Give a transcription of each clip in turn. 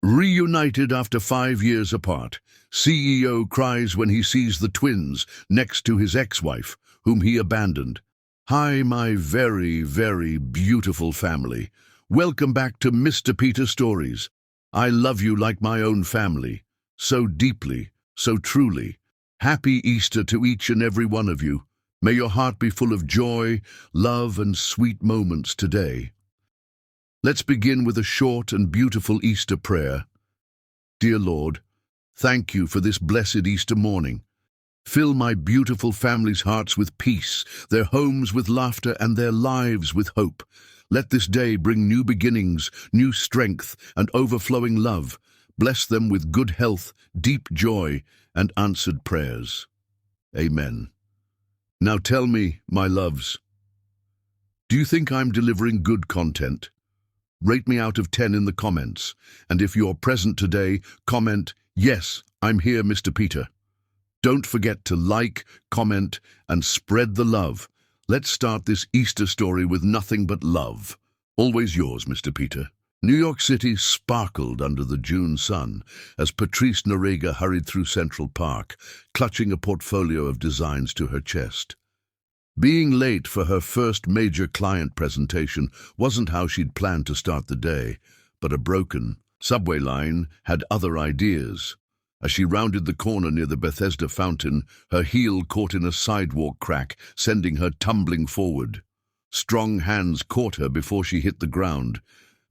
Reunited after 5 years apart, CEO cries when he sees the twins next to his ex-wife, whom he abandoned. Hi, my very, very beautiful family. Welcome back to Mr. Peter Stories. I love you like my own family. So deeply, so truly. Happy Easter to each and every one of you. May your heart be full of joy, love, and sweet moments today. Let's begin with a short and beautiful Easter prayer. Dear Lord, thank you for this blessed Easter morning. Fill my beautiful family's hearts with peace, their homes with laughter, and their lives with hope. Let this day bring new beginnings, new strength, and overflowing love. Bless them with good health, deep joy, and answered prayers. Amen. Now tell me, my loves, do you think I'm delivering good content? Rate me out of 10 in the comments, and if you're present today, comment, "Yes, I'm here, Mr. Peter." Don't forget to like, comment, and spread the love. Let's start this Easter story with nothing but love. Always yours, Mr. Peter. New York City sparkled under the June sun as Patrice Noriega hurried through Central Park, clutching a portfolio of designs to her chest. Being late for her first major client presentation wasn't how she'd planned to start the day, but a broken subway line had other ideas. As she rounded the corner near the Bethesda fountain, her heel caught in a sidewalk crack, sending her tumbling forward. Strong hands caught her before she hit the ground,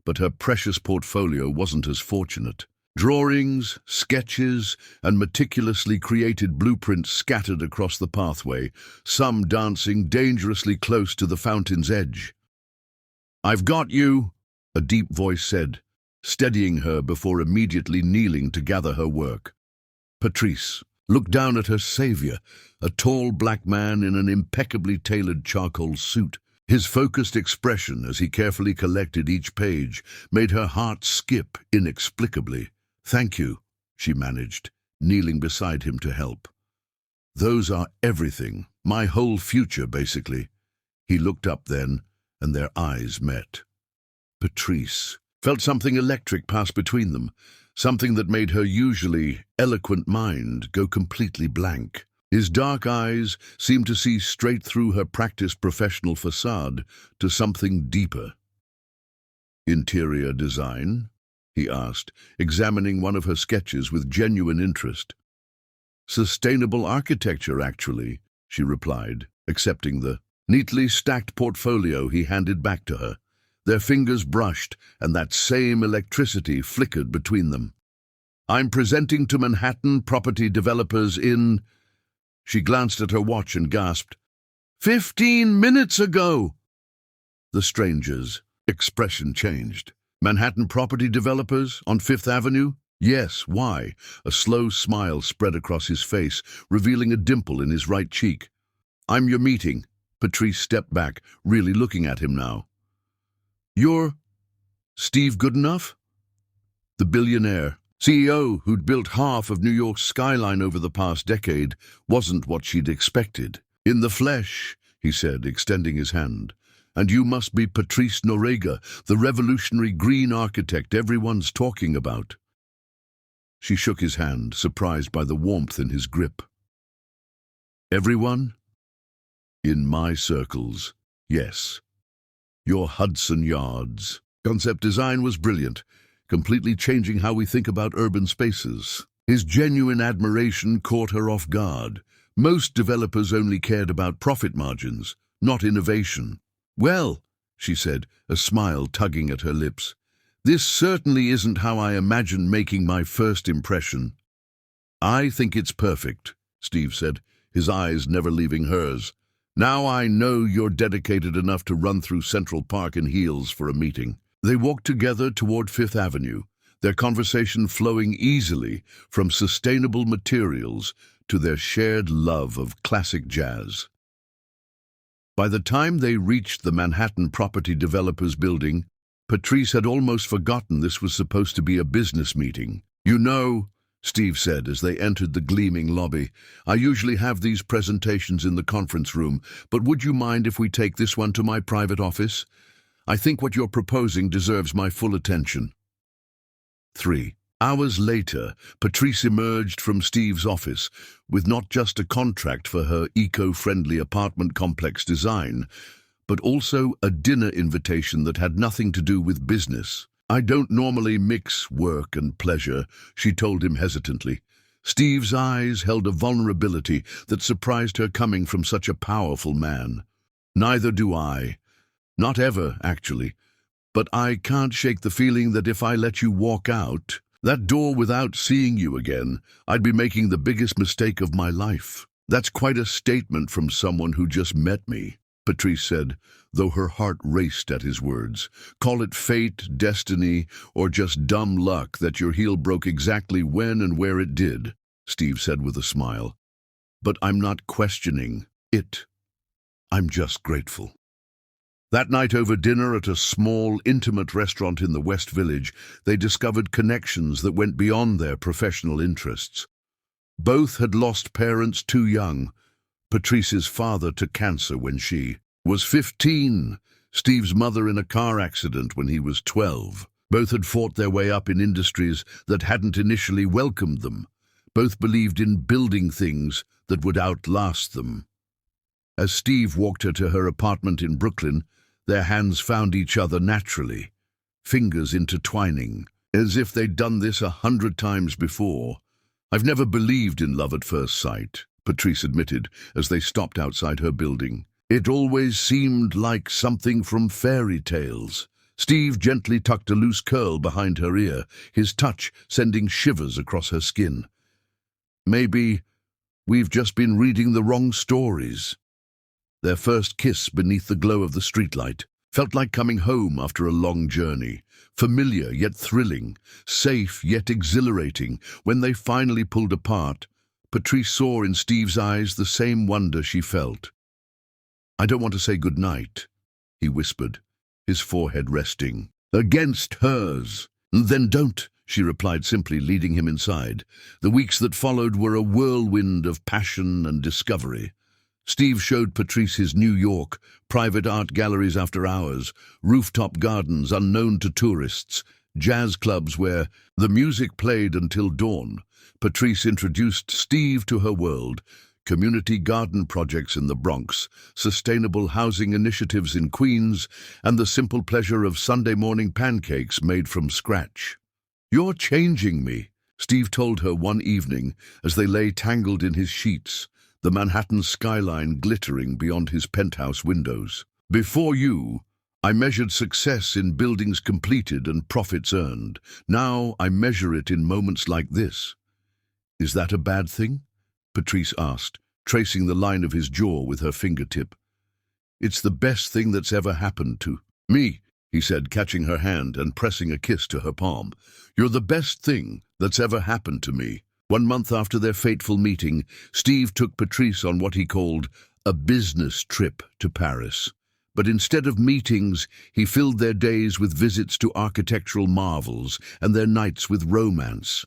but her precious portfolio wasn't as fortunate. Drawings, sketches, and meticulously created blueprints scattered across the pathway, some dancing dangerously close to the fountain's edge. "I've got you," a deep voice said, steadying her before immediately kneeling to gather her work. Patrice looked down at her savior, a tall black man in an impeccably tailored charcoal suit. His focused expression as he carefully collected each page made her heart skip inexplicably. "Thank you," she managed, kneeling beside him to help. "Those are everything, my whole future, basically." He looked up then, and their eyes met. Patrice felt something electric pass between them, something that made her usually eloquent mind go completely blank. His dark eyes seemed to see straight through her practiced professional facade to something deeper. "Interior design?" he asked, examining one of her sketches with genuine interest. "Sustainable architecture, actually," she replied, accepting the neatly stacked portfolio he handed back to her. Their fingers brushed, and that same electricity flickered between them. "I'm presenting to Manhattan property developers in..." She glanced at her watch and gasped, 15 minutes ago!" The stranger's expression changed. "Manhattan property developers on Fifth Avenue? Yes, why?" A slow smile spread across his face, revealing a dimple in his right cheek. "I'm your meeting." Patrice stepped back, really looking at him now. "You're Steve Goodenough?" The billionaire CEO who'd built half of New York's skyline over the past decade wasn't what she'd expected. "In the flesh," he said, extending his hand. "And you must be Patrice Noriega, the revolutionary green architect everyone's talking about." She shook his hand, surprised by the warmth in his grip. "Everyone?" "In my circles, yes. Your Hudson Yards concept design was brilliant, completely changing how we think about urban spaces." His genuine admiration caught her off guard. Most developers only cared about profit margins, not innovation. "Well," she said, a smile tugging at her lips, "this certainly isn't how I imagined making my first impression." "I think it's perfect," Steve said, his eyes never leaving hers. "Now I know you're dedicated enough to run through Central Park in heels for a meeting." They walked together toward Fifth Avenue, their conversation flowing easily from sustainable materials to their shared love of classic jazz. By the time they reached the Manhattan Property Developers Building, Patrice had almost forgotten this was supposed to be a business meeting. "You know," Steve said as they entered the gleaming lobby, "I usually have these presentations in the conference room, but would you mind if we take this one to my private office? I think what you're proposing deserves my full attention." 3. Hours later, Patrice emerged from Steve's office with not just a contract for her eco-friendly apartment complex design, but also a dinner invitation that had nothing to do with business. "I don't normally mix work and pleasure," she told him hesitantly. Steve's eyes held a vulnerability that surprised her coming from such a powerful man. "Neither do I. Not ever, actually. But I can't shake the feeling that if I let you walk out that door without seeing you again, I'd be making the biggest mistake of my life." "That's quite a statement from someone who just met me," Patrice said, though her heart raced at his words. "Call it fate, destiny, or just dumb luck that your heel broke exactly when and where it did," Steve said with a smile. "But I'm not questioning it. I'm just grateful." That night over dinner at a small, intimate restaurant in the West Village, they discovered connections that went beyond their professional interests. Both had lost parents too young. Patrice's father to cancer when she was 15, Steve's mother in a car accident when he was 12. Both had fought their way up in industries that hadn't initially welcomed them. Both believed in building things that would outlast them. As Steve walked her to her apartment in Brooklyn, their hands found each other naturally, fingers intertwining, as if they'd done this 100 times before. "I've never believed in love at first sight," Patrice admitted as they stopped outside her building. "It always seemed like something from fairy tales." Steve gently tucked a loose curl behind her ear, his touch sending shivers across her skin. "Maybe we've just been reading the wrong stories." Their first kiss beneath the glow of the streetlight felt like coming home after a long journey, familiar yet thrilling, safe yet exhilarating. When they finally pulled apart, Patrice saw in Steve's eyes the same wonder she felt. "I don't want to say goodnight," he whispered, his forehead resting against hers. "Then don't," she replied simply, leading him inside. The weeks that followed were a whirlwind of passion and discovery. Steve showed Patrice his New York, private art galleries after hours, rooftop gardens unknown to tourists, jazz clubs where the music played until dawn. Patrice introduced Steve to her world, community garden projects in the Bronx, sustainable housing initiatives in Queens, and the simple pleasure of Sunday morning pancakes made from scratch. "You're changing me," Steve told her one evening as they lay tangled in his sheets, the Manhattan skyline glittering beyond his penthouse windows. "Before you, I measured success in buildings completed and profits earned. Now I measure it in moments like this." "Is that a bad thing?" Patrice asked, tracing the line of his jaw with her fingertip. "It's the best thing that's ever happened to me," he said, catching her hand and pressing a kiss to her palm. "You're the best thing that's ever happened to me." 1 month after their fateful meeting, Steve took Patrice on what he called a business trip to Paris. But instead of meetings, he filled their days with visits to architectural marvels and their nights with romance.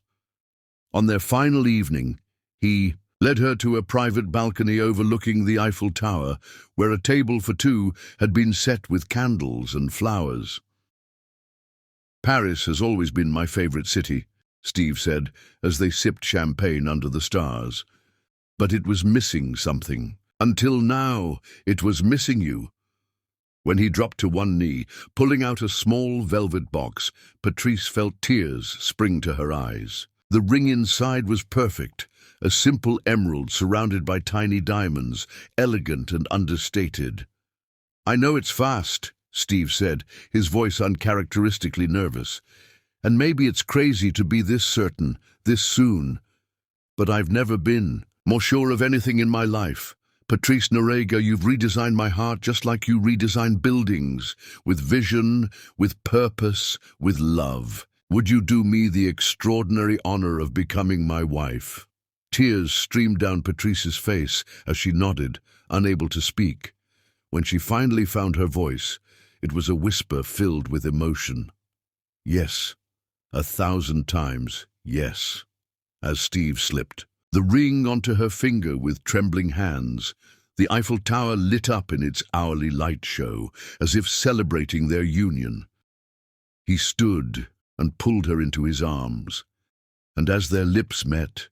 On their final evening, he led her to a private balcony overlooking the Eiffel Tower, where a table for two had been set with candles and flowers. "Paris has always been my favorite city," Steve said, as they sipped champagne under the stars. "But it was missing something. Until now, it was missing you." When he dropped to one knee, pulling out a small velvet box, Patrice felt tears spring to her eyes. The ring inside was perfect, a simple emerald surrounded by tiny diamonds, elegant and understated. "I know it's fast," Steve said, his voice uncharacteristically nervous. "And maybe it's crazy to be this certain, this soon. But I've never been more sure of anything in my life. Patrice Noriega, you've redesigned my heart just like you redesign buildings, with vision, with purpose, with love. Would you do me the extraordinary honor of becoming my wife?" Tears streamed down Patrice's face as she nodded, unable to speak. When she finally found her voice, it was a whisper filled with emotion. "Yes. 1,000 times, yes." As Steve slipped the ring onto her finger with trembling hands, the Eiffel Tower lit up in its hourly light show, as if celebrating their union. He stood and pulled her into his arms, And as their lips met,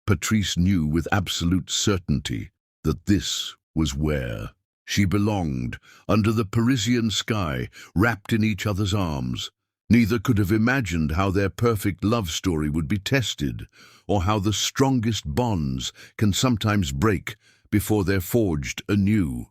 Patrice knew with absolute certainty that this was where she belonged, under the Parisian sky, wrapped in each other's arms. Neither could have imagined how their perfect love story would be tested, or how the strongest bonds can sometimes break before they're forged anew.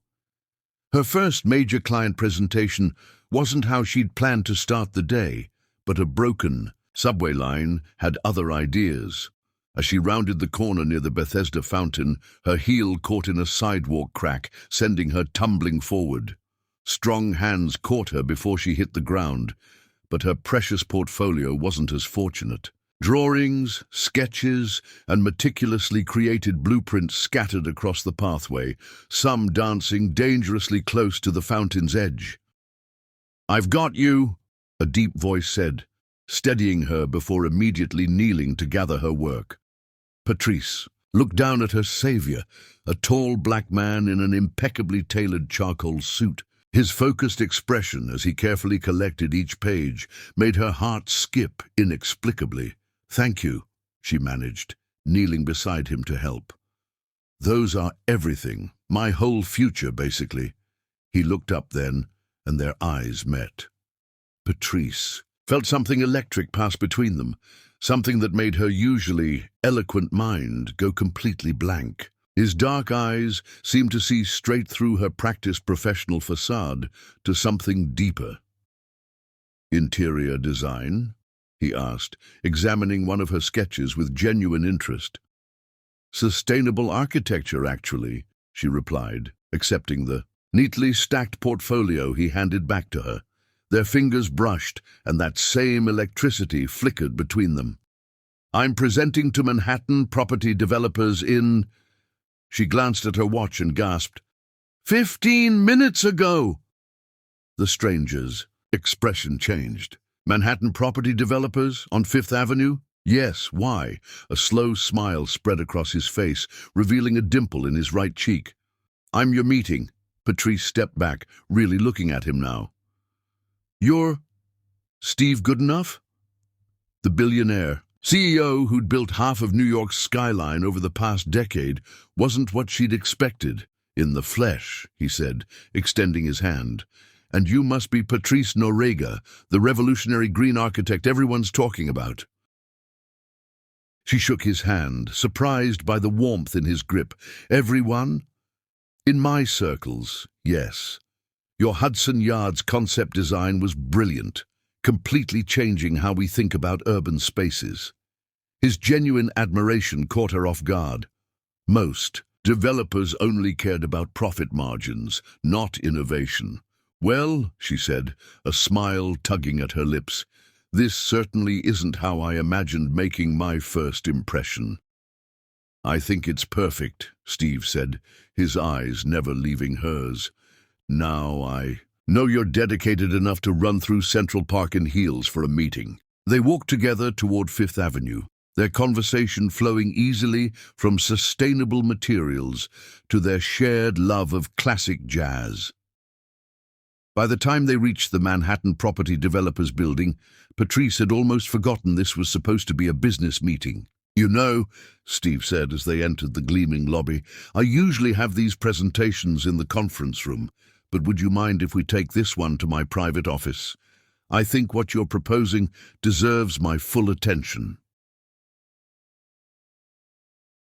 Her first major client presentation wasn't how she'd planned to start the day, but a broken subway line had other ideas. As she rounded the corner near the Bethesda fountain, her heel caught in a sidewalk crack, sending her tumbling forward. Strong hands caught her before she hit the ground, but her precious portfolio wasn't as fortunate. Drawings, sketches, and meticulously created blueprints scattered across the pathway, some dancing dangerously close to the fountain's edge. "I've got you," a deep voice said, steadying her before immediately kneeling to gather her work. Patrice looked down at her savior, a tall black man in an impeccably tailored charcoal suit. His focused expression as he carefully collected each page made her heart skip inexplicably. "Thank you," she managed, kneeling beside him to help. "Those are everything, my whole future, basically." He looked up then, and their eyes met. Patrice felt something electric pass between them, something that made her usually eloquent mind go completely blank. His dark eyes seemed to see straight through her practiced professional facade to something deeper. "Interior design?" he asked, examining one of her sketches with genuine interest. "Sustainable architecture, actually," she replied, accepting the neatly stacked portfolio he handed back to her. Their fingers brushed, and that same electricity flickered between them. "I'm presenting to Manhattan property developers in—" She glanced at her watch and gasped, 15 minutes ago!" The stranger's expression changed. "Manhattan property developers on Fifth Avenue? Yes, why?" A slow smile spread across his face, revealing a dimple in his right cheek. "I'm your meeting." Patrice stepped back, really looking at him now. "You're Steve Goodenough?" The billionaire, CEO who'd built half of New York's skyline over the past decade, wasn't what she'd expected. "In the flesh," he said, extending his hand. "And you must be Patrice Noriega, the revolutionary green architect everyone's talking about." She shook his hand, surprised by the warmth in his grip. "Everyone? In my circles, yes. Your Hudson Yards concept design was brilliant, completely changing how we think about urban spaces." His genuine admiration caught her off guard. Most developers only cared about profit margins, not innovation. "Well," she said, a smile tugging at her lips, "this certainly isn't how I imagined making my first impression." "I think it's perfect," Steve said, his eyes never leaving hers. "Now I know you're dedicated enough to run through Central Park in heels for a meeting." They walked together toward Fifth Avenue, their conversation flowing easily from sustainable materials to their shared love of classic jazz. By the time they reached the Manhattan Property Developers Building, Patrice had almost forgotten this was supposed to be a business meeting. "You know," Steve said as they entered the gleaming lobby, "I usually have these presentations in the conference room, but would you mind if we take this one to my private office? I think what you're proposing deserves my full attention."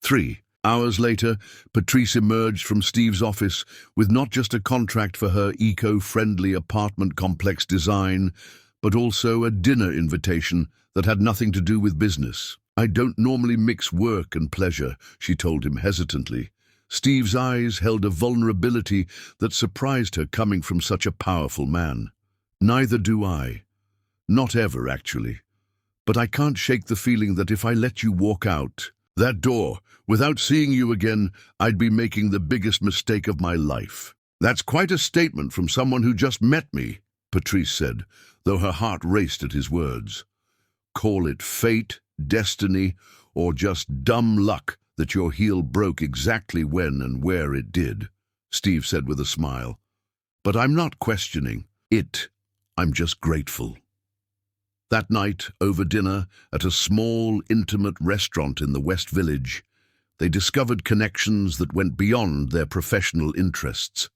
3 hours later, Patrice emerged from Steve's office with not just a contract for her eco-friendly apartment complex design, but also a dinner invitation that had nothing to do with business. "I don't normally mix work and pleasure," she told him hesitantly. Steve's eyes held a vulnerability that surprised her coming from such a powerful man. "Neither do I. Not ever, actually. But I can't shake the feeling that if I let you walk out that door without seeing you again, I'd be making the biggest mistake of my life." "That's quite a statement from someone who just met me," Patrice said, though her heart raced at his words. "Call it fate, destiny, or just dumb luck that your heel broke exactly when and where it did," Steve said with a smile. "But I'm not questioning it. I'm just grateful." That night, over dinner, at a small, intimate restaurant in the West Village, they discovered connections that went beyond their professional interests.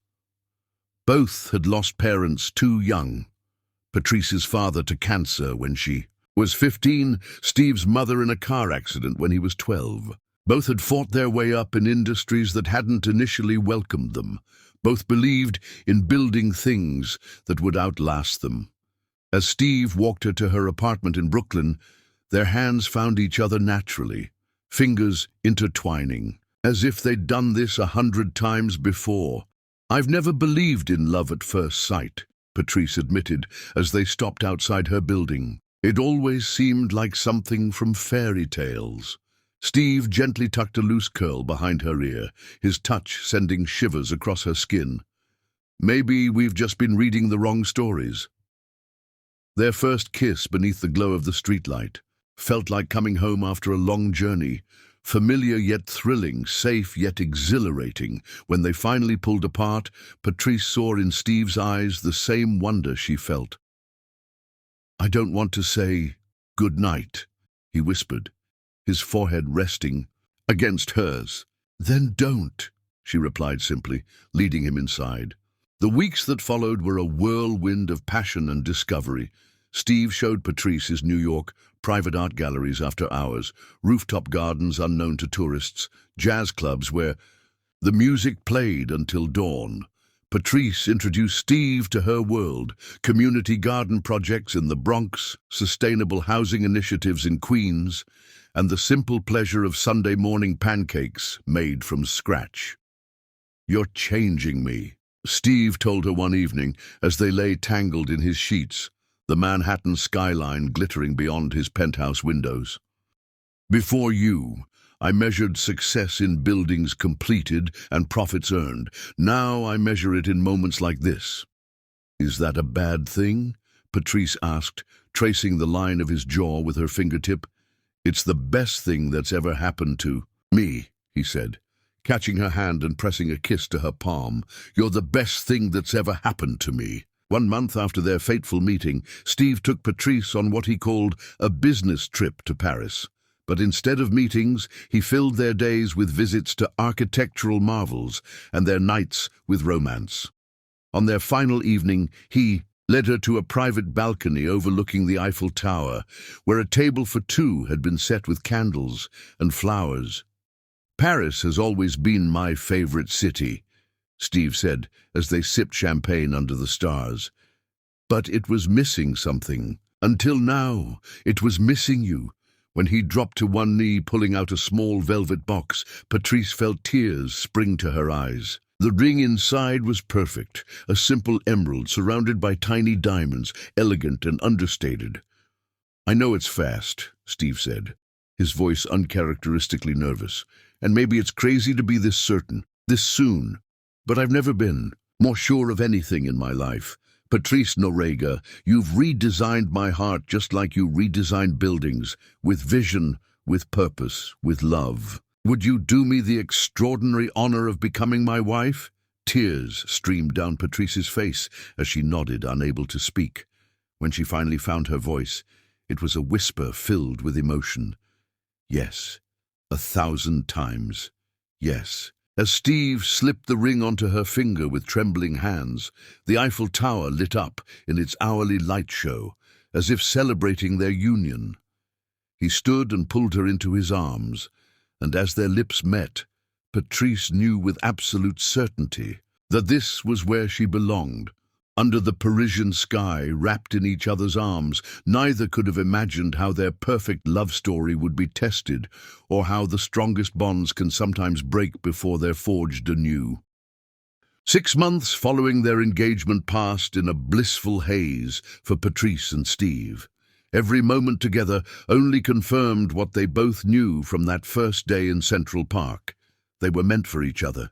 Both had lost parents too young. Patrice's father to cancer when she was 15, Steve's mother in a car accident when he was 12. Both had fought their way up in industries that hadn't initially welcomed them. Both believed in building things that would outlast them. As Steve walked her to her apartment in Brooklyn, their hands found each other naturally, fingers intertwining, as if they'd done this 100 times before. "I've never believed in love at first sight," Patrice admitted as they stopped outside her building. "It always seemed like something from fairy tales." Steve gently tucked a loose curl behind her ear, his touch sending shivers across her skin. "Maybe we've just been reading the wrong stories." Their first kiss beneath the glow of the streetlight felt like coming home after a long journey, familiar yet thrilling, safe yet exhilarating. When they finally pulled apart, Patrice saw in Steve's eyes the same wonder she felt. "I don't want to say good night," he whispered, his forehead resting against hers. "Then don't," she replied simply, leading him inside. The weeks that followed were a whirlwind of passion and discovery. Steve showed Patrice his New York private art galleries after hours, rooftop gardens unknown to tourists, jazz clubs where the music played until dawn. Patrice introduced Steve to her world, community garden projects in the Bronx, sustainable housing initiatives in Queens, and the simple pleasure of Sunday morning pancakes made from scratch. "You're changing me," Steve told her one evening as they lay tangled in his sheets, the Manhattan skyline glittering beyond his penthouse windows. "Before you, I measured success in buildings completed and profits earned. Now I measure it in moments like this." "Is that a bad thing?" Patrice asked, tracing the line of his jaw with her fingertip. "It's the best thing that's ever happened to me," he said, catching her hand and pressing a kiss to her palm. "You're the best thing that's ever happened to me." 1 month after their fateful meeting, Steve took Patrice on what he called a business trip to Paris. But instead of meetings, he filled their days with visits to architectural marvels and their nights with romance. On their final evening, he led her to a private balcony overlooking the Eiffel Tower, where a table for two had been set with candles and flowers. "Paris has always been my favorite city," Steve said as they sipped champagne under the stars. "But it was missing something. Until now, it was missing you." When he dropped to one knee, pulling out a small velvet box, Patrice felt tears spring to her eyes. The ring inside was perfect, a simple emerald surrounded by tiny diamonds, elegant and understated. "I know it's fast," Steve said, his voice uncharacteristically nervous. "And maybe it's crazy to be this certain, this soon. But I've never been more sure of anything in my life. Patrice Noriega, you've redesigned my heart just like you redesigned buildings, with vision, with purpose, with love. Would you do me the extraordinary honor of becoming my wife?" Tears streamed down Patrice's face as she nodded, unable to speak. When she finally found her voice, it was a whisper filled with emotion. "Yes, 1,000 times, yes." As Steve slipped the ring onto her finger with trembling hands, the Eiffel Tower lit up in its hourly light show, as if celebrating their union. He stood and pulled her into his arms, and as their lips met, Patrice knew with absolute certainty that this was where she belonged. Under the Parisian sky, wrapped in each other's arms, neither could have imagined how their perfect love story would be tested, or how the strongest bonds can sometimes break before they're forged anew. 6 months following their engagement passed in a blissful haze for Patrice and Steve. Every moment together only confirmed what they both knew from that first day in Central Park. They were meant for each other.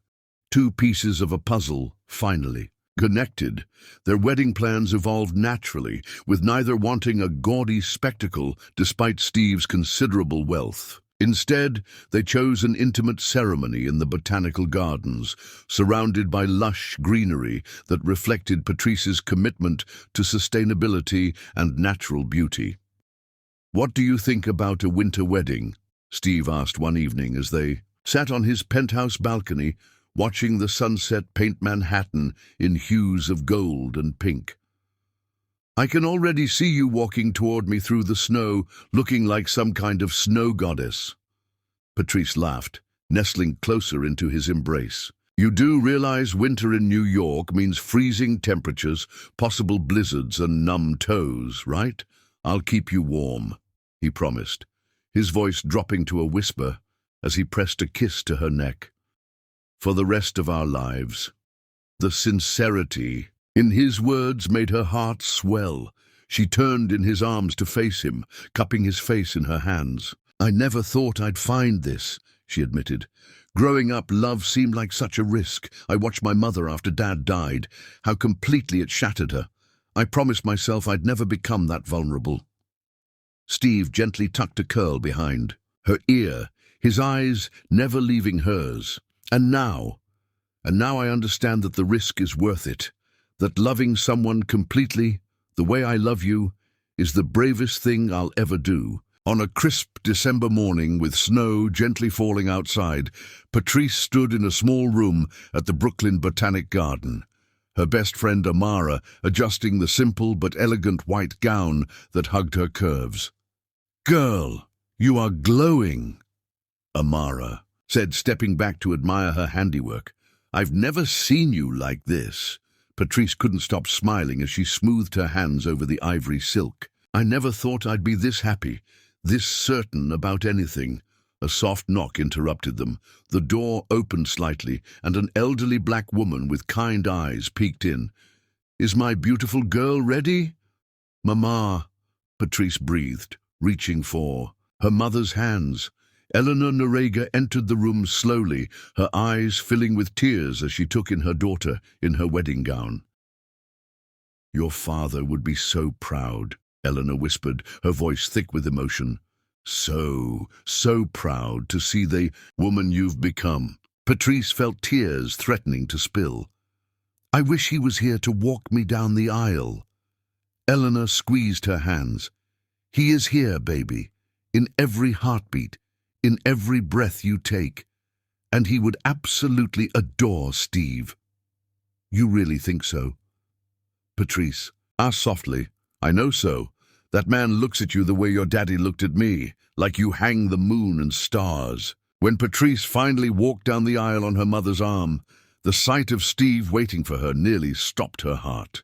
2 pieces of a puzzle, finally. Connected, their wedding plans evolved naturally, with neither wanting a gaudy spectacle despite Steve's considerable wealth. Instead, they chose an intimate ceremony in the botanical gardens, surrounded by lush greenery that reflected Patrice's commitment to sustainability and natural beauty. "What do you think about a winter wedding?" Steve asked one evening as they sat on his penthouse balcony, watching the sunset paint Manhattan in hues of gold and pink. "I can already see you walking toward me through the snow, looking like some kind of snow goddess." Patrice laughed, nestling closer into his embrace. "You do realize winter in New York means freezing temperatures, possible blizzards, and numb toes, right? I'll keep you warm," he promised, his voice dropping to a whisper as he pressed a kiss to her neck. "For the rest of our lives." The sincerity in his words made her heart swell. She turned in his arms to face him, cupping his face in her hands. "I never thought I'd find this," she admitted. "Growing up, love seemed like such a risk. I watched my mother after Dad died, how completely it shattered her. I promised myself I'd never become that vulnerable." Steve gently tucked a curl behind her ear, his eyes never leaving hers. And now I understand that the risk is worth it, that loving someone completely, the way I love you, is the bravest thing I'll ever do." On a crisp December morning with snow gently falling outside, Patrice stood in a small room at the Brooklyn Botanic Garden, her best friend Amara adjusting the simple but elegant white gown that hugged her curves. "Girl, you are glowing," Amara said, stepping back to admire her handiwork. "I've never seen you like this." Patrice couldn't stop smiling as she smoothed her hands over the ivory silk. "I never thought I'd be this happy, this certain about anything." A soft knock interrupted them. The door opened slightly, and an elderly black woman with kind eyes peeked in. "Is my beautiful girl ready?" "Mama," Patrice breathed, reaching for her mother's hands. Eleanor Norega entered the room slowly, her eyes filling with tears as she took in her daughter in her wedding gown. "Your father would be so proud," Eleanor whispered, her voice thick with emotion. So proud to see the woman you've become." Patrice felt tears threatening to spill. "I wish he was here to walk me down the aisle." Eleanor squeezed her hands. "He is here, baby, in every heartbeat, in every breath you take. And he would absolutely adore Steve." "You really think so?" Patrice asked softly. "I know so. That man looks at you the way your daddy looked at me, like you hang the moon and stars." When Patrice finally walked down the aisle on her mother's arm, the sight of Steve waiting for her nearly stopped her heart.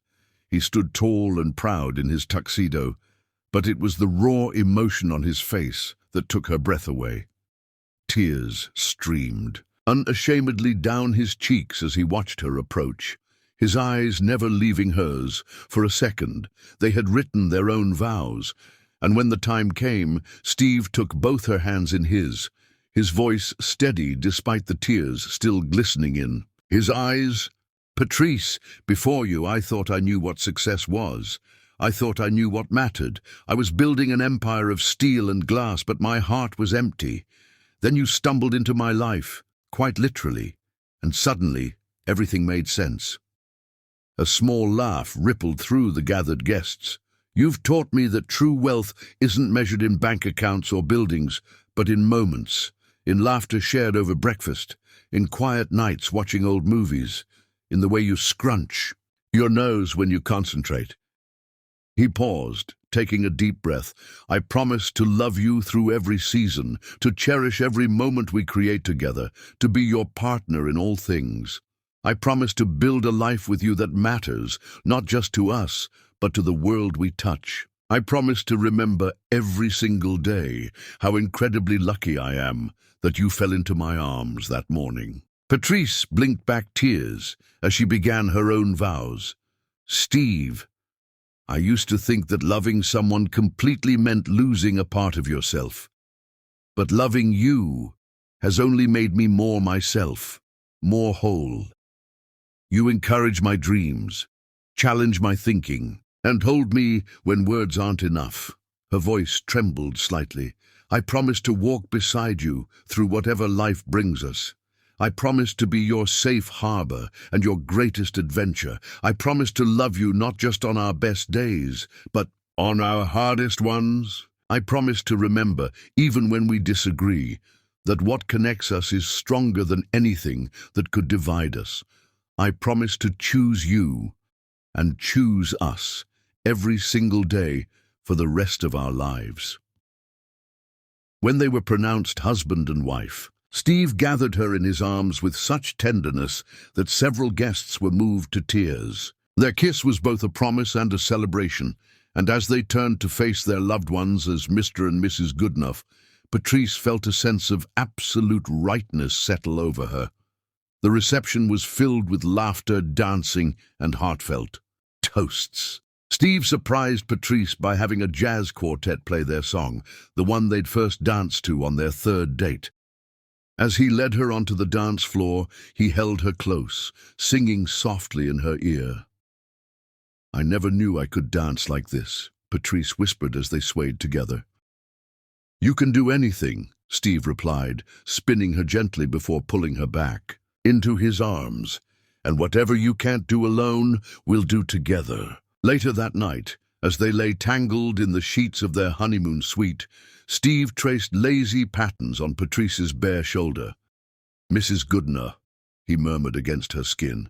He stood tall and proud in his tuxedo, but it was the raw emotion on his face that took her breath away. Tears streamed unashamedly down his cheeks as he watched her approach, his eyes never leaving hers. For a second, they had written their own vows, and when the time came, Steve took both her hands in his voice steady despite the tears still glistening in his eyes. "Patrice, before you, I thought I knew what success was. I thought I knew what mattered. I was building an empire of steel and glass, but my heart was empty. Then you stumbled into my life, quite literally, and suddenly everything made sense." A small laugh rippled through the gathered guests. "You've taught me that true wealth isn't measured in bank accounts or buildings, but in moments, in laughter shared over breakfast, in quiet nights watching old movies, in the way you scrunch your nose when you concentrate." He paused, taking a deep breath. "I promise to love you through every season, to cherish every moment we create together, to be your partner in all things. I promise to build a life with you that matters, not just to us, but to the world we touch. I promise to remember every single day how incredibly lucky I am that you fell into my arms that morning." Patrice blinked back tears as she began her own vows. "Steve, I used to think that loving someone completely meant losing a part of yourself. But loving you has only made me more myself, more whole. You encourage my dreams, challenge my thinking, and hold me when words aren't enough." Her voice trembled slightly. "I promise to walk beside you through whatever life brings us. I promise to be your safe harbor and your greatest adventure. I promise to love you not just on our best days, but on our hardest ones." I promise to remember, even when we disagree, that what connects us is stronger than anything that could divide us. I promise to choose you and choose us every single day for the rest of our lives." When they were pronounced husband and wife, Steve gathered her in his arms with such tenderness that several guests were moved to tears. Their kiss was both a promise and a celebration, and as they turned to face their loved ones as Mr. and Mrs. Goodenough, Patrice felt a sense of absolute rightness settle over her. The reception was filled with laughter, dancing, and heartfelt toasts. Steve surprised Patrice by having a jazz quartet play their song, the one they'd first danced to on their third date. As he led her onto the dance floor, he held her close, singing softly in her ear. "I never knew I could dance like this," Patrice whispered as they swayed together. "You can do anything," Steve replied, spinning her gently before pulling her back into his arms. "And whatever you can't do alone, we'll do together." Later that night, as they lay tangled in the sheets of their honeymoon suite, Steve traced lazy patterns on Patrice's bare shoulder. "Mrs. Goodenough," he murmured against her skin,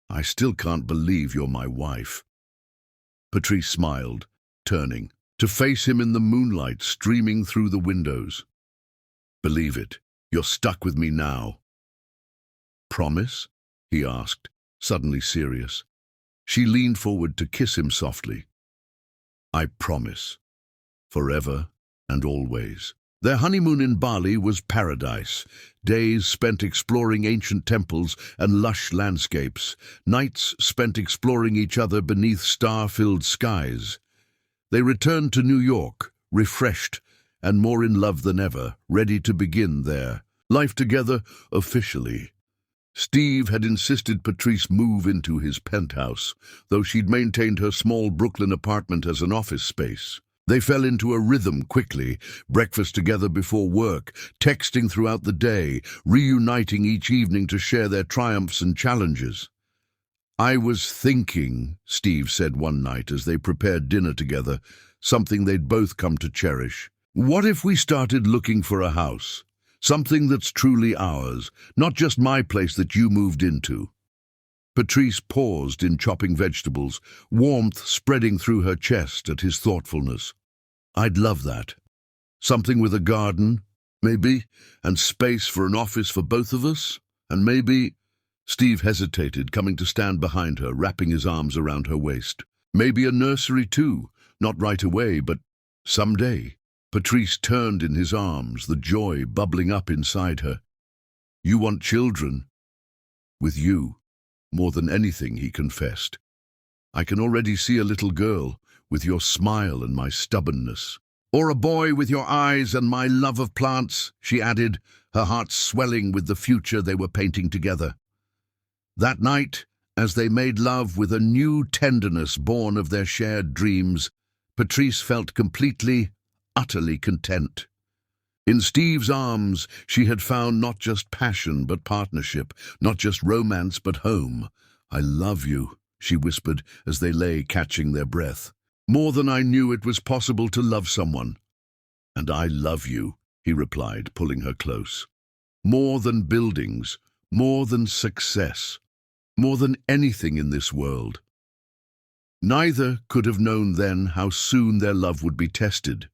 "I still can't believe you're my wife." Patrice smiled, turning to face him in the moonlight streaming through the windows. "Believe it, you're stuck with me now." "Promise?" he asked, suddenly serious. She leaned forward to kiss him softly. "I promise. Forever and always." Their honeymoon in Bali was paradise. Days spent exploring ancient temples and lush landscapes. Nights spent exploring each other beneath star-filled skies. They returned to New York, refreshed and more in love than ever, ready to begin their life together officially. Steve had insisted Patrice move into his penthouse, though she'd maintained her small Brooklyn apartment as an office space. They fell into a rhythm quickly, breakfast together before work, texting throughout the day, reuniting each evening to share their triumphs and challenges. "I was thinking," Steve said one night as they prepared dinner together, something they'd both come to cherish. "What if we started looking for a house? Something that's truly ours, not just my place that you moved into." Patrice paused in chopping vegetables, warmth spreading through her chest at his thoughtfulness. "I'd love that. Something with a garden, maybe, and space for an office for both of us, and maybe—" Steve hesitated, coming to stand behind her, wrapping his arms around her waist. "Maybe a nursery too, not right away, but someday." Patrice turned in his arms, the joy bubbling up inside her. "You want children?" "With you, more than anything," he confessed. "I can already see a little girl, with your smile and my stubbornness." "Or a boy with your eyes and my love of plants," she added, her heart swelling with the future they were painting together. That night, as they made love with a new tenderness born of their shared dreams, Patrice felt completely, utterly content. In Steve's arms, she had found not just passion but partnership, not just romance but home. "I love you," she whispered as they lay catching their breath. "More than I knew it was possible to love someone." "And I love you," he replied, pulling her close. "More than buildings, more than success, more than anything in this world." Neither could have known then how soon their love would be tested,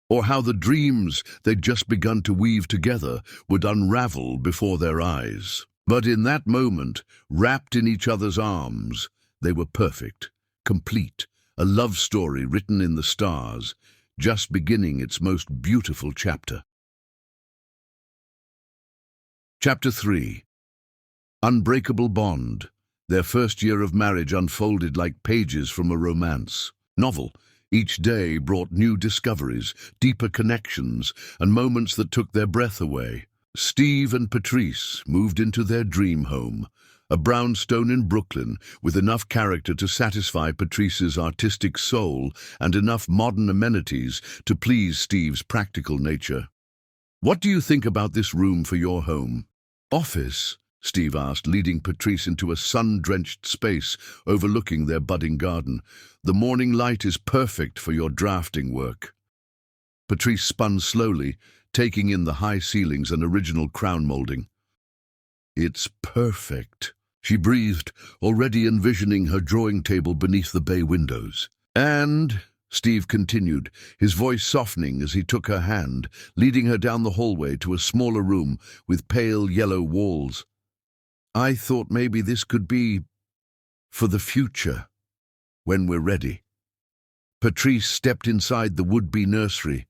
or how the dreams they'd just begun to weave together would unravel before their eyes. But in that moment, wrapped in each other's arms, they were perfect, complete, a love story written in the stars, just beginning its most beautiful chapter. Chapter 3. Unbreakable Bond. Their first year of marriage unfolded like pages from a romance novel. Each day brought new discoveries, deeper connections, and moments that took their breath away. Steve and Patrice moved into their dream home, a brownstone in Brooklyn with enough character to satisfy Patrice's artistic soul and enough modern amenities to please Steve's practical nature. "What do you think about this room for your home?" "Office?" Steve asked, leading Patrice into a sun-drenched space overlooking their budding garden. "The morning light is perfect for your drafting work." Patrice spun slowly, taking in the high ceilings and original crown molding. "It's perfect," she breathed, already envisioning her drawing table beneath the bay windows. "And," Steve continued, his voice softening as he took her hand, leading her down the hallway to a smaller room with pale yellow walls, "I thought maybe this could be for the future, when we're ready." Patrice stepped inside the would-be nursery,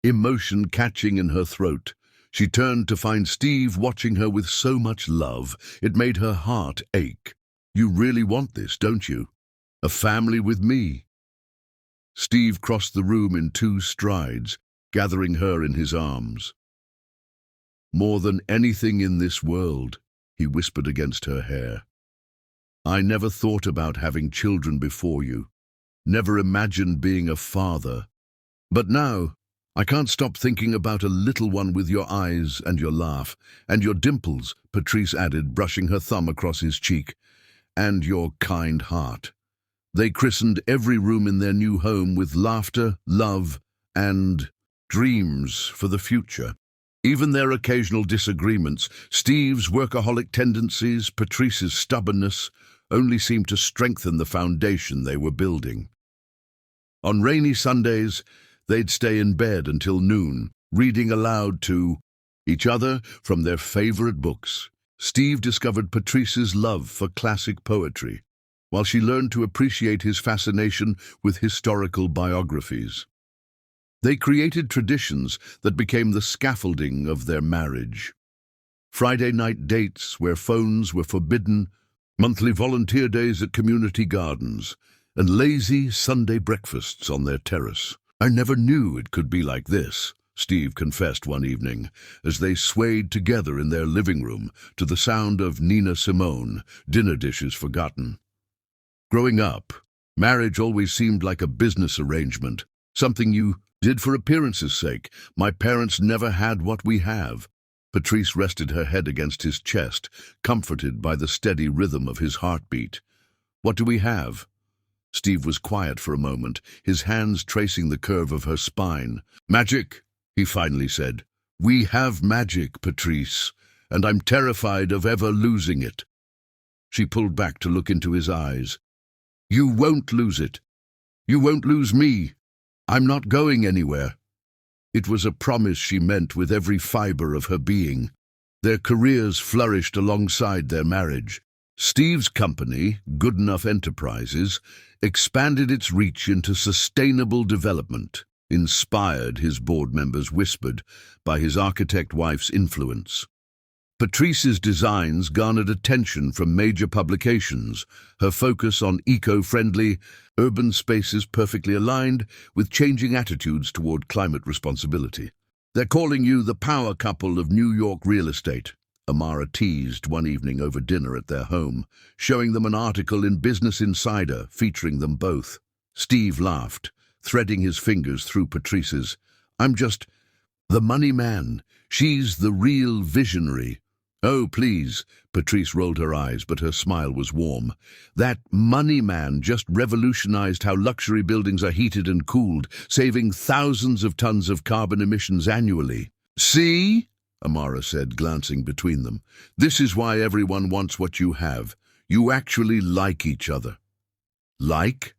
emotion catching in her throat. She turned to find Steve watching her with so much love, it made her heart ache. "You really want this, don't you? A family with me?" Steve crossed the room in 2 strides, gathering her in his arms. "More than anything in this world," he whispered against her hair. "I never thought about having children before you, never imagined being a father. But now, I can't stop thinking about a little one with your eyes and your laugh, and your dimples," Patrice added, brushing her thumb across his cheek, "and your kind heart." They christened every room in their new home with laughter, love, and dreams for the future. Even their occasional disagreements, Steve's workaholic tendencies, Patrice's stubbornness, only seemed to strengthen the foundation they were building. On rainy Sundays, they'd stay in bed until noon, reading aloud to each other from their favorite books. Steve discovered Patrice's love for classic poetry, while she learned to appreciate his fascination with historical biographies. They created traditions that became the scaffolding of their marriage. Friday night dates where phones were forbidden, monthly volunteer days at community gardens, and lazy Sunday breakfasts on their terrace. "I never knew it could be like this," Steve confessed one evening, as they swayed together in their living room to the sound of Nina Simone, Dinner Dishes Forgotten. "Growing up, marriage always seemed like a business arrangement, something you did for appearance's sake. My parents never had what we have." Patrice rested her head against his chest, comforted by the steady rhythm of his heartbeat. "What do we have?" Steve was quiet for a moment, his hands tracing the curve of her spine. "Magic," he finally said. "We have magic, Patrice, and I'm terrified of ever losing it." She pulled back to look into his eyes. "You won't lose it. You won't lose me. I'm not going anywhere." It was a promise she meant with every fiber of her being. Their careers flourished alongside their marriage. Steve's company, Good Enough Enterprises, expanded its reach into sustainable development, inspired, his board members whispered, by his architect wife's influence. Patrice's designs garnered attention from major publications, her focus on eco-friendly, urban spaces perfectly aligned with changing attitudes toward climate responsibility. "They're calling you the power couple of New York real estate," Amara teased one evening over dinner at their home, showing them an article in Business Insider featuring them both. Steve laughed, threading his fingers through Patrice's. "I'm just the money man. She's the real visionary." "Oh, please," Patrice rolled her eyes, but her smile was warm. "That money man just revolutionized how luxury buildings are heated and cooled, saving thousands of tons of carbon emissions annually." "See?" Amara said, glancing between them. "This is why everyone wants what you have. You actually like each other." "Like?"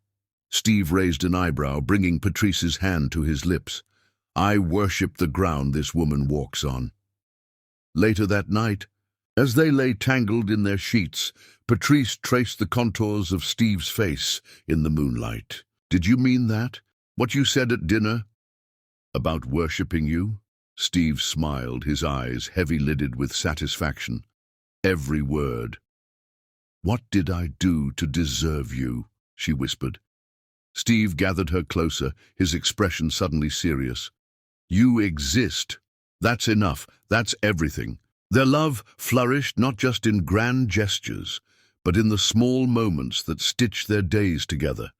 Steve raised an eyebrow, bringing Patrice's hand to his lips. "I worship the ground this woman walks on." Later that night, as they lay tangled in their sheets, Patrice traced the contours of Steve's face in the moonlight. "Did you mean that? What you said at dinner? About worshipping you?" Steve smiled, his eyes heavy-lidded with satisfaction. "Every word." "What did I do to deserve you?" she whispered. Steve gathered her closer, his expression suddenly serious. "You exist. That's enough. That's everything." Their love flourished not just in grand gestures, but in the small moments that stitched their days together.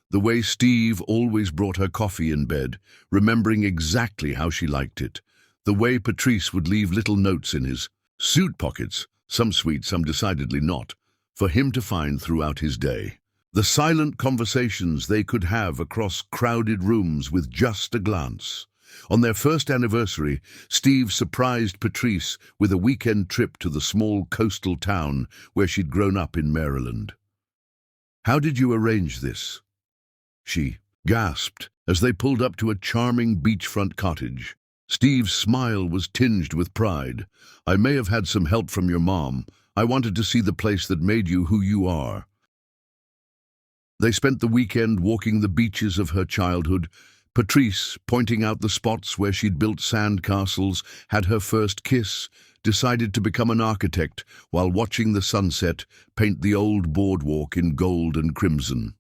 The way Steve always brought her coffee in bed, remembering exactly how she liked it. The way Patrice would leave little notes in his suit pockets, some sweet, some decidedly not, for him to find throughout his day. The silent conversations they could have across crowded rooms with just a glance. On their first anniversary, Steve surprised Patrice with a weekend trip to the small coastal town where she'd grown up in Maryland. "How did you arrange this?" she gasped as they pulled up to a charming beachfront cottage. Steve's smile was tinged with pride. "I may have had some help from your mom. I wanted to see the place that made you who you are." They spent the weekend walking the beaches of her childhood. Patrice, pointing out the spots where she'd built sand castles, had her first kiss, decided to become an architect while watching the sunset paint the old boardwalk in gold and crimson.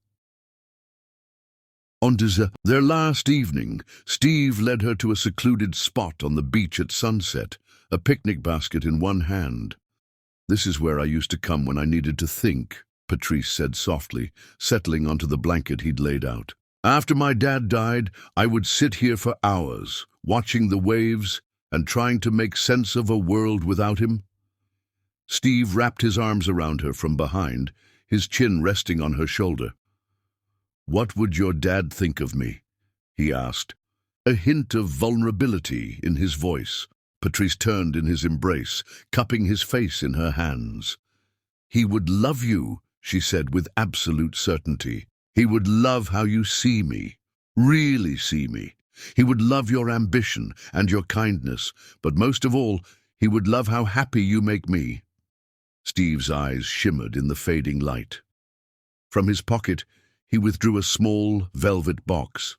On their last evening, Steve led her to a secluded spot on the beach at sunset, a picnic basket in one hand. "This is where I used to come when I needed to think," Patrice said softly, settling onto the blanket he'd laid out. "After my dad died, I would sit here for hours, watching the waves and trying to make sense of a world without him." Steve wrapped his arms around her from behind, his chin resting on her shoulder. "What would your dad think of me?" he asked, a hint of vulnerability in his voice. Patrice turned in his embrace, cupping his face in her hands. "He would love you," she said with absolute certainty. "He would love how you see me, really see me. He would love your ambition and your kindness, but most of all, he would love how happy you make me." Steve's eyes shimmered in the fading light. From his pocket, he withdrew a small velvet box.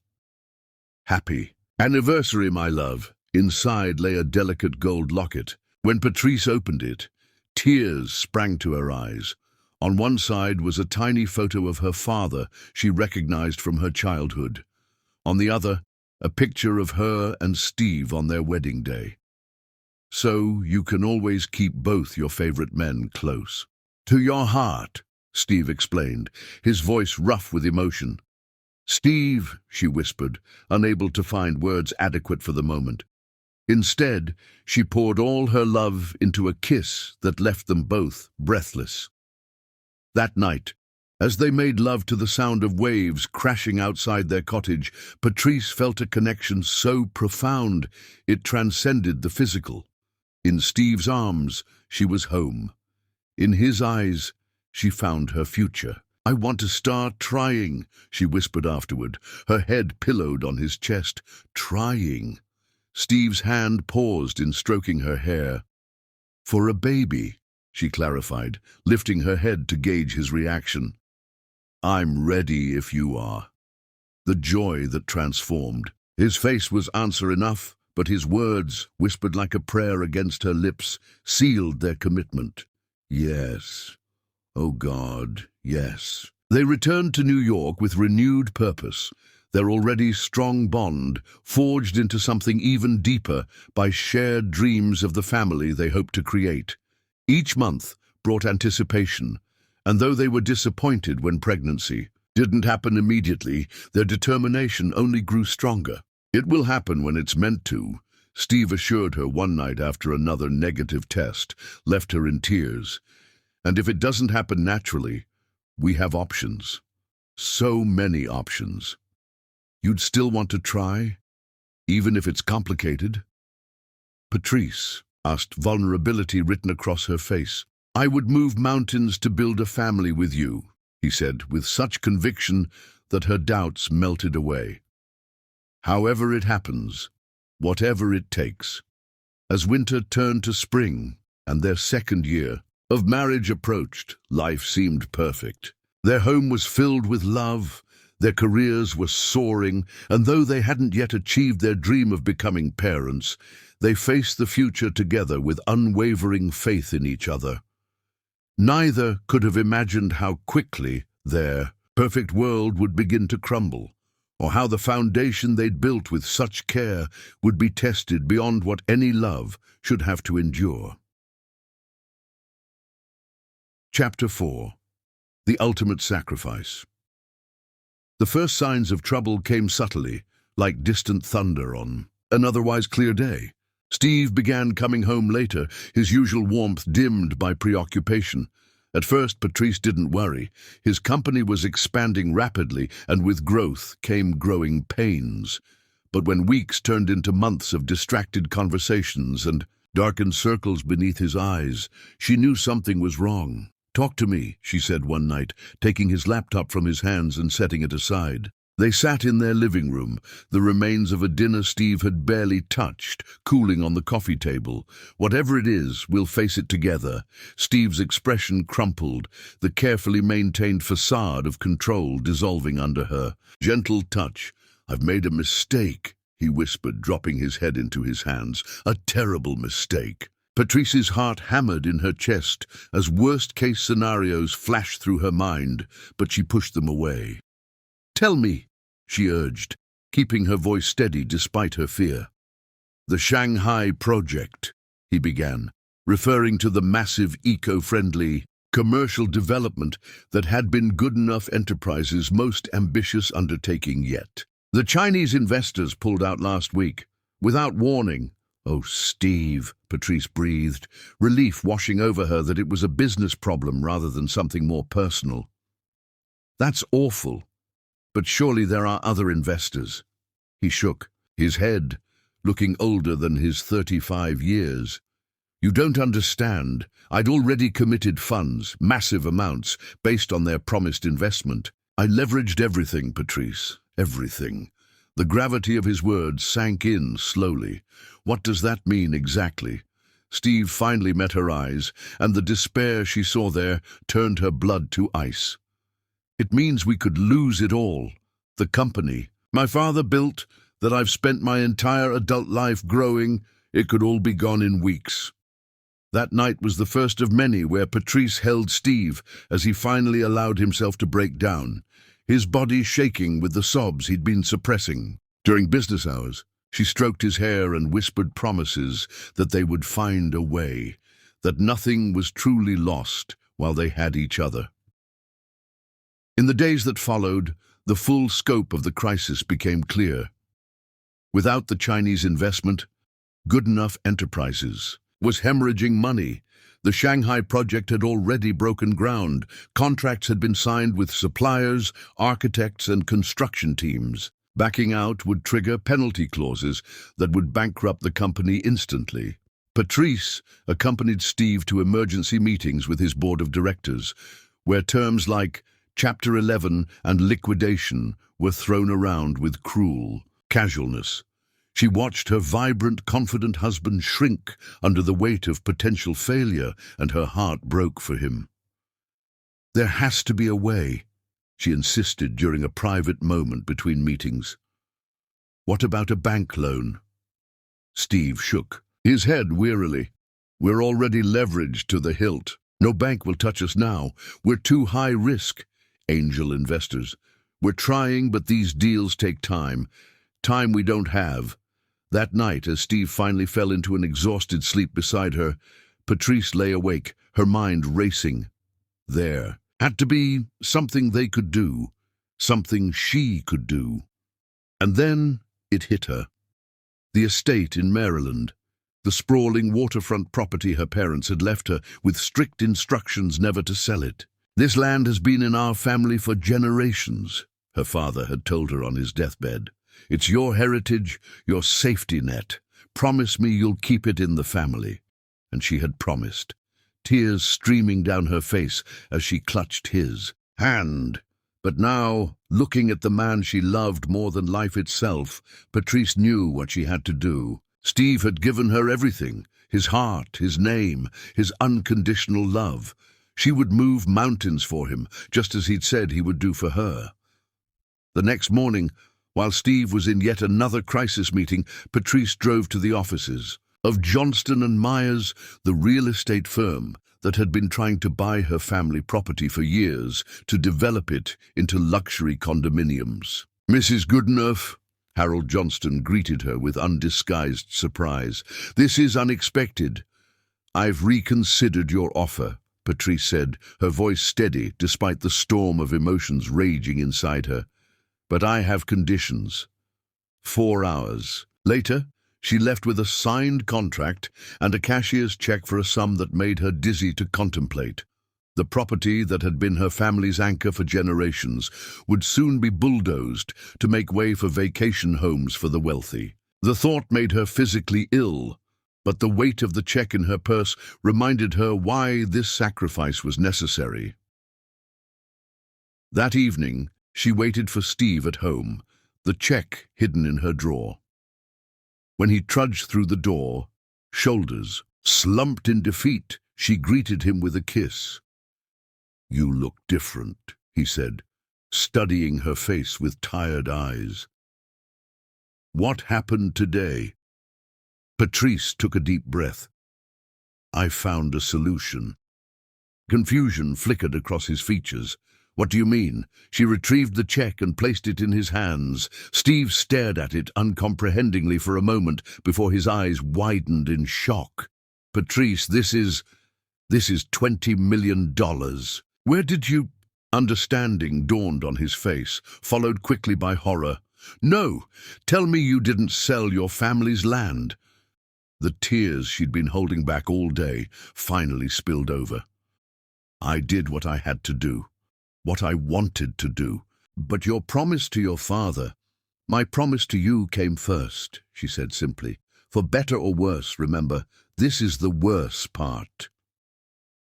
"Happy anniversary, my love." Inside lay a delicate gold locket. When Patrice opened it, tears sprang to her eyes. On one side was a tiny photo of her father she recognized from her childhood. On the other, a picture of her and Steve on their wedding day. "So you can always keep both your favorite men close." "To your heart," Steve explained, his voice rough with emotion. "Steve," she whispered, unable to find words adequate for the moment. Instead, she poured all her love into a kiss that left them both breathless. That night, as they made love to the sound of waves crashing outside their cottage, Patrice felt a connection so profound it transcended the physical. In Steve's arms, she was home. In his eyes, she found her future. "I want to start trying," she whispered afterward, her head pillowed on his chest. "Trying." Steve's hand paused in stroking her hair. "For a baby," she clarified, lifting her head to gauge his reaction. "I'm ready if you are." The joy that transformed. His face was answer enough, but his words, whispered like a prayer against her lips, sealed their commitment. "Yes. Oh God, yes." They returned to New York with renewed purpose, their already strong bond forged into something even deeper by shared dreams of the family they hoped to create. Each month brought anticipation, and though they were disappointed when pregnancy didn't happen immediately, their determination only grew stronger. "It will happen when it's meant to," Steve assured her one night after another negative test left her in tears. "And if it doesn't happen naturally, we have options. So many options." "You'd still want to try, even if it's complicated?" Patrice asked, vulnerability written across her face. "I would move mountains to build a family with you," he said, with such conviction that her doubts melted away. "However it happens, whatever it takes." As winter turned to spring and their second year of marriage approached, life seemed perfect. Their home was filled with love, their careers were soaring, and though they hadn't yet achieved their dream of becoming parents, they faced the future together with unwavering faith in each other. Neither could have imagined how quickly their perfect world would begin to crumble, or how the foundation they'd built with such care would be tested beyond what any love should have to endure. Chapter 4. The Ultimate Sacrifice. The first signs of trouble came subtly, like distant thunder on an otherwise clear day. Steve began coming home later, his usual warmth dimmed by preoccupation. At first, Patrice didn't worry. His company was expanding rapidly, and with growth came growing pains. But when weeks turned into months of distracted conversations and darkened circles beneath his eyes, she knew something was wrong. "Talk to me," she said one night, taking his laptop from his hands and setting it aside. They sat in their living room, the remains of a dinner Steve had barely touched, cooling on the coffee table. "Whatever it is, we'll face it together." Steve's expression crumpled, the carefully maintained facade of control dissolving under her. "Gentle touch. I've made a mistake," he whispered, dropping his head into his hands. "A terrible mistake." Patrice's heart hammered in her chest as worst-case scenarios flashed through her mind, but she pushed them away. "Tell me," she urged, keeping her voice steady despite her fear. "The Shanghai Project," he began, referring to the massive eco-friendly commercial development that had been Goodenough Enterprises' most ambitious undertaking yet. "The Chinese investors pulled out last week, without warning." "Oh, Steve," Patrice breathed, relief washing over her that it was a business problem rather than something more personal. "That's awful. But surely there are other investors." He shook his head, looking older than his 35 years. "You don't understand. I'd already committed funds, massive amounts, based on their promised investment. I leveraged everything, Patrice, everything." The gravity of his words sank in slowly. "What does that mean exactly?" Steve finally met her eyes, and the despair she saw there turned her blood to ice. "It means we could lose it all. The company my father built, that I've spent my entire adult life growing, it could all be gone in weeks." That night was the first of many where Patrice held Steve as he finally allowed himself to break down, his body shaking with the sobs he'd been suppressing. During business hours, she stroked his hair and whispered promises that they would find a way, that nothing was truly lost while they had each other. In the days that followed, the full scope of the crisis became clear. Without the Chinese investment, Goodenough Enterprises was hemorrhaging money. The Shanghai project had already broken ground. Contracts had been signed with suppliers, architects, and construction teams. Backing out would trigger penalty clauses that would bankrupt the company instantly. Patrice accompanied Steve to emergency meetings with his board of directors, where terms like Chapter 11 and liquidation were thrown around with cruel casualness. She watched her vibrant, confident husband shrink under the weight of potential failure, and her heart broke for him. "There has to be a way," she insisted during a private moment between meetings. "What about a bank loan?" Steve shook his head wearily. "We're already leveraged to the hilt. No bank will touch us now. We're too high risk. Angel investors. We're trying, but these deals take time. Time we don't have." That night, as Steve finally fell into an exhausted sleep beside her, Patrice lay awake, her mind racing. There had to be something they could do, something she could do. And then it hit her. The estate in Maryland, the sprawling waterfront property her parents had left her, with strict instructions never to sell it. "This land has been in our family for generations," her father had told her on his deathbed. "It's your heritage, your safety net. Promise me you'll keep it in the family." And she had promised, tears streaming down her face as she clutched his hand. But now, looking at the man she loved more than life itself, Patrice knew what she had to do. Steve had given her everything, his heart, his name, his unconditional love. She would move mountains for him, just as he'd said he would do for her. The next morning, while Steve was in yet another crisis meeting, Patrice drove to the offices of Johnston and Myers, the real estate firm that had been trying to buy her family property for years to develop it into luxury condominiums. "Mrs. Goodenough," Harold Johnston greeted her with undisguised surprise. "This is unexpected." "I've reconsidered your offer," Patrice said, her voice steady despite the storm of emotions raging inside her. "But I have conditions." 4 hours later, she left with a signed contract and a cashier's check for a sum that made her dizzy to contemplate. The property that had been her family's anchor for generations would soon be bulldozed to make way for vacation homes for the wealthy. The thought made her physically ill, but the weight of the check in her purse reminded her why this sacrifice was necessary. That evening, she waited for Steve at home, the check hidden in her drawer. When he trudged through the door, shoulders slumped in defeat, she greeted him with a kiss. "You look different," he said, studying her face with tired eyes. "What happened today?" Patrice took a deep breath. "I found a solution." Confusion flickered across his features. "What do you mean?" She retrieved the check and placed it in his hands. Steve stared at it uncomprehendingly for a moment before his eyes widened in shock. "Patrice, this is $20 million. Where did you—" Understanding dawned on his face, followed quickly by horror. "No! Tell me you didn't sell your family's land." The tears she'd been holding back all day finally spilled over. "I did what I had to do, what I wanted to do. But your promise to your father, my promise to you came first," she said simply. "For better or worse, remember, this is the worse part."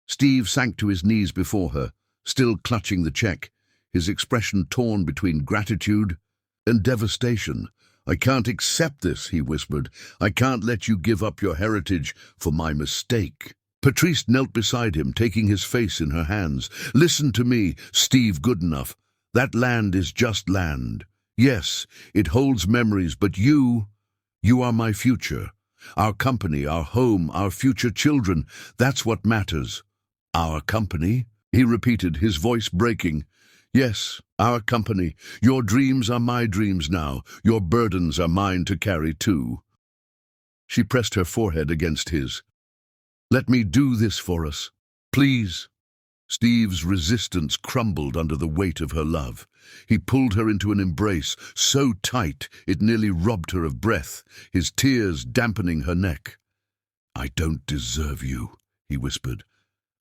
Steve sank to his knees before her, still clutching the check, his expression torn between gratitude and devastation. "I can't accept this," he whispered. "I can't let you give up your heritage for my mistake." Patrice knelt beside him, taking his face in her hands. "Listen to me, Steve Goodenough. That land is just land. Yes, it holds memories, but you are my future. Our company, our home, our future children, that's what matters." "Our company?" he repeated, his voice breaking. "Yes, our company. Your dreams are my dreams now. Your burdens are mine to carry too." She pressed her forehead against his. "Let me do this for us, please." Steve's resistance crumbled under the weight of her love. He pulled her into an embrace so tight it nearly robbed her of breath, his tears dampening her neck. "I don't deserve you," he whispered.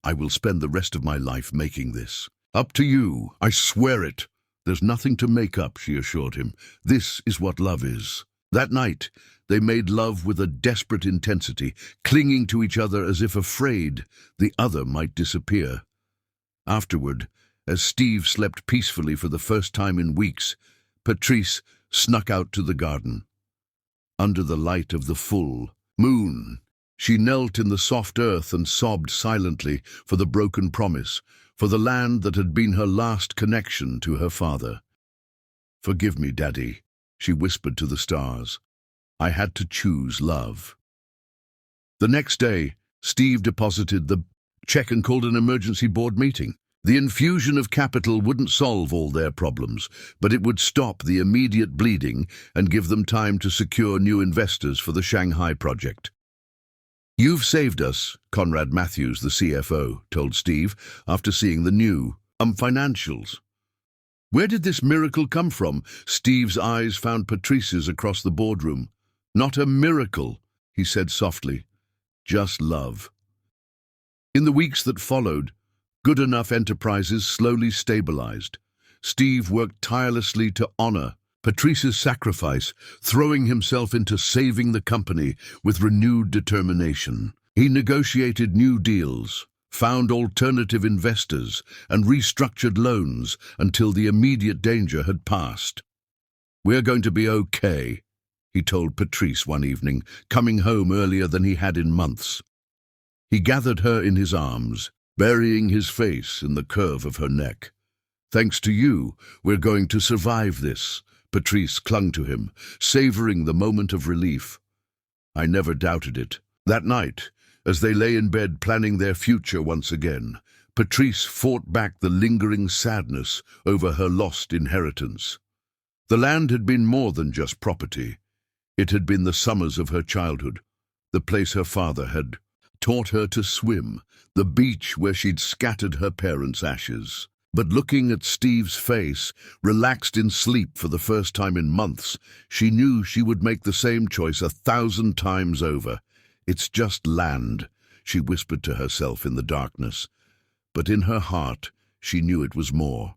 "I will spend the rest of my life making this. Up to you, I swear it." "There's nothing to make up," she assured him. "This is what love is." That night, they made love with a desperate intensity, clinging to each other as if afraid the other might disappear. Afterward, as Steve slept peacefully for the first time in weeks, Patrice snuck out to the garden. Under the light of the full moon, she knelt in the soft earth and sobbed silently for the broken promise, for the land that had been her last connection to her father. "Forgive me, Daddy," she whispered to the stars. "I had to choose love." The next day, Steve deposited the check and called an emergency board meeting. The infusion of capital wouldn't solve all their problems, but it would stop the immediate bleeding and give them time to secure new investors for the Shanghai project. "You've saved us," Conrad Matthews, the CFO, told Steve after seeing the new financials. "Where did this miracle come from?" Steve's eyes found Patrice's across the boardroom. "Not a miracle," he said softly. "Just love." In the weeks that followed, Goodenough Enterprises slowly stabilized. Steve worked tirelessly to honor Patrice's sacrifice, throwing himself into saving the company with renewed determination. He negotiated new deals, found alternative investors, and restructured loans until the immediate danger had passed. "We're going to be okay," he told Patrice one evening, coming home earlier than he had in months. He gathered her in his arms, burying his face in the curve of her neck. "Thanks to you, we're going to survive this." Patrice clung to him, savoring the moment of relief. "I never doubted it." That night, as they lay in bed planning their future once again, Patrice fought back the lingering sadness over her lost inheritance. The land had been more than just property. It had been the summers of her childhood, the place her father had taught her to swim, the beach where she'd scattered her parents' ashes. But looking at Steve's face, relaxed in sleep for the first time in months, she knew she would make the same choice 1,000 times over. "It's just land," she whispered to herself in the darkness. But in her heart, she knew it was more.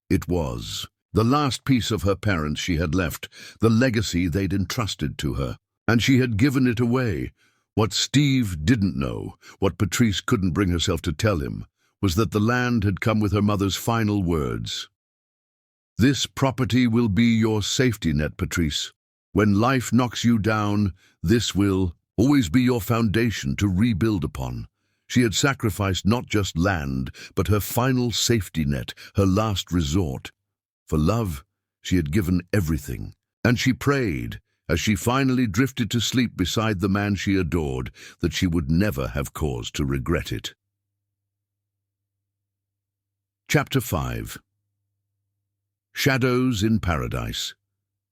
It was the last piece of her parents she had left, the legacy they'd entrusted to her. And she had given it away. What Steve didn't know, what Patrice couldn't bring herself to tell him, was that the land had come with her mother's final words. "This property will be your safety net, Patrice. When life knocks you down, this will always be your foundation to rebuild upon." She had sacrificed not just land, but her final safety net, her last resort. For love, she had given everything. And she prayed, as she finally drifted to sleep beside the man she adored, that she would never have cause to regret it. Chapter 5. Shadows in Paradise.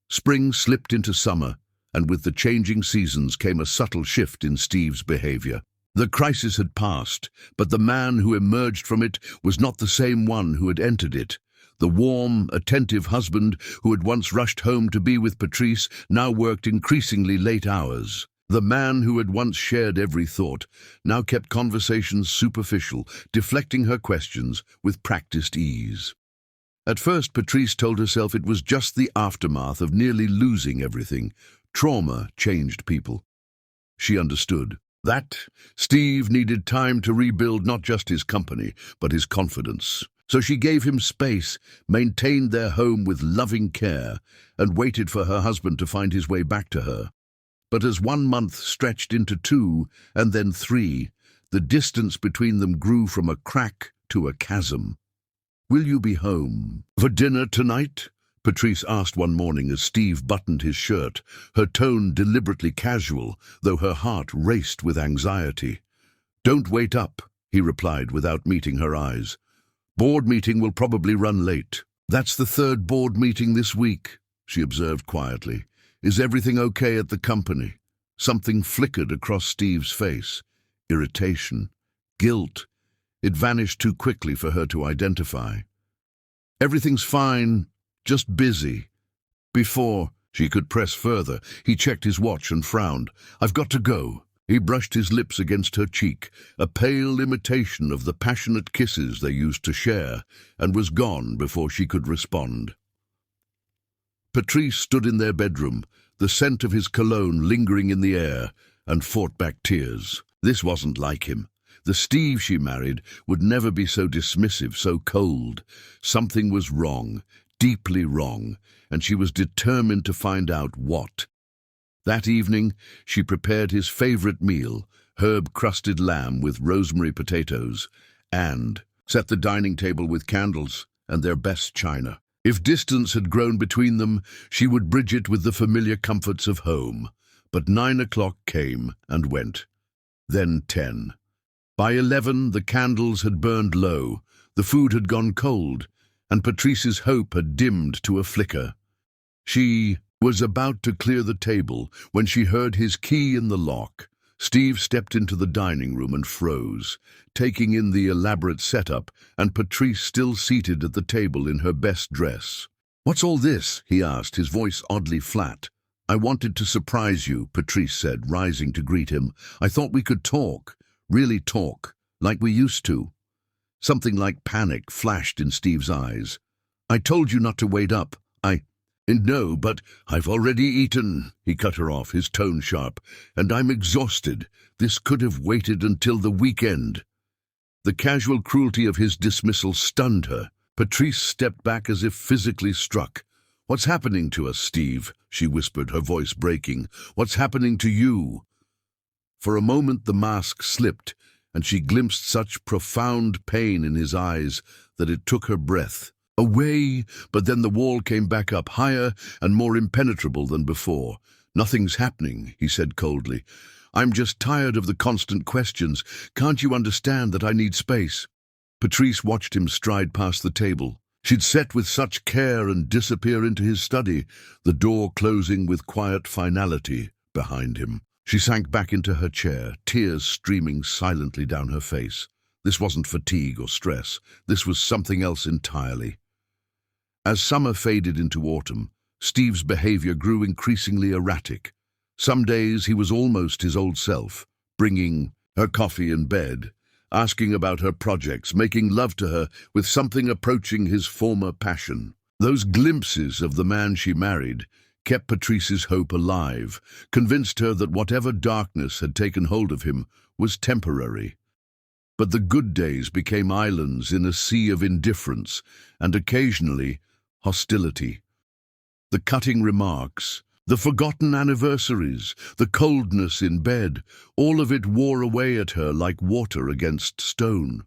Spring slipped into summer, and with the changing seasons came a subtle shift in Steve's behavior. The crisis had passed, but the man who emerged from it was not the same one who had entered it. The warm, attentive husband who had once rushed home to be with Patrice now worked increasingly late hours. The man who had once shared every thought now kept conversations superficial, deflecting her questions with practiced ease. At first, Patrice told herself it was just the aftermath of nearly losing everything. Trauma changed people. She understood that Steve needed time to rebuild not just his company, but his confidence. So she gave him space, maintained their home with loving care, and waited for her husband to find his way back to her. But as 1 month stretched into 2, and then 3, the distance between them grew from a crack to a chasm. "Will you be home for dinner tonight?" Patrice asked one morning as Steve buttoned his shirt, her tone deliberately casual, though her heart raced with anxiety. "Don't wait up," he replied without meeting her eyes. "Board meeting will probably run late." "That's the 3rd board meeting this week," she observed quietly. "Is everything okay at the company?" Something flickered across Steve's face. Irritation. Guilt. It vanished too quickly for her to identify. "Everything's fine. Just busy." Before she could press further, he checked his watch and frowned. "I've got to go." He brushed his lips against her cheek, a pale imitation of the passionate kisses they used to share, and was gone before she could respond. Patrice stood in their bedroom, the scent of his cologne lingering in the air, and fought back tears. This wasn't like him. The Steve she married would never be so dismissive, so cold. Something was wrong, deeply wrong, and she was determined to find out what. That evening, she prepared his favorite meal, herb-crusted lamb with rosemary potatoes, and set the dining table with candles and their best china. If distance had grown between them, she would bridge it with the familiar comforts of home. But 9 o'clock came and went. Then 10. By 11, the candles had burned low, the food had gone cold, and Patrice's hope had dimmed to a flicker. She was about to clear the table when she heard his key in the lock. Steve stepped into the dining room and froze, taking in the elaborate setup, and Patrice still seated at the table in her best dress. "What's all this?" he asked, his voice oddly flat. "I wanted to surprise you," Patrice said, rising to greet him. "I thought we could talk, really talk, like we used to." Something like panic flashed in Steve's eyes. "I told you not to wait up. No, but I've already eaten," he cut her off, his tone sharp, "and I'm exhausted. This could have waited until the weekend." The casual cruelty of his dismissal stunned her. Patrice stepped back as if physically struck. "What's happening to us, Steve?" she whispered, her voice breaking. "What's happening to you?" For a moment the mask slipped, and she glimpsed such profound pain in his eyes that it took her breath away, but then the wall came back up, higher and more impenetrable than before. "Nothing's happening," he said coldly. "I'm just tired of the constant questions. Can't you understand that I need space?" Patrice watched him stride past the table. She'd set with such care and disappear into his study, the door closing with quiet finality behind him. She sank back into her chair, tears streaming silently down her face. This wasn't fatigue or stress. This was something else entirely. As summer faded into autumn, Steve's behavior grew increasingly erratic. Some days he was almost his old self, bringing her coffee in bed. asking about her projects, making love to her with something approaching his former passion. Those glimpses of the man she married kept Patrice's hope alive, convinced her that whatever darkness had taken hold of him was temporary. But the good days became islands in a sea of indifference and occasionally hostility. The cutting remarks, the forgotten anniversaries, the coldness in bed, all of it wore away at her like water against stone.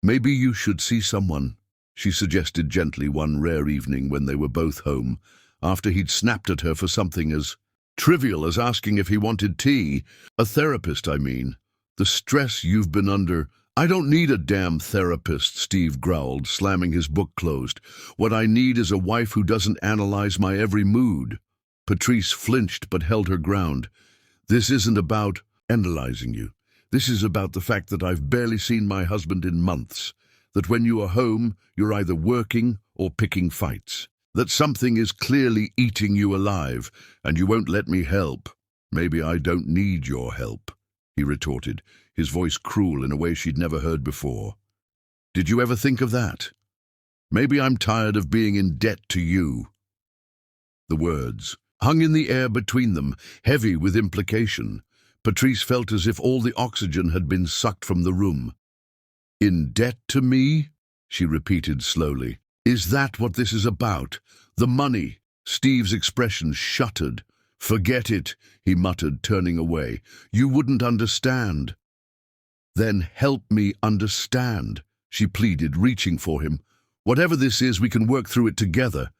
"Maybe you should see someone," she suggested gently one rare evening when they were both home, after he'd snapped at her for something as trivial as asking if he wanted tea. "A therapist, I mean. The stress you've been under—" "I don't need a damn therapist," Steve growled, slamming his book closed. "What I need is a wife who doesn't analyze my every mood." Patrice flinched but held her ground. "This isn't about analyzing you. This is about the fact that I've barely seen my husband in months. That when you are home, you're either working or picking fights. That something is clearly eating you alive, and you won't let me help." "Maybe I don't need your help," he retorted, his voice cruel in a way she'd never heard before. "Did you ever think of that? Maybe I'm tired of being in debt to you." The words hung in the air between them, heavy with implication. Patrice felt as if all the oxygen had been sucked from the room. "In debt to me?" she repeated slowly. "Is that what this is about? The money?" Steve's expression shuttered. "Forget it," he muttered, turning away. "You wouldn't understand." "Then help me understand," she pleaded, reaching for him. "Whatever this is, we can work through it together."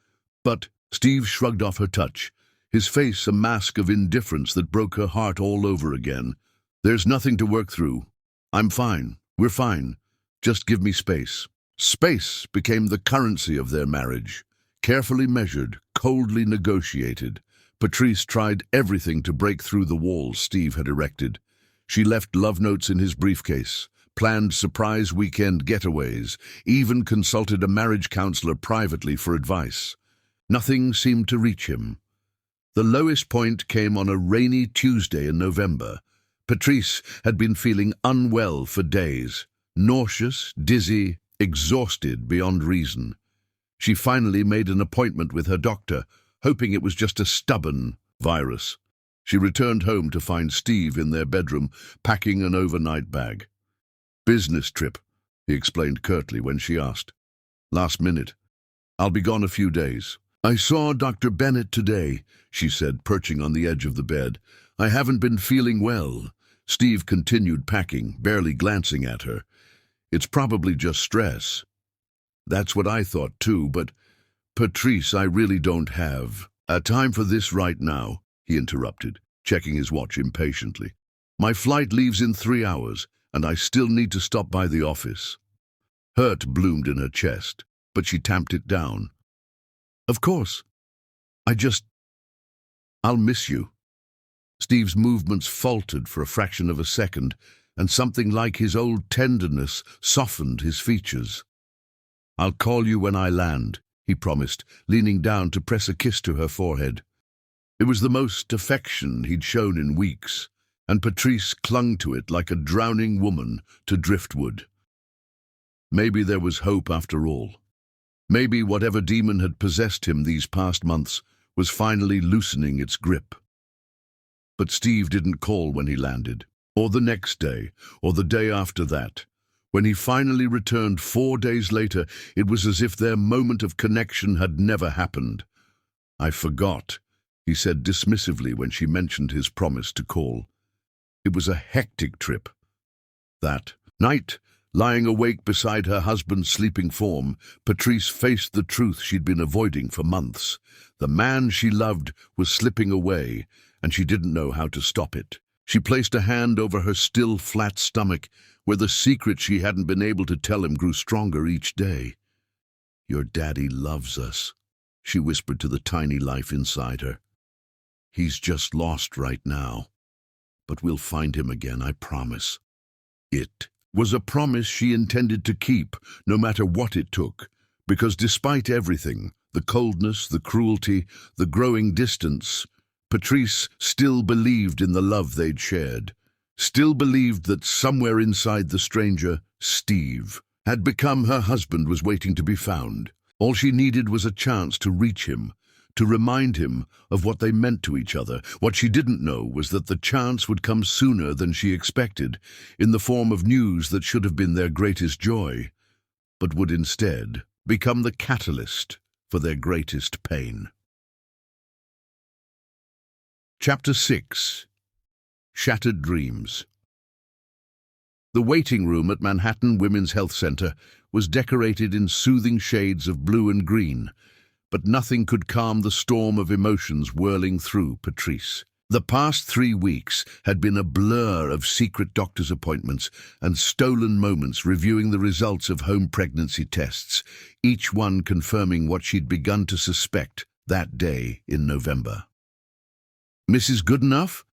But Steve shrugged off her touch, his face a mask of indifference that broke her heart all over again. "There's nothing to work through. I'm fine. We're fine. Just give me space." Space became the currency of their marriage. Carefully measured, coldly negotiated. Patrice tried everything to break through the walls Steve had erected. She left love notes in his briefcase, planned surprise weekend getaways, even consulted a marriage counselor privately for advice. Nothing seemed to reach him. The lowest point came on a rainy Tuesday in November. Patrice had been feeling unwell for days, nauseous, dizzy, exhausted beyond reason. She finally made an appointment with her doctor, hoping it was just a stubborn virus. She returned home to find Steve in their bedroom, packing an overnight bag. "Business trip," he explained curtly when she asked. "Last minute. I'll be gone a few days." "I saw Dr. Bennett today," she said, perching on the edge of the bed. "I haven't been feeling well." Steve continued packing, barely glancing at her. "It's probably just stress." "That's what I thought too, but Patrice, I really don't have time for this right now," he interrupted, checking his watch impatiently. "My flight leaves in 3 hours, and I still need to stop by the office." Hurt bloomed in her chest, but she tamped it down. "Of course. I'll miss you." Steve's movements faltered for a fraction of a second, and something like his old tenderness softened his features. "I'll call you when I land," he promised, leaning down to press a kiss to her forehead. It was the most affection he'd shown in weeks, and Patrice clung to it like a drowning woman to driftwood. Maybe there was hope after all. Maybe whatever demon had possessed him these past months was finally loosening its grip. But Steve didn't call when he landed, or the next day, or the day after that. When he finally returned 4 days later, it was as if their moment of connection had never happened. "I forgot," he said dismissively when she mentioned his promise to call. It was a hectic trip. That night, lying awake beside her husband's sleeping form, Patrice faced the truth she'd been avoiding for months. The man she loved was slipping away, and she didn't know how to stop it. She placed a hand over her still flat stomach, where the secret she hadn't been able to tell him grew stronger each day. "Your daddy loves us," she whispered to the tiny life inside her. "He's just lost right now. But we'll find him again, I promise." It was a promise she intended to keep, no matter what it took, because despite everything, the coldness, the cruelty, the growing distance, Patrice still believed in the love they'd shared. still believed that somewhere inside the stranger, Steve, had become her husband was waiting to be found. All she needed was a chance to reach him, to remind him of what they meant to each other. What she didn't know was that the chance would come sooner than she expected, in the form of news that should have been their greatest joy, but would instead become the catalyst for their greatest pain. Chapter 6. Shattered Dreams. The waiting room at Manhattan Women's Health Center was decorated in soothing shades of blue and green, but nothing could calm the storm of emotions whirling through Patrice. The past 3 weeks had been a blur of secret doctor's appointments and stolen moments reviewing the results of home pregnancy tests, each one confirming what she'd begun to suspect that day in November. "Mrs. Goodenough?"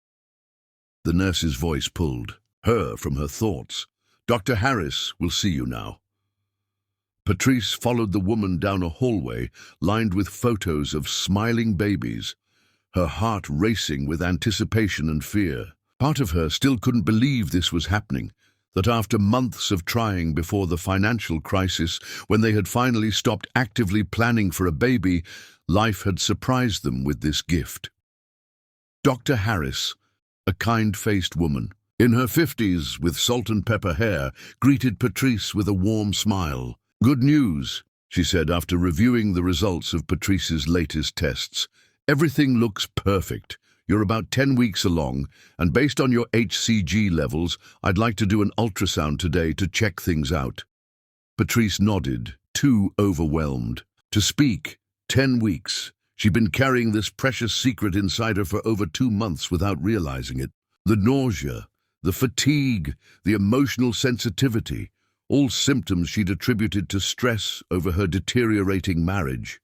The nurse's voice pulled her from her thoughts. "Dr. Harris will see you now." Patrice followed the woman down a hallway lined with photos of smiling babies, her heart racing with anticipation and fear. Part of her still couldn't believe this was happening, that after months of trying before the financial crisis, when they had finally stopped actively planning for a baby, life had surprised them with this gift. Dr. Harris, a kind-faced woman, in her 50s with salt and pepper hair, greeted Patrice with a warm smile. "Good news," she said after reviewing the results of Patrice's latest tests. "Everything looks perfect. You're about 10 weeks along, and based on your HCG levels, I'd like to do an ultrasound today to check things out." Patrice nodded, too overwhelmed to speak. 10 weeks. She'd been carrying this precious secret inside her for over 2 months without realizing it. The nausea, the fatigue, the emotional sensitivity, all symptoms she'd attributed to stress over her deteriorating marriage.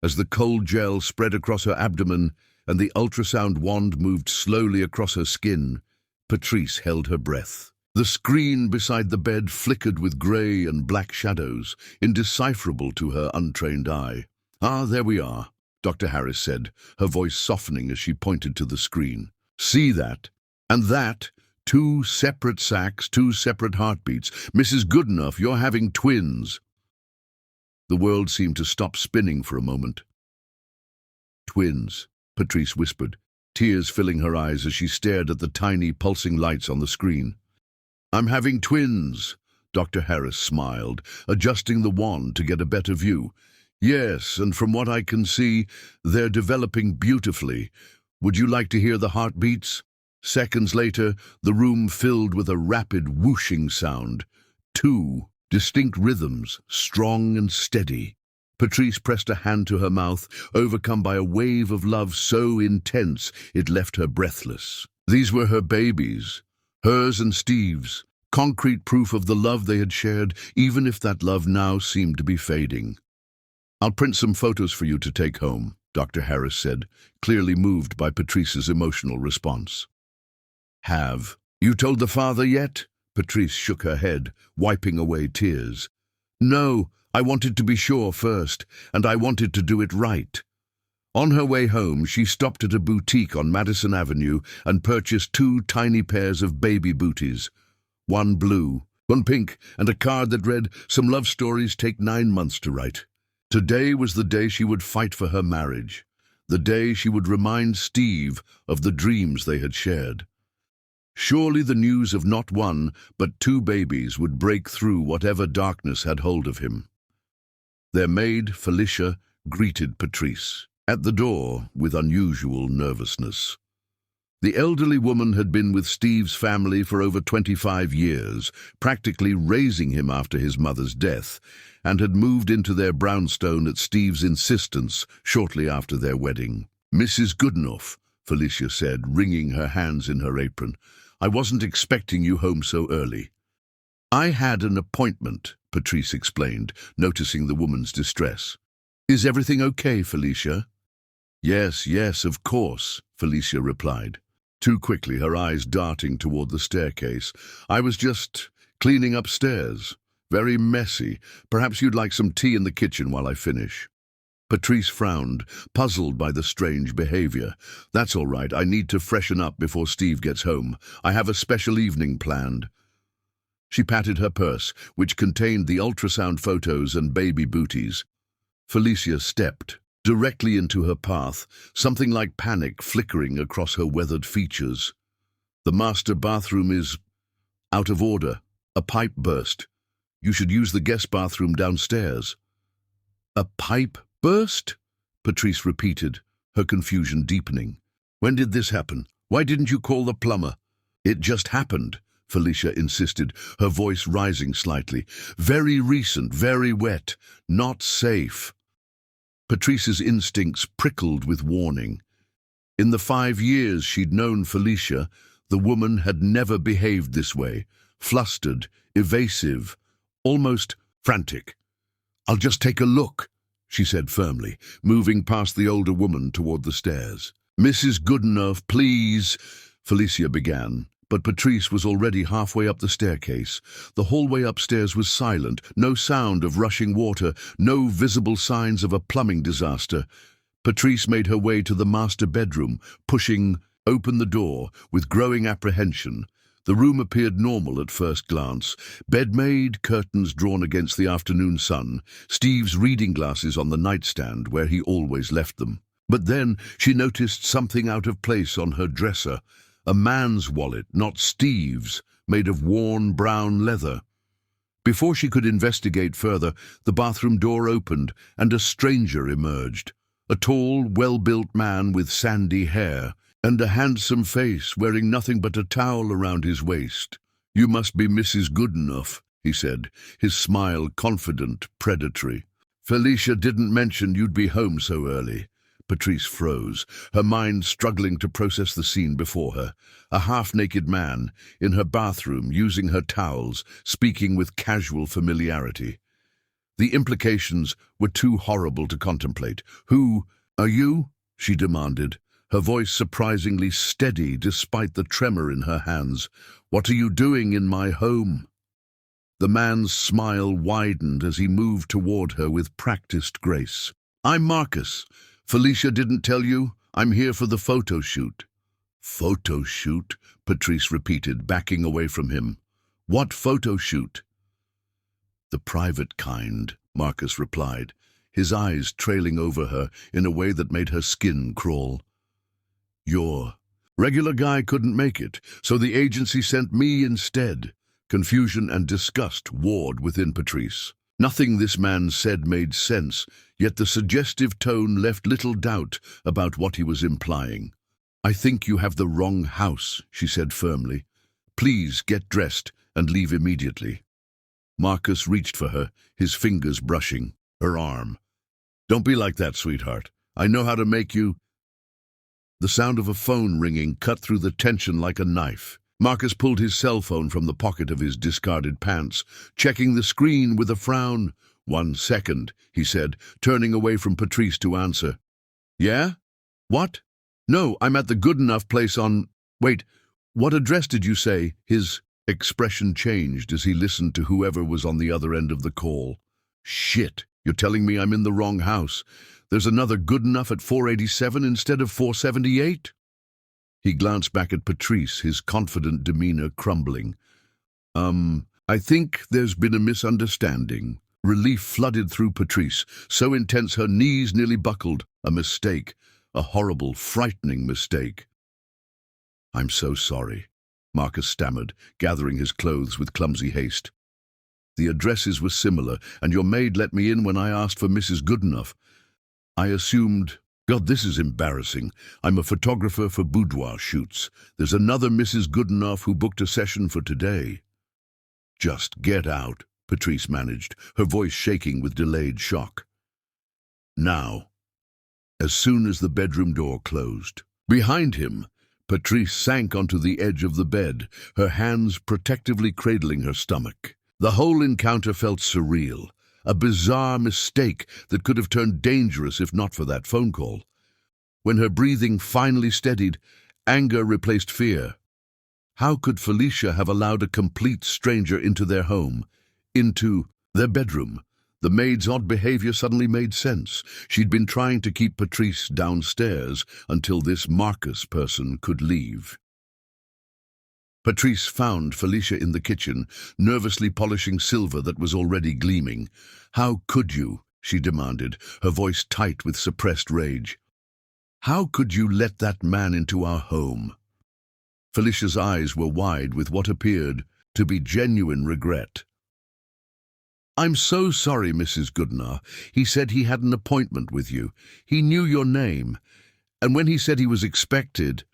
As the cold gel spread across her abdomen and the ultrasound wand moved slowly across her skin, Patrice held her breath. The screen beside the bed flickered with grey and black shadows, indecipherable to her untrained eye. "Ah, there we are," Dr. Harris said, her voice softening as she pointed to the screen. "See that? And that? 2 separate sacs, 2 separate heartbeats. Mrs. Goodenough, you're having twins." The world seemed to stop spinning for a moment. "Twins," Patrice whispered, tears filling her eyes as she stared at the tiny pulsing lights on the screen. "I'm having twins," Dr. Harris smiled, adjusting the wand to get a better view. "Yes, and from what I can see, they're developing beautifully. Would you like to hear the heartbeats?" Seconds later, the room filled with a rapid whooshing sound. 2 distinct rhythms, strong and steady. Patrice pressed a hand to her mouth, overcome by a wave of love so intense it left her breathless. These were her babies, hers and Steve's, concrete proof of the love they had shared, even if that love now seemed to be fading. "I'll print some photos for you to take home," Dr. Harris said, clearly moved by Patrice's emotional response. "Have you told the father yet?" Patrice shook her head, wiping away tears. "No, I wanted to be sure first, and I wanted to do it right." On her way home, she stopped at a boutique on Madison Avenue and purchased 2 tiny pairs of baby booties, one blue, one pink, and a card that read, "Some love stories take 9 months to write." Today was the day she would fight for her marriage, the day she would remind Steve of the dreams they had shared. Surely the news of not 1, but 2 babies would break through whatever darkness had hold of him. Their maid, Felicia, greeted Patrice at the door with unusual nervousness. The elderly woman had been with Steve's family for over 25 years, practically raising him after his mother's death, and had moved into their brownstone at Steve's insistence shortly after their wedding. "Mrs. Goodenough," Felicia said, wringing her hands in her apron, "I wasn't expecting you home so early." "I had an appointment," Patrice explained, noticing the woman's distress. "Is everything okay, Felicia?" Yes, of course," Felicia replied, too quickly, her eyes darting toward the staircase. "I was just cleaning upstairs. Very messy. Perhaps you'd like some tea in the kitchen while I finish." Patrice frowned, puzzled by the strange behavior. "That's all right. I need to freshen up before Steve gets home. I have a special evening planned." She patted her purse, which contained the ultrasound photos and baby booties. Felicia stepped directly into her path, something like panic flickering across her weathered features. "The master bathroom is out of order. A pipe burst. You should use the guest bathroom downstairs." "A pipe burst?" Patrice repeated, her confusion deepening. "When did this happen? Why didn't you call the plumber?" "It just happened," Felicia insisted, her voice rising slightly. "Very recent, very wet, not safe." Patrice's instincts prickled with warning. In the 5 years she'd known Felicia, the woman had never behaved this way, flustered, evasive, almost frantic. "I'll just take a look," she said firmly, moving past the older woman toward the stairs. "Mrs. Goodenough, please," Felicia began, but Patrice was already halfway up the staircase. The hallway upstairs was silent, no sound of rushing water, no visible signs of a plumbing disaster. Patrice made her way to the master bedroom, pushing open the door with growing apprehension. The room appeared normal at first glance. Bed made, curtains drawn against the afternoon sun, Steve's reading glasses on the nightstand where he always left them. But then she noticed something out of place on her dresser. A man's wallet, not Steve's, made of worn brown leather. Before she could investigate further, the bathroom door opened and a stranger emerged. A tall, well-built man with sandy hair and a handsome face, wearing nothing but a towel around his waist. "You must be Mrs. Goodenough," he said, his smile confident, predatory. "Felicia didn't mention you'd be home so early." Patrice froze, her mind struggling to process the scene before her. A half-naked man, in her bathroom, using her towels, speaking with casual familiarity. The implications were too horrible to contemplate. "Who are you?" she demanded, her voice surprisingly steady despite the tremor in her hands. "What are you doing in my home?" The man's smile widened as he moved toward her with practiced grace. "I'm Marcus. Felicia didn't tell you? I'm here for the photo shoot." "Photo shoot?" Patrice repeated, backing away from him. "What photo shoot?" "The private kind," Marcus replied, his eyes trailing over her in a way that made her skin crawl. "Your regular guy couldn't make it, so the agency sent me instead." Confusion and disgust warred within Patrice. Nothing this man said made sense, yet the suggestive tone left little doubt about what he was implying. "I think you have the wrong house," she said firmly. "Please get dressed and leave immediately." Marcus reached for her, his fingers brushing her arm. "Don't be like that, sweetheart. I know how to make you—" The sound of a phone ringing cut through the tension like a knife. Marcus pulled his cell phone from the pocket of his discarded pants, checking the screen with a frown. "1 second," he said, turning away from Patrice to answer. "Yeah? What? No, I'm at the Goodenough place on— Wait, what address did you say?" His expression changed as he listened to whoever was on the other end of the call. "Shit, you're telling me I'm in the wrong house. There's another Goodenough at 487 instead of 478? He glanced back at Patrice, his confident demeanor crumbling. I think there's been a misunderstanding." Relief flooded through Patrice, so intense her knees nearly buckled. A mistake. A horrible, frightening mistake. "I'm so sorry," Marcus stammered, gathering his clothes with clumsy haste. "The addresses were similar, and your maid let me in when I asked for Mrs. Goodenough. I assumed— God, this is embarrassing. I'm a photographer for boudoir shoots. There's another Mrs. Goodenough who booked a session for today." "Just get out," Patrice managed, her voice shaking with delayed shock. "Now." As soon as the bedroom door closed. Behind him, Patrice sank onto the edge of the bed, her hands protectively cradling her stomach. The whole encounter felt surreal, a bizarre mistake that could have turned dangerous if not for that phone call. When her breathing finally steadied, anger replaced fear. How could Felicia have allowed a complete stranger into their home, into their bedroom? The maid's odd behavior suddenly made sense. She'd been trying to keep Patrice downstairs until this Marcus person could leave. Patrice found Felicia in the kitchen, nervously polishing silver that was already gleaming. "How could you?" she demanded, her voice tight with suppressed rage. "How could you let that man into our home?" Felicia's eyes were wide with what appeared to be genuine regret. "I'm so sorry, Mrs. Goodenough. He said he had an appointment with you. He knew your name. And when he said he was expected—"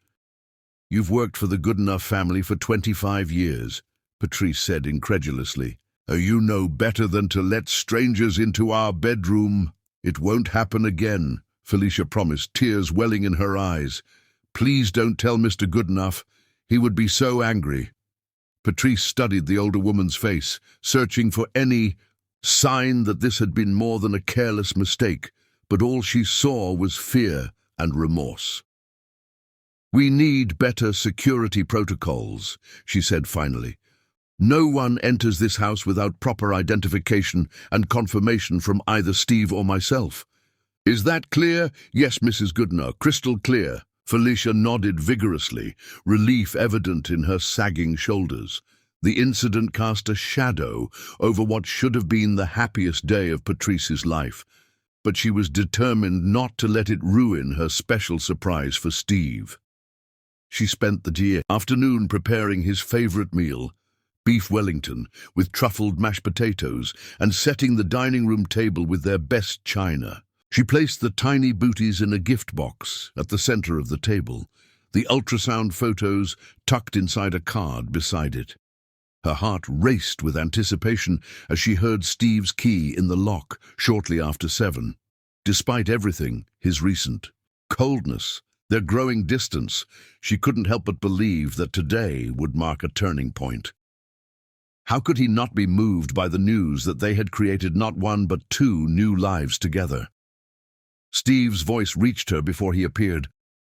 "You've worked for the Goodenough family for 25 years, Patrice said incredulously. "You know better than to let strangers into our bedroom." "It won't happen again," Felicia promised, tears welling in her eyes. "Please don't tell Mr. Goodenough. He would be so angry." Patrice studied the older woman's face, searching for any sign that this had been more than a careless mistake, but all she saw was fear and remorse. "We need better security protocols," she said finally. "No one enters this house without proper identification and confirmation from either Steve or myself." "Is that clear?" "Yes, Mrs. Goodenough, crystal clear." Felicia nodded vigorously, relief evident in her sagging shoulders. The incident cast a shadow over what should have been the happiest day of Patrice's life, but she was determined not to let it ruin her special surprise for Steve. She spent the afternoon preparing his favorite meal, beef Wellington with truffled mashed potatoes, and setting the dining room table with their best china. She placed the tiny booties in a gift box at the center of the table, the ultrasound photos tucked inside a card beside it. Her heart raced with anticipation as she heard Steve's key in the lock shortly after 7. Despite everything, his recent coldness, their growing distance, she couldn't help but believe that today would mark a turning point. How could he not be moved by the news that they had created not one but 2 new lives together? Steve's voice reached her before he appeared,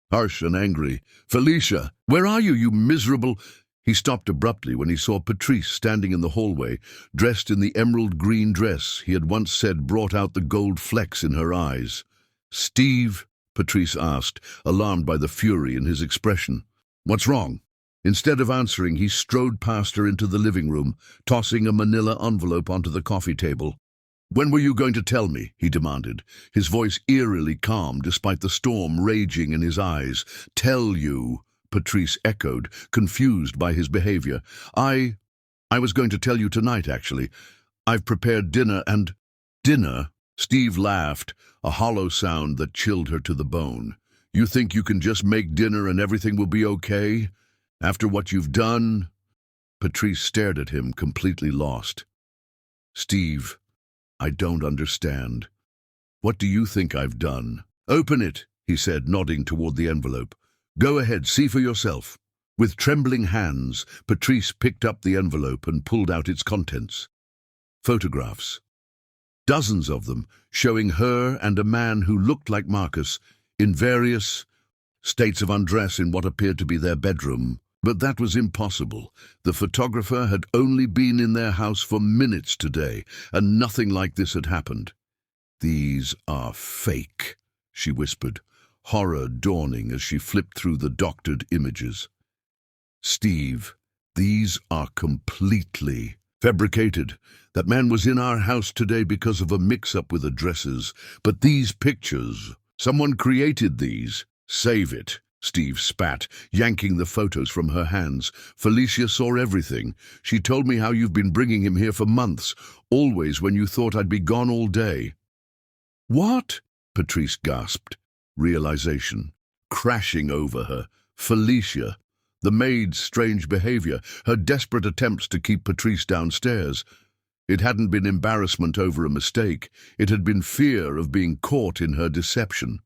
harsh and angry. "Felicia, where are you, you miserable—" He stopped abruptly when he saw Patrice standing in the hallway, dressed in the emerald green dress he had once said brought out the gold flecks in her eyes. "Steve?" Patrice asked, alarmed by the fury in his expression. "What's wrong?" Instead of answering, he strode past her into the living room, tossing a manila envelope onto the coffee table. "When were you going to tell me?" he demanded, his voice eerily calm despite the storm raging in his eyes. "Tell you," Patrice echoed, confused by his behavior. I was going to tell you tonight, actually. I've prepared dinner and—" "Dinner?" Steve laughed, a hollow sound that chilled her to the bone. "You think you can just make dinner and everything will be okay? After what you've done?" Patrice stared at him, completely lost. "Steve, I don't understand. What do you think I've done?" "Open it," he said, nodding toward the envelope. "Go ahead, see for yourself." With trembling hands, Patrice picked up the envelope and pulled out its contents. Photographs. Dozens of them, showing her and a man who looked like Marcus, in various states of undress in what appeared to be their bedroom. But that was impossible. The photographer had only been in their house for minutes today, and nothing like this had happened. "These are fake," she whispered, horror dawning as she flipped through the doctored images. "Steve, these are completely fabricated. That man was in our house today because of a mix-up with addresses. But these pictures, someone created these." "Save it," Steve spat, yanking the photos from her hands. "Felicia saw everything. She told me how you've been bringing him here for months, always when you thought I'd be gone all day." "What?" Patrice gasped, realization crashing over her. Felicia, the maid's strange behavior, her desperate attempts to keep Patrice downstairs. It hadn't been embarrassment over a mistake. It had been fear of being caught in her deception.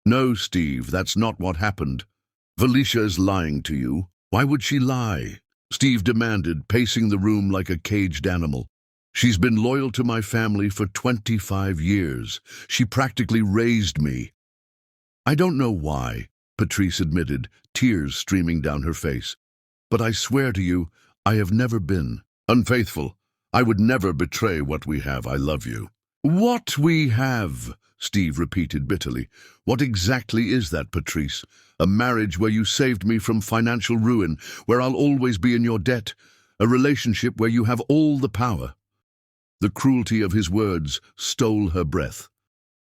"No, Steve, that's not what happened. Felicia is lying to you." "Why would she lie?" Steve demanded, pacing the room like a caged animal. "She's been loyal to my family for 25 years. She practically raised me." "I don't know why," Patrice admitted, tears streaming down her face. "But I swear to you, I have never been unfaithful. I would never betray what we have. I love you." What we have, Steve repeated bitterly. What exactly is that, Patrice? A marriage where you saved me from financial ruin, where I'll always be in your debt, a relationship where you have all the power. The cruelty of his words stole her breath.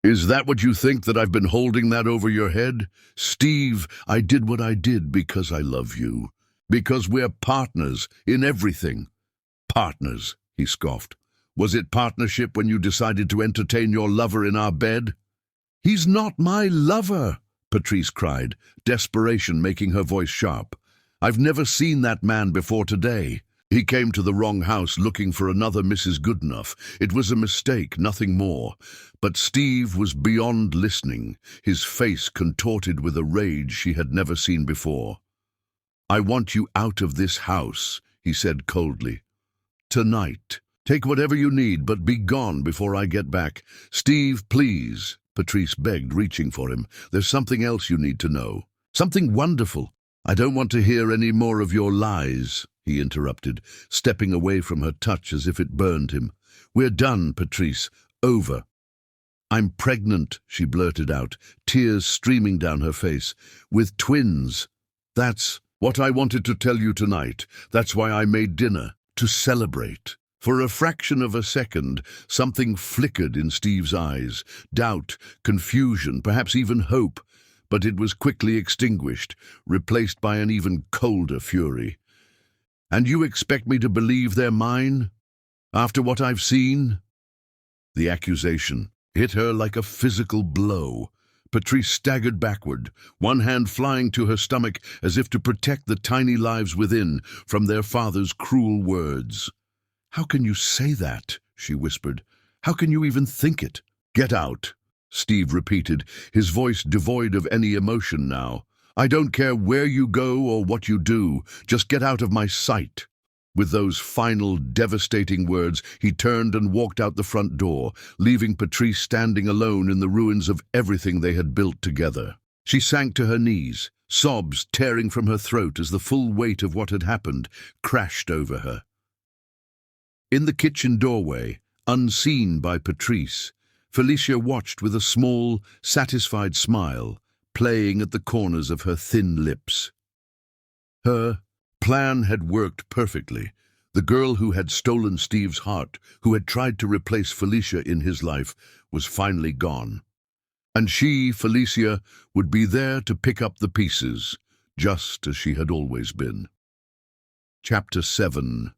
Is that what you think, that I've been holding that over your head? Steve, I did what I did because I love you. Because we're partners in everything. Partners, he scoffed. Was it partnership when you decided to entertain your lover in our bed? He's not my lover, Patrice cried, desperation making her voice sharp. I've never seen that man before today. He came to the wrong house looking for another Mrs. Goodenough. It was a mistake, nothing more. But Steve was beyond listening, his face contorted with a rage she had never seen before. I want you out of this house, he said coldly. Tonight. Take whatever you need, but be gone before I get back. Steve, please, Patrice begged, reaching for him. There's something else you need to know. Something wonderful. I don't want to hear any more of your lies, he interrupted, stepping away from her touch as if it burned him. We're done, Patrice. Over. I'm pregnant, she blurted out, tears streaming down her face. With twins. That's what I wanted to tell you tonight. That's why I made dinner. To celebrate. For a fraction of a second, something flickered in Steve's eyes. Doubt, confusion, perhaps even hope. But it was quickly extinguished, replaced by an even colder fury. And you expect me to believe they're mine? After what I've seen? The accusation hit her like a physical blow. Patrice staggered backward, one hand flying to her stomach as if to protect the tiny lives within from their father's cruel words. How can you say that? She whispered. How can you even think it? Get out, Steve repeated, his voice devoid of any emotion now. I don't care where you go or what you do, just get out of my sight. With those final, devastating words, he turned and walked out the front door, leaving Patrice standing alone in the ruins of everything they had built together. She sank to her knees, sobs tearing from her throat as the full weight of what had happened crashed over her. In the kitchen doorway, unseen by Patrice, Felicia watched with a small, satisfied smile, playing at the corners of her thin lips. Her plan had worked perfectly. The girl who had stolen Steve's heart, who had tried to replace Felicia in his life, was finally gone. And she, Felicia, would be there to pick up the pieces, just as she had always been. Chapter 7.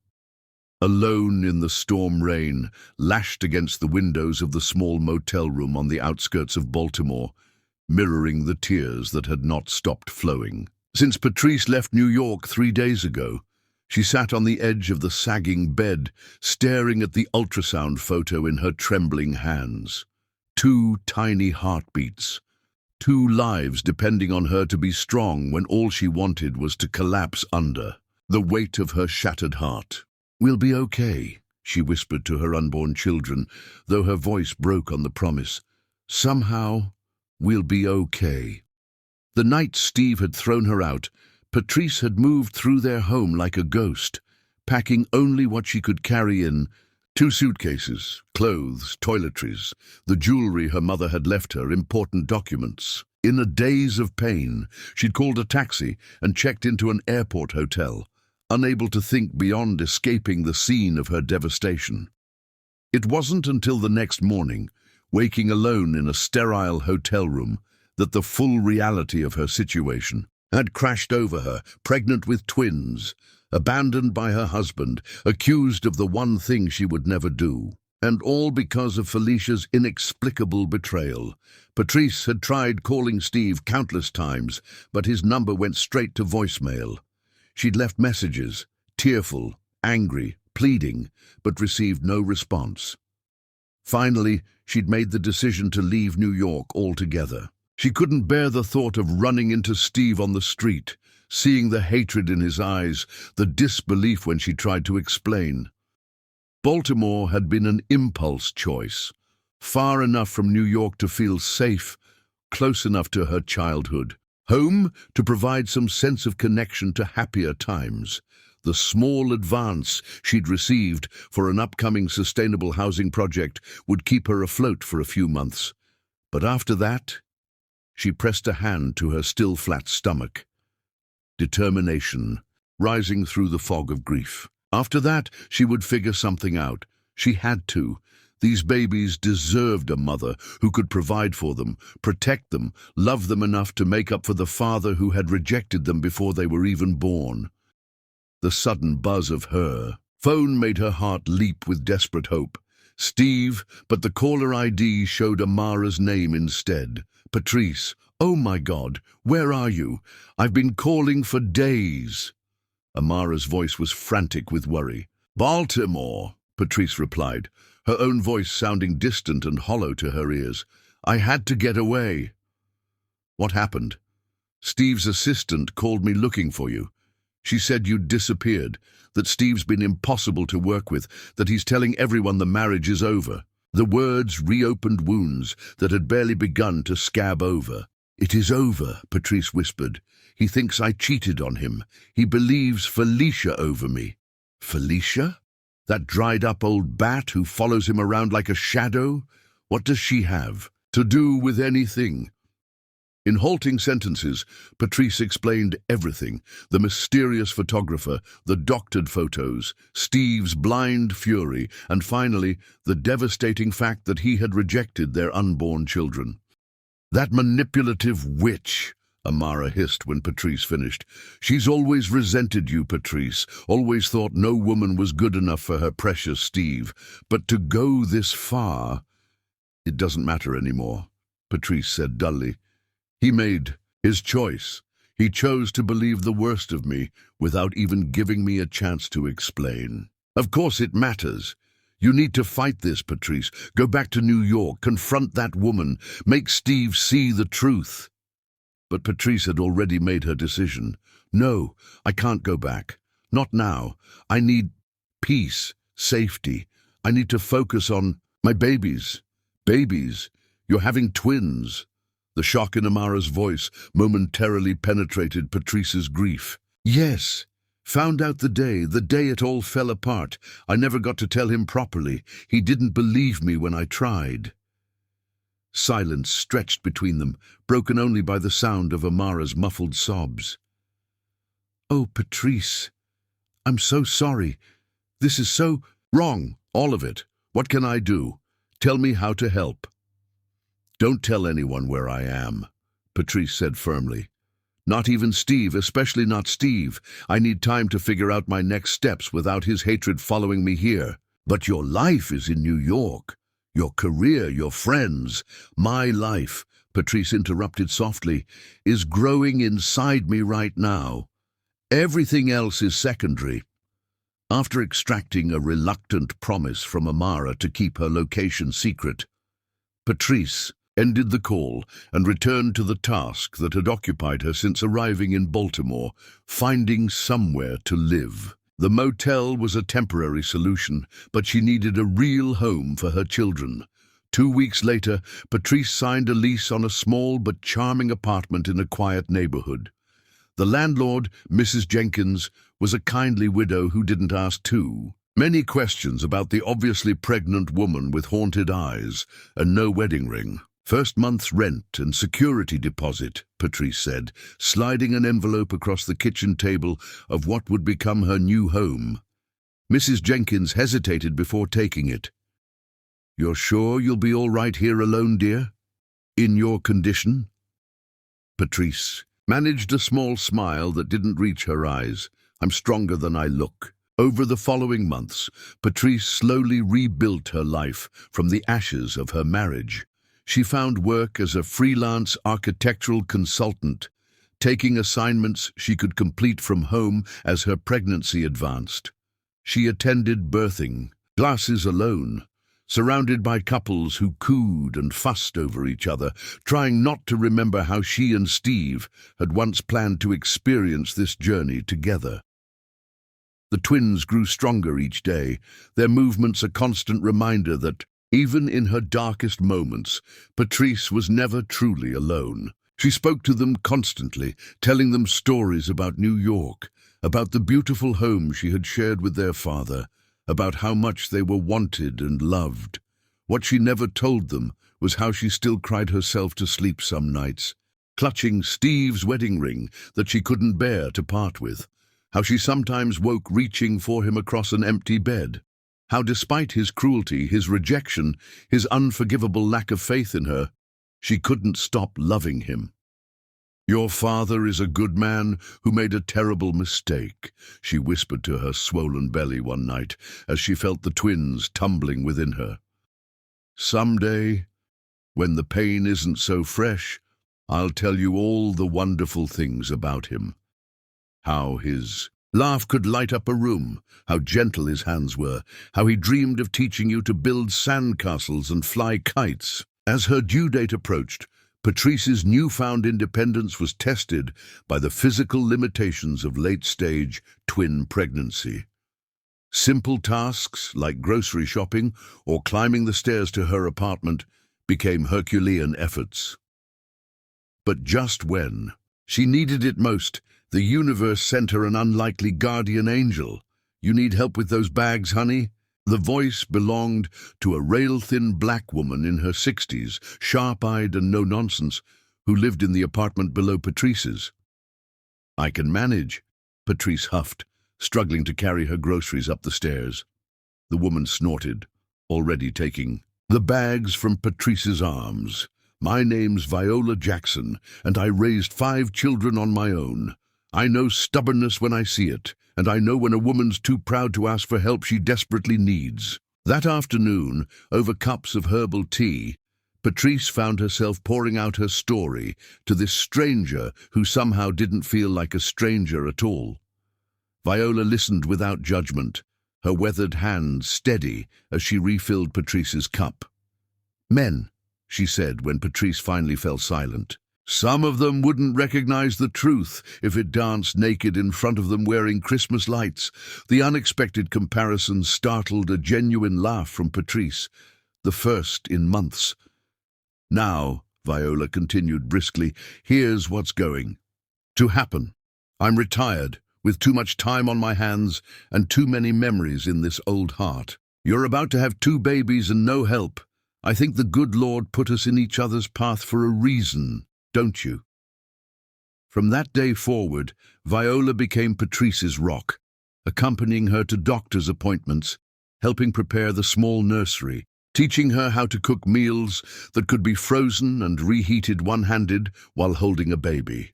Alone in the storm rain, lashed against the windows of the small motel room on the outskirts of Baltimore, mirroring the tears that had not stopped flowing. Since Patrice left New York 3 days ago, she sat on the edge of the sagging bed, staring at the ultrasound photo in her trembling hands. 2 tiny heartbeats. 2 lives depending on her to be strong when all she wanted was to collapse under the weight of her shattered heart. We'll be okay, she whispered to her unborn children, though her voice broke on the promise. Somehow, we'll be okay. The night Steve had thrown her out, Patrice had moved through their home like a ghost, packing only what she could carry in: 2 suitcases, clothes, toiletries, the jewelry her mother had left her, important documents. In a daze of pain, she'd called a taxi and checked into an airport hotel, unable to think beyond escaping the scene of her devastation. It wasn't until the next morning, waking alone in a sterile hotel room, that the full reality of her situation had crashed over her, pregnant with twins, abandoned by her husband, accused of the one thing she would never do. And all because of Felicia's inexplicable betrayal. Patrice had tried calling Steve countless times, but his number went straight to voicemail. She'd left messages, tearful, angry, pleading, but received no response. Finally, she'd made the decision to leave New York altogether. She couldn't bear the thought of running into Steve on the street, seeing the hatred in his eyes, the disbelief when she tried to explain. Baltimore had been an impulse choice, far enough from New York to feel safe, close enough to her childhood. Home to provide some sense of connection to happier times. The small advance she'd received for an upcoming sustainable housing project would keep her afloat for a few months. But after that, she pressed a hand to her still flat stomach. Determination, rising through the fog of grief. After that, she would figure something out. She had to. These babies deserved a mother who could provide for them, protect them, love them enough to make up for the father who had rejected them before they were even born. The sudden buzz of her phone made her heart leap with desperate hope. Steve, but the caller ID showed Amara's name instead. Patrice, oh my God, where are you? I've been calling for days. Amara's voice was frantic with worry. Baltimore, Patrice replied, her own voice sounding distant and hollow to her ears. I had to get away. What happened? Steve's assistant called me looking for you. She said you'd disappeared, that Steve's been impossible to work with, that he's telling everyone the marriage is over. The words reopened wounds that had barely begun to scab over. It is over, Patrice whispered. He thinks I cheated on him. He believes Felicia over me. Felicia? That dried-up old bat who follows him around like a shadow? What does she have to do with anything? In halting sentences, Patrice explained everything. The mysterious photographer, the doctored photos, Steve's blind fury, and finally, the devastating fact that he had rejected their unborn children. That manipulative witch, Amara hissed when Patrice finished. She's always resented you, Patrice, always thought no woman was good enough for her precious Steve. But to go this far... It doesn't matter anymore, Patrice said dully. He made his choice. He chose to believe the worst of me without even giving me a chance to explain. Of course it matters. You need to fight this, Patrice. Go back to New York, confront that woman, make Steve see the truth. But Patrice had already made her decision. No, I can't go back. Not now. I need peace, safety. I need to focus on my babies. Babies, you're having twins. The shock in Amara's voice momentarily penetrated Patrice's grief. Yes, found out the day it all fell apart. I never got to tell him properly. He didn't believe me when I tried. Silence stretched between them, broken only by the sound of Amara's muffled sobs. Oh, Patrice, I'm so sorry. This is so wrong, all of it. What can I do? Tell me how to help. Don't tell anyone where I am, Patrice said firmly. Not even Steve, especially not Steve. I need time to figure out my next steps without his hatred following me here. But your life is in New York. Your career, your friends. My life, Patrice interrupted softly, is growing inside me right now. Everything else is secondary. After extracting a reluctant promise from Amara to keep her location secret, Patrice ended the call and returned to the task that had occupied her since arriving in Baltimore, finding somewhere to live. The motel was a temporary solution, but she needed a real home for her children. 2 weeks later, Patrice signed a lease on a small but charming apartment in a quiet neighborhood. The landlord, Mrs. Jenkins, was a kindly widow who didn't ask too many questions about the obviously pregnant woman with haunted eyes and no wedding ring. First month's rent and security deposit, Patrice said, sliding an envelope across the kitchen table of what would become her new home. Mrs. Jenkins hesitated before taking it. You're sure you'll be all right here alone, dear? In your condition? Patrice managed a small smile that didn't reach her eyes. I'm stronger than I look. Over the following months, Patrice slowly rebuilt her life from the ashes of her marriage. She found work as a freelance architectural consultant, taking assignments she could complete from home as her pregnancy advanced. She attended birthing classes alone, surrounded by couples who cooed and fussed over each other, trying not to remember how she and Steve had once planned to experience this journey together. The twins grew stronger each day, their movements a constant reminder that, even in her darkest moments, Patrice was never truly alone. She spoke to them constantly, telling them stories about New York, about the beautiful home she had shared with their father, about how much they were wanted and loved. What she never told them was how she still cried herself to sleep some nights, clutching Steve's wedding ring that she couldn't bear to part with, how she sometimes woke reaching for him across an empty bed, how despite his cruelty, his rejection, his unforgivable lack of faith in her, she couldn't stop loving him. "Your father is a good man who made a terrible mistake," she whispered to her swollen belly one night as she felt the twins tumbling within her. "Someday, when the pain isn't so fresh, I'll tell you all the wonderful things about him. How his laugh could light up a room, how gentle his hands were, how he dreamed of teaching you to build sandcastles and fly kites." As her due date approached, Patrice's newfound independence was tested by the physical limitations of late-stage twin pregnancy. Simple tasks like grocery shopping or climbing the stairs to her apartment became Herculean efforts. But just when she needed it most, the universe sent her an unlikely guardian angel. "You need help with those bags, honey?" The voice belonged to a rail-thin black woman in her 60s, sharp-eyed and no-nonsense, who lived in the apartment below Patrice's. "I can manage," Patrice huffed, struggling to carry her groceries up the stairs. The woman snorted, already taking the bags from Patrice's arms. "My name's Viola Jackson, and I raised 5 children on my own. I know stubbornness when I see it, and I know when a woman's too proud to ask for help she desperately needs." That afternoon, over cups of herbal tea, Patrice found herself pouring out her story to this stranger who somehow didn't feel like a stranger at all. Viola listened without judgment, her weathered hand steady as she refilled Patrice's cup. "Men," she said when Patrice finally fell silent. "Some of them wouldn't recognize the truth if it danced naked in front of them wearing Christmas lights." The unexpected comparison startled a genuine laugh from Patrice, the first in months. "Now," Viola continued briskly, "here's what's going to happen. I'm retired, with too much time on my hands and too many memories in this old heart. You're about to have 2 babies and no help. I think the good Lord put us in each other's path for a reason, don't you?" From that day forward, Viola became Patrice's rock, accompanying her to doctor's appointments, helping prepare the small nursery, teaching her how to cook meals that could be frozen and reheated one-handed while holding a baby.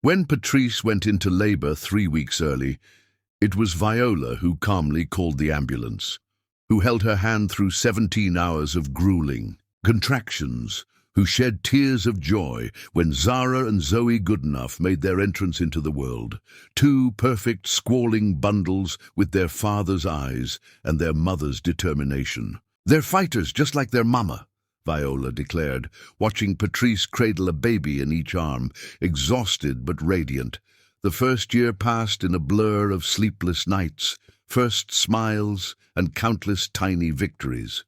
When Patrice went into labor 3 weeks early, it was Viola who calmly called the ambulance, who held her hand through 17 hours of grueling contractions, who shed tears of joy when Zara and Zoe Goodenough made their entrance into the world, 2 perfect squalling bundles with their father's eyes and their mother's determination. "They're fighters just like their mama," Viola declared, watching Patrice cradle a baby in each arm, exhausted but radiant. The first year passed in a blur of sleepless nights, first smiles and countless tiny victories.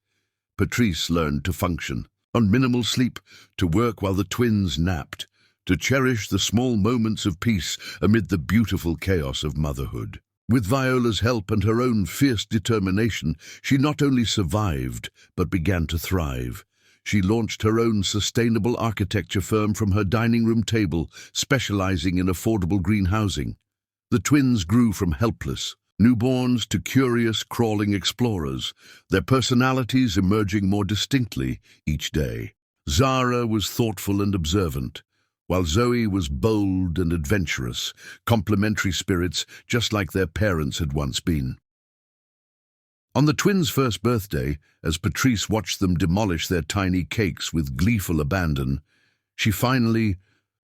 Patrice learned to function on minimal sleep, to work while the twins napped, to cherish the small moments of peace amid the beautiful chaos of motherhood. With Viola's help and her own fierce determination, she not only survived, but began to thrive. She launched her own sustainable architecture firm from her dining room table, specializing in affordable green housing. The twins grew from helpless newborns to curious, crawling explorers, their personalities emerging more distinctly each day. Zara was thoughtful and observant, while Zoe was bold and adventurous, complementary spirits just like their parents had once been. On the twins' first birthday, as Patrice watched them demolish their tiny cakes with gleeful abandon, she finally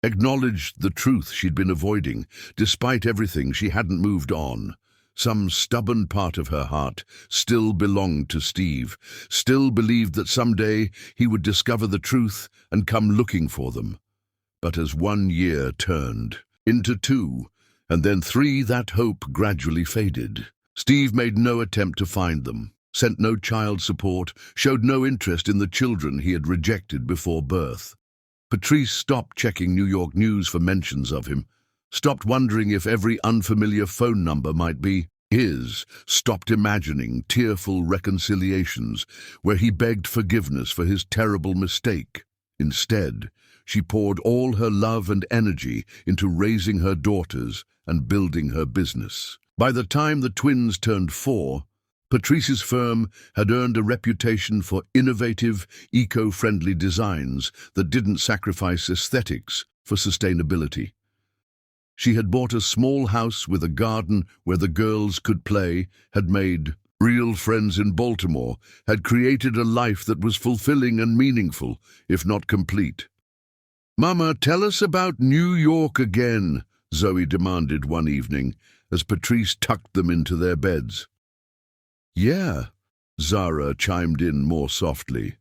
acknowledged the truth she'd been avoiding. Despite everything, she hadn't moved on. Some stubborn part of her heart still belonged to Steve, still believed that someday he would discover the truth and come looking for them. But as 1 year turned into 2, and then 3, that hope gradually faded. Steve made no attempt to find them, sent no child support, showed no interest in the children he had rejected before birth. Patrice stopped checking New York news for mentions of him, stopped wondering if every unfamiliar phone number might be his, stopped imagining tearful reconciliations where he begged forgiveness for his terrible mistake. Instead, she poured all her love and energy into raising her daughters and building her business. By the time the twins turned 4, Patrice's firm had earned a reputation for innovative, eco-friendly designs that didn't sacrifice aesthetics for sustainability. She had bought a small house with a garden where the girls could play, had made real friends in Baltimore, had created a life that was fulfilling and meaningful, if not complete. "Mama, tell us about New York again," Zoe demanded one evening, as Patrice tucked them into their beds. "Yeah," Zara chimed in more softly.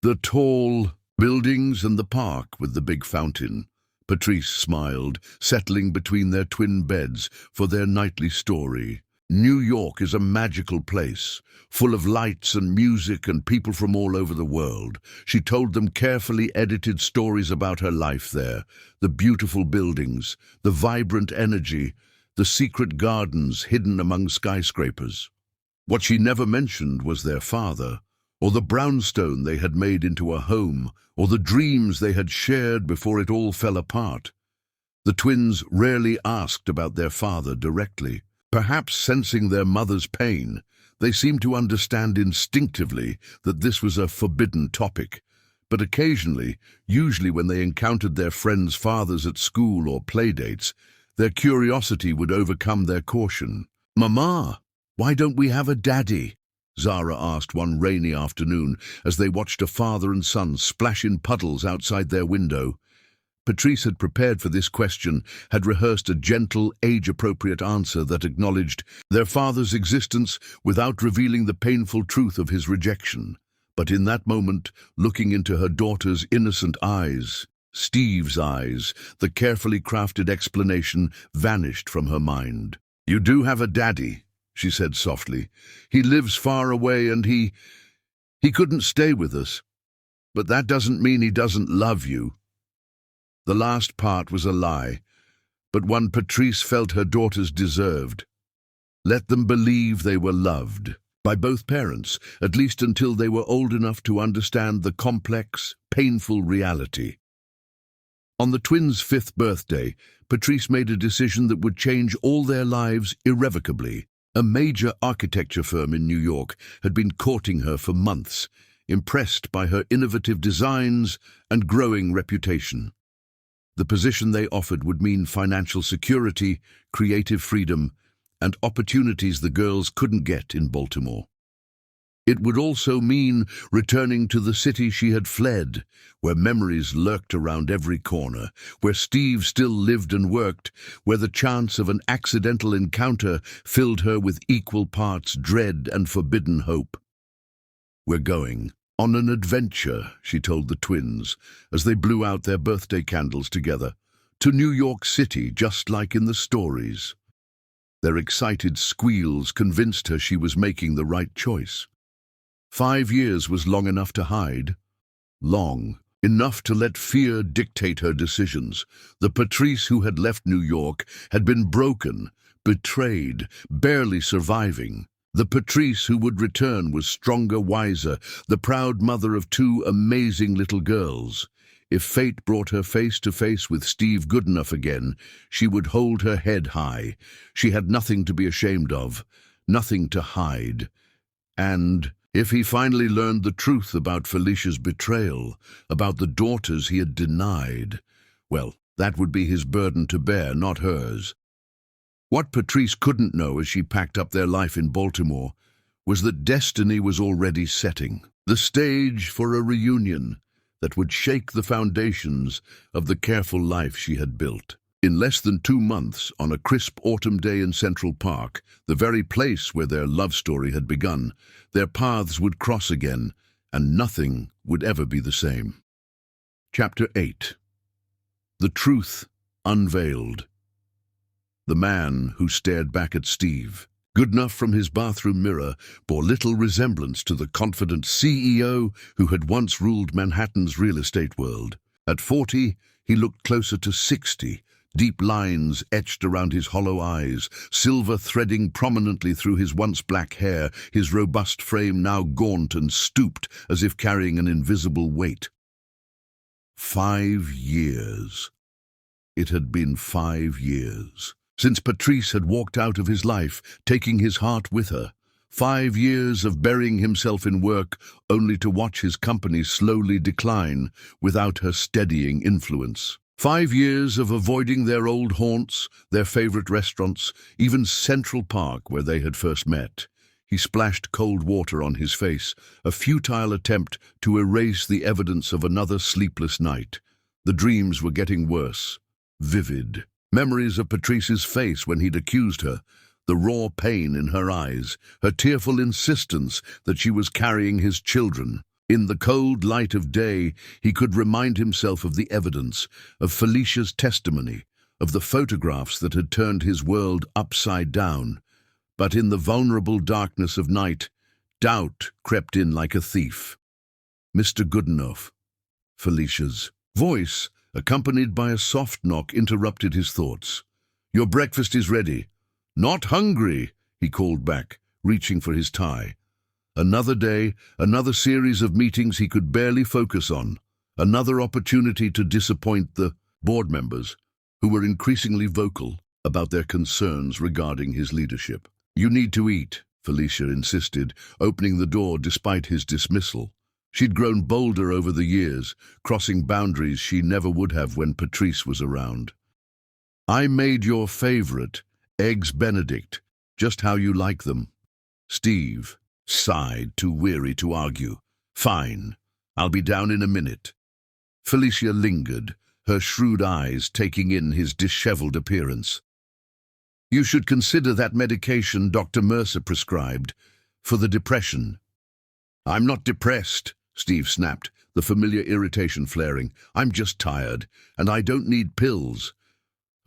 "The tall buildings and the park with the big fountain." Patrice smiled, settling between their twin beds for their nightly story. "New York is a magical place, full of lights and music and people from all over the world." She told them carefully edited stories about her life there, the beautiful buildings, the vibrant energy, the secret gardens hidden among skyscrapers. What she never mentioned was their father, or the brownstone they had made into a home, or the dreams they had shared before it all fell apart. The twins rarely asked about their father directly. Perhaps sensing their mother's pain, they seemed to understand instinctively that this was a forbidden topic. But occasionally, usually when they encountered their friends' fathers at school or playdates, their curiosity would overcome their caution. "Mama, why don't we have a daddy?" Zara asked one rainy afternoon as they watched a father and son splash in puddles outside their window. Patrice had prepared for this question, had rehearsed a gentle, age-appropriate answer that acknowledged their father's existence without revealing the painful truth of his rejection. But in that moment, looking into her daughter's innocent eyes, Steve's eyes, the carefully crafted explanation vanished from her mind. "You do have a daddy," she said softly. "He lives far away and he couldn't stay with us. But that doesn't mean he doesn't love you." The last part was a lie, but one Patrice felt her daughters deserved. Let them believe they were loved by both parents, at least until they were old enough to understand the complex, painful reality. On the twins' 5th birthday, Patrice made a decision that would change all their lives irrevocably. A major architecture firm in New York had been courting her for months, impressed by her innovative designs and growing reputation. The position they offered would mean financial security, creative freedom, and opportunities the girls couldn't get in Baltimore. It would also mean returning to the city she had fled, where memories lurked around every corner, where Steve still lived and worked, where the chance of an accidental encounter filled her with equal parts dread and forbidden hope. "We're going on an adventure," she told the twins, as they blew out their birthday candles together, "to New York City, just like in the stories." Their excited squeals convinced her she was making the right choice. 5 years was long enough to hide. Long enough to let fear dictate her decisions. The Patrice who had left New York had been broken, betrayed, barely surviving. The Patrice who would return was stronger, wiser, the proud mother of 2 amazing little girls. If fate brought her face to face with Steve Goodenough again, she would hold her head high. She had nothing to be ashamed of, nothing to hide. And if he finally learned the truth about Felicia's betrayal, about the daughters he had denied, well, that would be his burden to bear, not hers. What Patrice couldn't know as she packed up their life in Baltimore was that destiny was already setting the stage for a reunion that would shake the foundations of the careful life she had built. In less than 2 months, on a crisp autumn day in Central Park, the very place where their love story had begun, their paths would cross again, and nothing would ever be the same. Chapter 8. The Truth Unveiled. The man who stared back at Steve, Goodenough from his bathroom mirror, bore little resemblance to the confident CEO who had once ruled Manhattan's real estate world. At 40, he looked closer to 60, deep lines etched around his hollow eyes, silver threading prominently through his once black hair, his robust frame now gaunt and stooped as if carrying an invisible weight. 5 years. It had been 5 years since Patrice had walked out of his life, taking his heart with her. 5 years of burying himself in work, only to watch his company slowly decline without her steadying influence. 5 years of avoiding their old haunts, their favorite restaurants, even Central Park where they had first met. He splashed cold water on his face, a futile attempt to erase the evidence of another sleepless night. The dreams were getting worse, vivid. Memories of Patrice's face when he'd accused her, the raw pain in her eyes, her tearful insistence that she was carrying his children. In the cold light of day, he could remind himself of the evidence, of Felicia's testimony, of the photographs that had turned his world upside down. But in the vulnerable darkness of night, doubt crept in like a thief. "Mr. Goodenough." Felicia's voice, accompanied by a soft knock, interrupted his thoughts. "Your breakfast is ready." "Not hungry," he called back, reaching for his tie. Another day, another series of meetings he could barely focus on, another opportunity to disappoint the board members, who were increasingly vocal about their concerns regarding his leadership. "You need to eat," Felicia insisted, opening the door despite his dismissal. She'd grown bolder over the years, crossing boundaries she never would have when Patrice was around. "I made your favorite, Eggs Benedict, just how you like them." Steve sighed, too weary to argue. "Fine, I'll be down in a minute." Felicia lingered, her shrewd eyes taking in his disheveled appearance. "You should consider that medication Dr. Mercer prescribed for the depression." "I'm not depressed," Steve snapped, the familiar irritation flaring. "I'm just tired, and I don't need pills."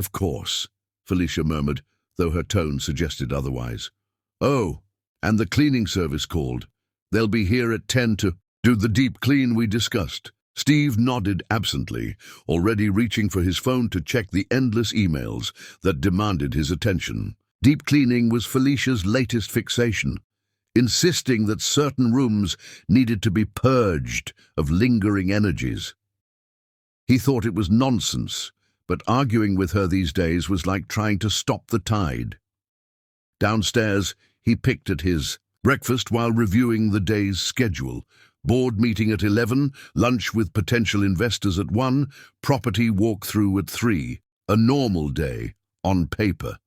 "Of course," Felicia murmured, though her tone suggested otherwise. "Oh, and the cleaning service called. They'll be here at 10 to do the deep clean we discussed." Steve nodded absently, already reaching for his phone to check the endless emails that demanded his attention. Deep cleaning was Felicia's latest fixation, insisting that certain rooms needed to be purged of lingering energies. He thought it was nonsense, but arguing with her these days was like trying to stop the tide. Downstairs, he picked at his breakfast while reviewing the day's schedule. Board meeting at 11, lunch with potential investors at 1, property walkthrough at 3. A normal day, on paper.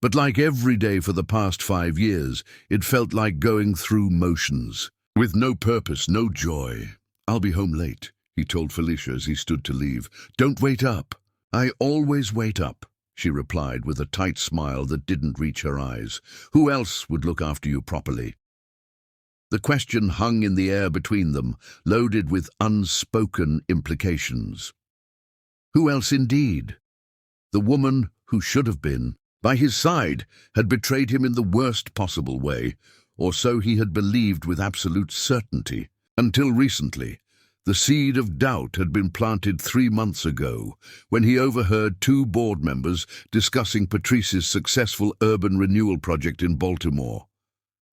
But like every day for the past 5 years, it felt like going through motions, with no purpose, no joy. "I'll be home late," he told Felicia as he stood to leave. "Don't wait up." "I always wait up," she replied with a tight smile that didn't reach her eyes. "Who else would look after you properly?" The question hung in the air between them, loaded with unspoken implications. Who else indeed? The woman who should have been by his side had betrayed him in the worst possible way, or so he had believed with absolute certainty. Until recently, the seed of doubt had been planted 3 months ago, when he overheard 2 board members discussing Patrice's successful urban renewal project in Baltimore.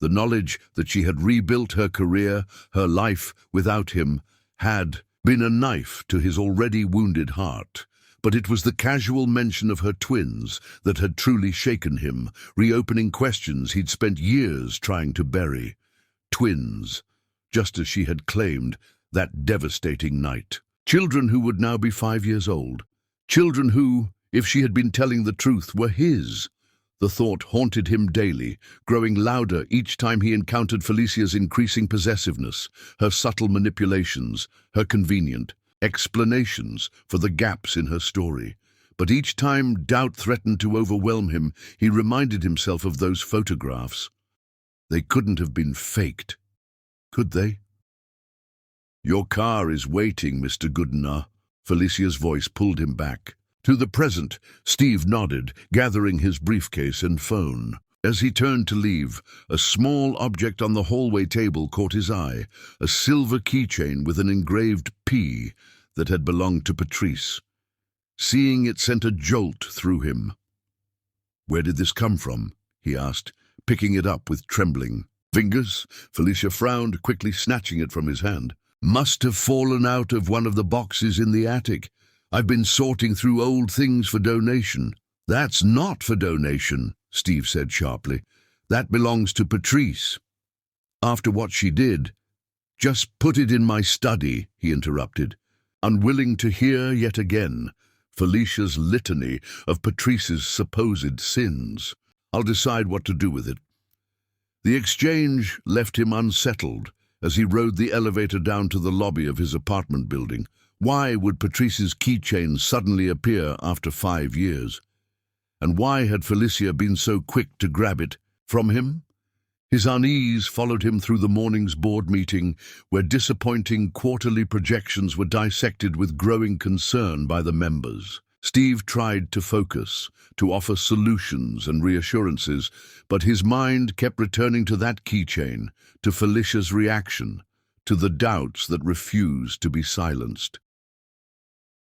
The knowledge that she had rebuilt her career, her life without him, had been a knife to his already wounded heart. But it was the casual mention of her twins that had truly shaken him, reopening questions he'd spent years trying to bury. Twins, just as she had claimed that devastating night. Children who would now be 5 years old. Children who, if she had been telling the truth, were his. The thought haunted him daily, growing louder each time he encountered Felicia's increasing possessiveness, her subtle manipulations, her convenient explanations for the gaps in her story. But each time doubt threatened to overwhelm him, he reminded himself of those photographs. They couldn't have been faked, could they? "Your car is waiting, Mr. Goodenough." Felicia's voice pulled him back. To the present, Steve nodded, gathering his briefcase and phone. As he turned to leave, a small object on the hallway table caught his eye, a silver keychain with an engraved P that had belonged to Patrice. Seeing it sent a jolt through him. "Where did this come from?" he asked, picking it up with trembling fingers. Felicia frowned, quickly snatching it from his hand. "Must have fallen out of one of the boxes in the attic. I've been sorting through old things for donation." "That's not for donation," Steve said sharply. "That belongs to Patrice. After what she did." "Just put it in my study," he interrupted, unwilling to hear yet again Felicia's litany of Patrice's supposed sins. "I'll decide what to do with it." The exchange left him unsettled as he rode the elevator down to the lobby of his apartment building. Why would Patrice's keychain suddenly appear after 5 years? And why had Felicia been so quick to grab it from him? His unease followed him through the morning's board meeting, where disappointing quarterly projections were dissected with growing concern by the members. Steve tried to focus, to offer solutions and reassurances, but his mind kept returning to that keychain, to Felicia's reaction, to the doubts that refused to be silenced.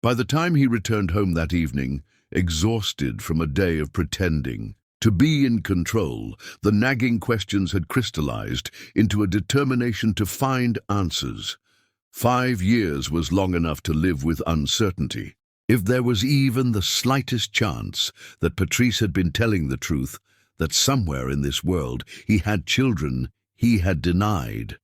By the time he returned home that evening, exhausted from a day of pretending to be in control, the nagging questions had crystallized into a determination to find answers. 5 years was long enough to live with uncertainty. If there was even the slightest chance that Patrice had been telling the truth, that somewhere in this world he had children he had denied.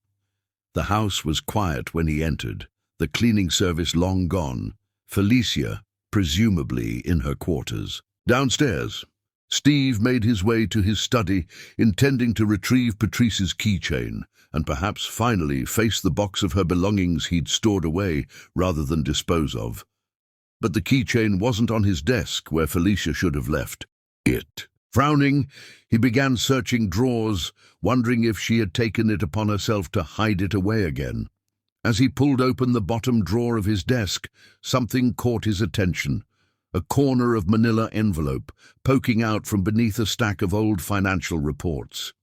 The house was quiet when he entered, the cleaning service long gone, Felicia presumably in her quarters. Downstairs, Steve made his way to his study, intending to retrieve Patrice's keychain and perhaps finally face the box of her belongings he'd stored away rather than dispose of. But the keychain wasn't on his desk where Felicia should have left it. Frowning, he began searching drawers, wondering if she had taken it upon herself to hide it away again. As he pulled open the bottom drawer of his desk, something caught his attention. A corner of manila envelope poking out from beneath a stack of old financial reports.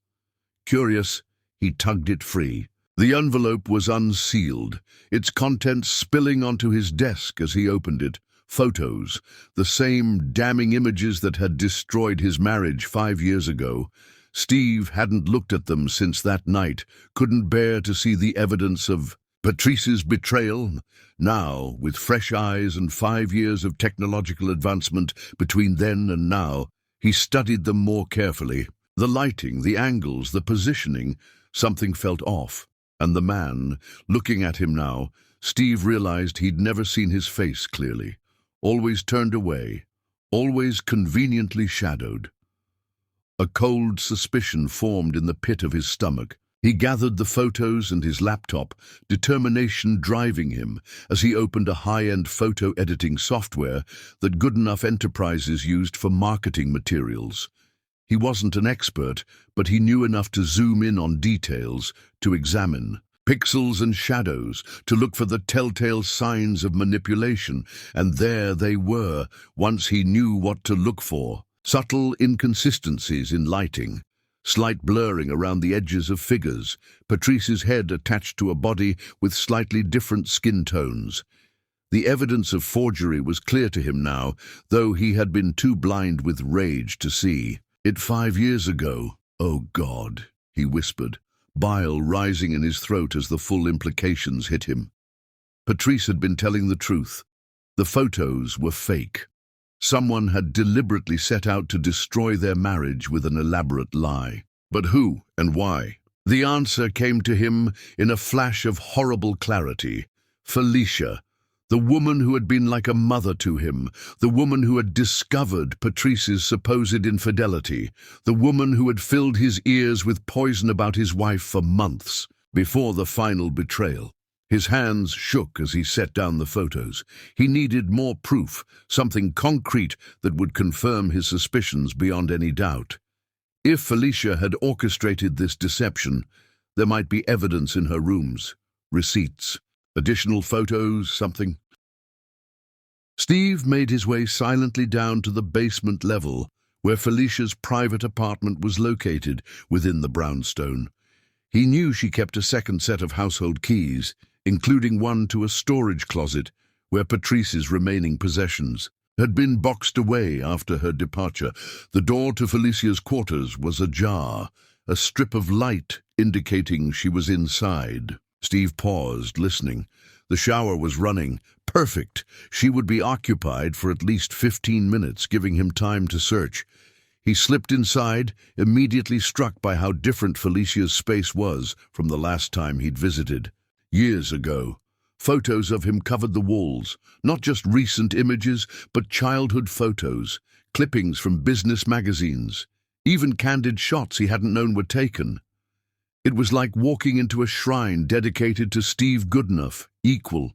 Curious, he tugged it free. The envelope was unsealed, its contents spilling onto his desk as he opened it. Photos, the same damning images that had destroyed his marriage 5 years ago. Steve hadn't looked at them since that night, couldn't bear to see the evidence of Patrice's betrayal. Now, with fresh eyes and 5 years of technological advancement between then and now, he studied them more carefully. The lighting, the angles, the positioning, something felt off. And the man, looking at him now, Steve realized he'd never seen his face clearly. Always turned away, always conveniently shadowed. A cold suspicion formed in the pit of his stomach. He gathered the photos and his laptop, determination driving him as he opened a high-end photo editing software that good-enough enterprises used for marketing materials. He wasn't an expert, but he knew enough to zoom in on details, to examine pixels and shadows, to look for the telltale signs of manipulation, and there they were, once he knew what to look for. Subtle inconsistencies in lighting, slight blurring around the edges of figures, Patrice's head attached to a body with slightly different skin tones. The evidence of forgery was clear to him now, though he had been too blind with rage to see it 5 years ago. "Oh God," he whispered, bile rising in his throat as the full implications hit him. Patrice had been telling the truth. The photos were fake. Someone had deliberately set out to destroy their marriage with an elaborate lie. But who and why? The answer came to him in a flash of horrible clarity. Felicia, the woman who had been like a mother to him, the woman who had discovered Patrice's supposed infidelity, the woman who had filled his ears with poison about his wife for months before the final betrayal. His hands shook as he set down the photos. He needed more proof, something concrete that would confirm his suspicions beyond any doubt. If Felicia had orchestrated this deception, there might be evidence in her rooms, receipts, additional photos, something. Steve made his way silently down to the basement level, where Felicia's private apartment was located within the brownstone. He knew she kept a second set of household keys, including one to a storage closet where Patrice's remaining possessions. had been boxed away after her departure. The door to Felicia's quarters was ajar, a strip of light indicating she was inside. Steve paused, listening. The shower was running. Perfect. She would be occupied for at least 15 minutes, giving him time to search. He slipped inside, immediately struck by how different Felicia's space was from the last time he'd visited. Years ago, photos of him covered the walls, not just recent images, but childhood photos, clippings from business magazines, even candid shots he hadn't known were taken. It was like walking into a shrine dedicated to Steve Goodenough, equal,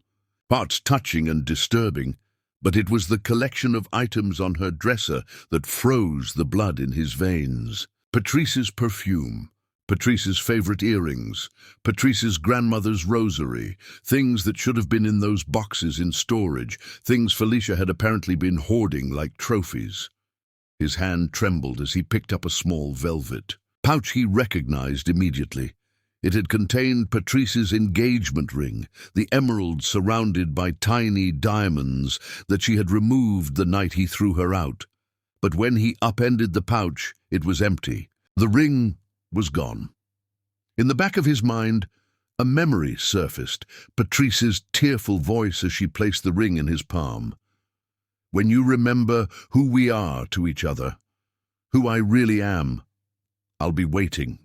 parts touching and disturbing, but it was the collection of items on her dresser that froze the blood in his veins. Patrice's perfume, Patrice's favorite earrings, Patrice's grandmother's rosary, things that should have been in those boxes in storage, things Felicia had apparently been hoarding like trophies. His hand trembled as he picked up a small velvet pouch he recognized immediately. It had contained Patrice's engagement ring, the emerald surrounded by tiny diamonds that she had removed the night he threw her out. But when he upended the pouch, it was empty. The ring was gone. In the back of his mind, a memory surfaced, Patrice's tearful voice as she placed the ring in his palm. "When you remember who we are to each other, who I really am, I'll be waiting."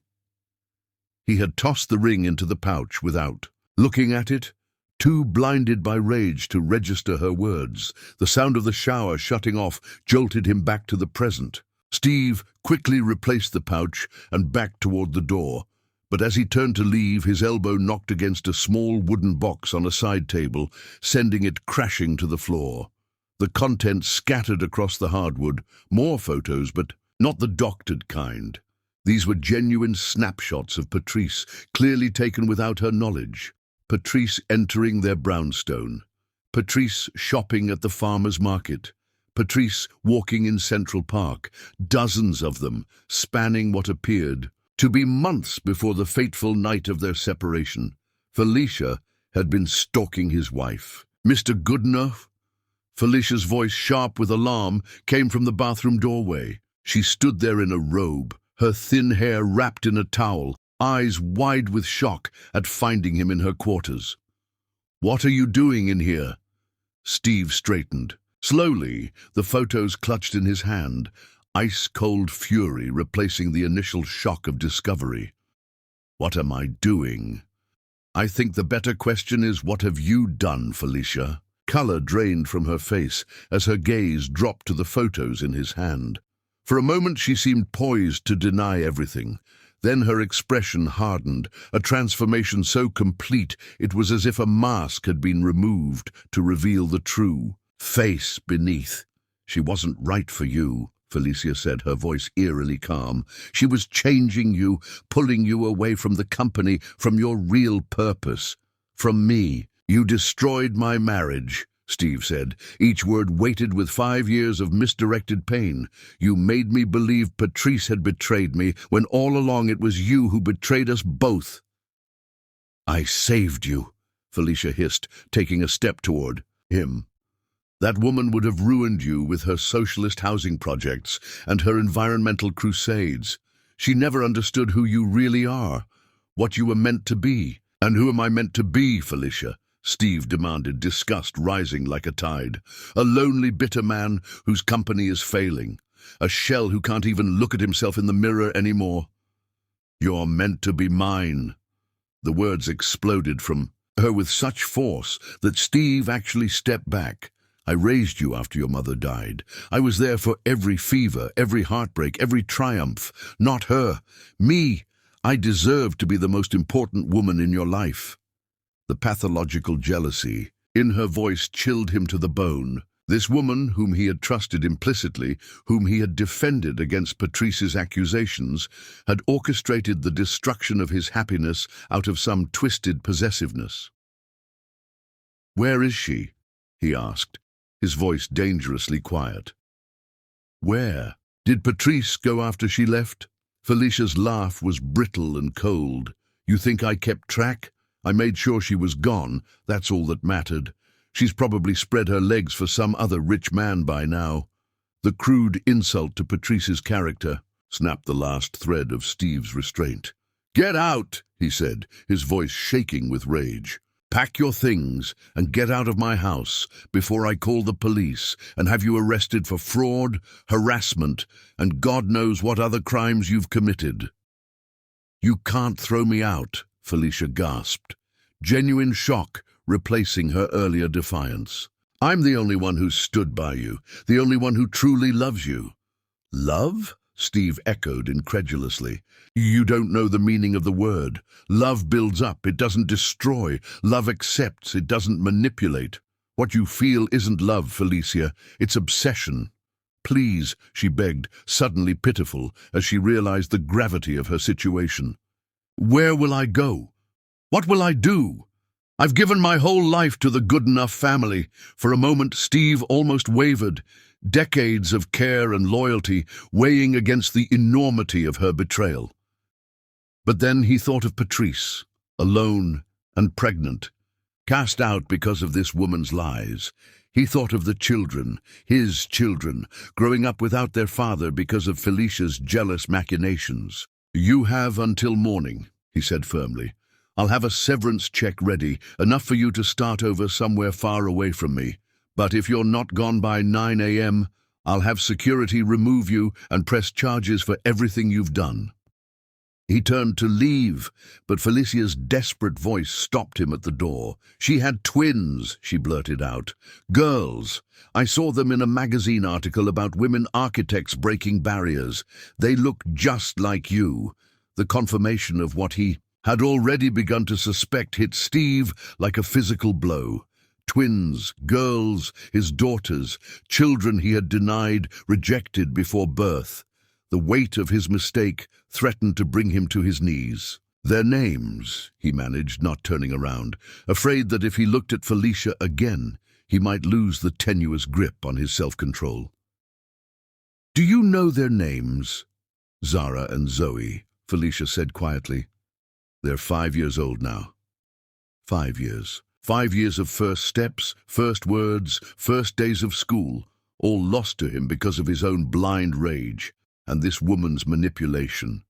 He had tossed the ring into the pouch without looking at it, too blinded by rage to register her words. The sound of the shower shutting off jolted him back to the present. Steve quickly replaced the pouch and backed toward the door, but as he turned to leave, his elbow knocked against a small wooden box on a side table, sending it crashing to the floor. The contents scattered across the hardwood, more photos, but not the doctored kind. These were genuine snapshots of Patrice, clearly taken without her knowledge. Patrice entering their brownstone. Patrice shopping at the farmer's market. Patrice walking in Central Park. Dozens of them, spanning what appeared to be months before the fateful night of their separation. Felicia had been stalking his wife. "Mr. Goodenough?" Felicia's voice, sharp with alarm, came from the bathroom doorway. She stood there in a robe, her thin hair wrapped in a towel, eyes wide with shock at finding him in her quarters. "What are you doing in here?" Steve straightened. Slowly, the photos clutched in his hand, ice-cold fury replacing the initial shock of discovery. "What am I doing? I think the better question is, what have you done, Felicia?" Color drained from her face as her gaze dropped to the photos in his hand. For a moment she seemed poised to deny everything. Then her expression hardened, a transformation so complete it was as if a mask had been removed to reveal the true face beneath. "She wasn't right for you," Felicia said, her voice eerily calm. "She was changing you, pulling you away from the company, from your real purpose. From me. You destroyed my marriage," Steve said, each word weighted with 5 years of misdirected pain. "You made me believe Patrice had betrayed me, when all along it was you who betrayed us both." "I saved you," Felicia hissed, taking a step toward him. "That woman would have ruined you with her socialist housing projects and her environmental crusades. She never understood who you really are, what you were meant to be." "And who am I meant to be, Felicia?" Steve demanded, disgust rising like a tide. "A lonely, bitter man whose company is failing. A shell who can't even look at himself in the mirror anymore." "You're meant to be mine." The words exploded from her with such force that Steve actually stepped back. "I raised you after your mother died. I was there for every fever, every heartbreak, every triumph. Not her. Me. I deserve to be the most important woman in your life." The pathological jealousy in her voice chilled him to the bone. This woman, whom he had trusted implicitly, whom he had defended against Patrice's accusations, had orchestrated the destruction of his happiness out of some twisted possessiveness. "Where is she?" he asked, his voice dangerously quiet. "Where? Did Patrice go after she left?" Felicia's laugh was brittle and cold. "You think I kept track? I made sure she was gone. That's all that mattered. She's probably spread her legs for some other rich man by now. The crude insult to Patrice's character snapped the last thread of Steve's restraint. "Get out," he said, his voice shaking with rage. "Pack your things and get out of my house before I call the police and have you arrested for fraud, harassment, and God knows what other crimes you've committed." "You can't throw me out," Felicia gasped, genuine shock replacing her earlier defiance. "I'm the only one who's stood by you, the only one who truly loves you." "Love?" Steve echoed incredulously. "You don't know the meaning of the word. Love builds up, it doesn't destroy. Love accepts, it doesn't manipulate. What you feel isn't love, Felicia, it's obsession." "Please," she begged, suddenly pitiful as she realized the gravity of her situation. "Where will I go? What will I do? I've given my whole life to the Goodenough family." For a moment, Steve almost wavered, decades of care and loyalty weighing against the enormity of her betrayal. But then he thought of Patrice, alone and pregnant, cast out because of this woman's lies. He thought of the children, his children, growing up without their father because of Felicia's jealous machinations. "You have until morning," he said firmly. "I'll have a severance check ready, enough for you to start over somewhere far away from me. But if you're not gone by 9 a.m., I'll have security remove you and press charges for everything you've done." He turned to leave, but Felicia's desperate voice stopped him at the door. "She had twins," she blurted out. "Girls. I saw them in a magazine article about women architects breaking barriers. They look just like you." The confirmation of what he had already begun to suspect hit Steve like a physical blow. Twins, girls, his daughters, children he had denied, rejected before birth. The weight of his mistake threatened to bring him to his knees. "Their names," he managed, not turning around, afraid that if he looked at Felicia again, he might lose the tenuous grip on his self-control. "Do you know their names?" "Zara and Zoe," Felicia said quietly. "They're 5 years old now." 5 years. 5 years of first steps, first words, first days of school, all lost to him because of his own blind rage and this woman's manipulation.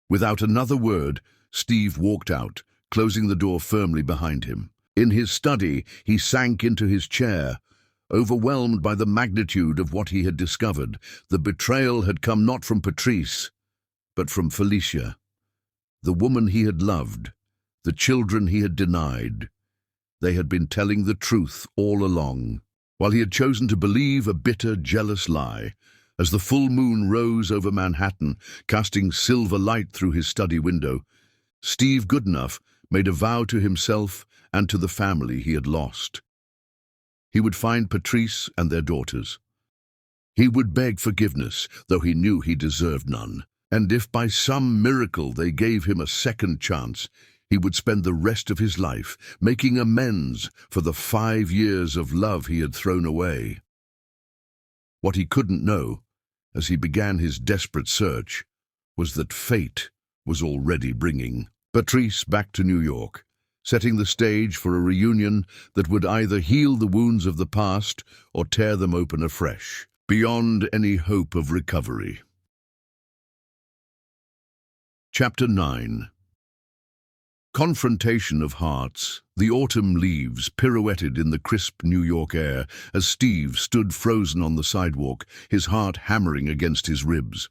Without another word, Steve walked out, closing the door firmly behind him. In his study, he sank into his chair, overwhelmed by the magnitude of what he had discovered. The betrayal had come not from Patrice, but from Felicia. The woman he had loved, the children he had denied. They had been telling the truth all along, while he had chosen to believe a bitter, jealous lie. As the full moon rose over Manhattan, casting silver light through his study window, Steve Goodenough made a vow to himself and to the family he had lost. He would find Patrice and their daughters. He would beg forgiveness, though he knew he deserved none. And if by some miracle they gave him a second chance, he would spend the rest of his life making amends for the 5 years of love he had thrown away. What he couldn't know, as he began his desperate search, was that fate was already bringing Patrice back to New York, setting the stage for a reunion that would either heal the wounds of the past or tear them open afresh, beyond any hope of recovery. Chapter 9. Confrontation of hearts. The autumn leaves pirouetted in the crisp New York air as Steve stood frozen on the sidewalk, his heart hammering against his ribs.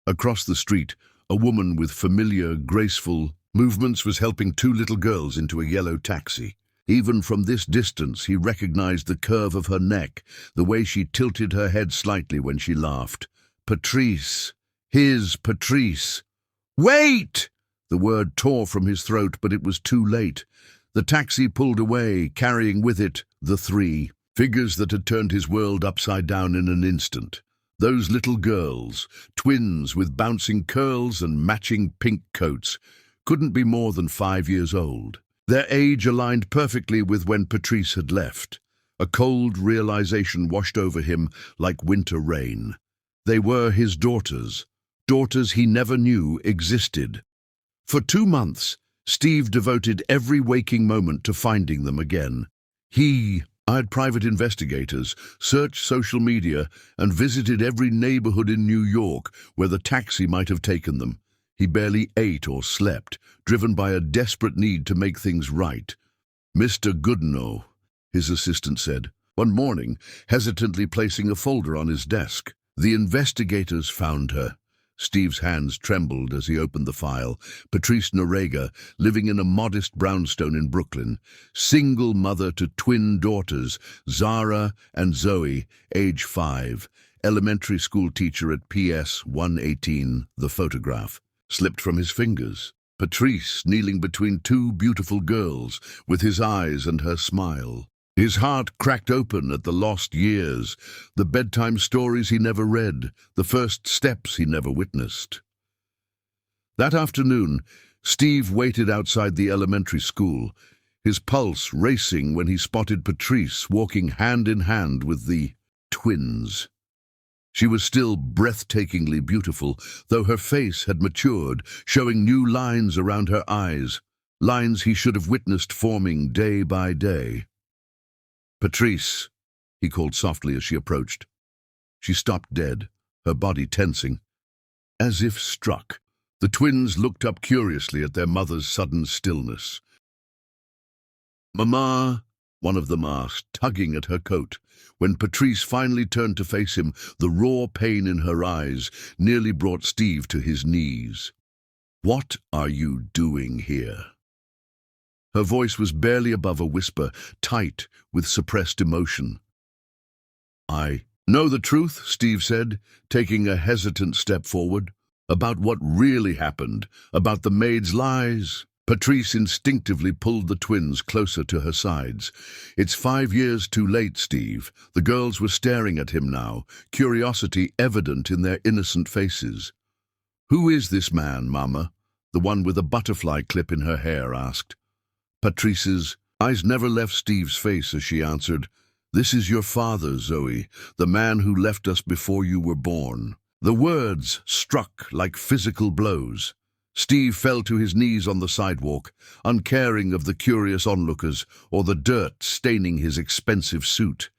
Across the street, a woman with familiar, graceful movements was helping 2 little girls into a yellow taxi. Even from this distance, he recognized the curve of her neck, the way she tilted her head slightly when she laughed. Patrice. His Patrice. "Wait!" The word tore from his throat, but it was too late. The taxi pulled away, carrying with it the 3 figures that had turned his world upside down in an instant. Those little girls, twins with bouncing curls and matching pink coats, couldn't be more than 5 years old. Their age aligned perfectly with when Patrice had left. A cold realization washed over him like winter rain. They were his daughters, daughters he never knew existed. For 2 months, Steve devoted every waking moment to finding them again. He hired private investigators, searched social media, and visited every neighborhood in New York where the taxi might have taken them. He barely ate or slept, driven by a desperate need to make things right. "Mr. Goodenough," his assistant said, one morning, hesitantly placing a folder on his desk. "The investigators found her." Steve's hands trembled as he opened the file. Patrice Norega, living in a modest brownstone in Brooklyn, single mother to twin daughters, Zara and Zoe, age 5, elementary school teacher at PS 118, the photograph slipped from his fingers. Patrice kneeling between two beautiful girls, with his eyes and her smile. His heart cracked open at the lost years, the bedtime stories he never read, the first steps he never witnessed. That afternoon, Steve waited outside the elementary school, his pulse racing when he spotted Patrice walking hand in hand with the twins. She was still breathtakingly beautiful, though her face had matured, showing new lines around her eyes, lines he should have witnessed forming day by day. "Patrice," he called softly as she approached. She stopped dead, her body tensing. As if struck, the twins looked up curiously at their mother's sudden stillness. "Mama," one of them asked, tugging at her coat. When Patrice finally turned to face him, the raw pain in her eyes nearly brought Steve to his knees. "What are you doing here?" Her voice was barely above a whisper, tight with suppressed emotion. "I know the truth," Steve said, taking a hesitant step forward. "About what really happened, about the maid's lies." Patrice instinctively pulled the twins closer to her sides. "It's 5 years too late, Steve." The girls were staring at him now, curiosity evident in their innocent faces. "Who is this man, Mama?" the one with a butterfly clip in her hair asked. Patrice's eyes never left Steve's face as she answered, "This is your father, Zoe, the man who left us before you were born." The words struck like physical blows. Steve fell to his knees on the sidewalk, uncaring of the curious onlookers or the dirt staining his expensive suit.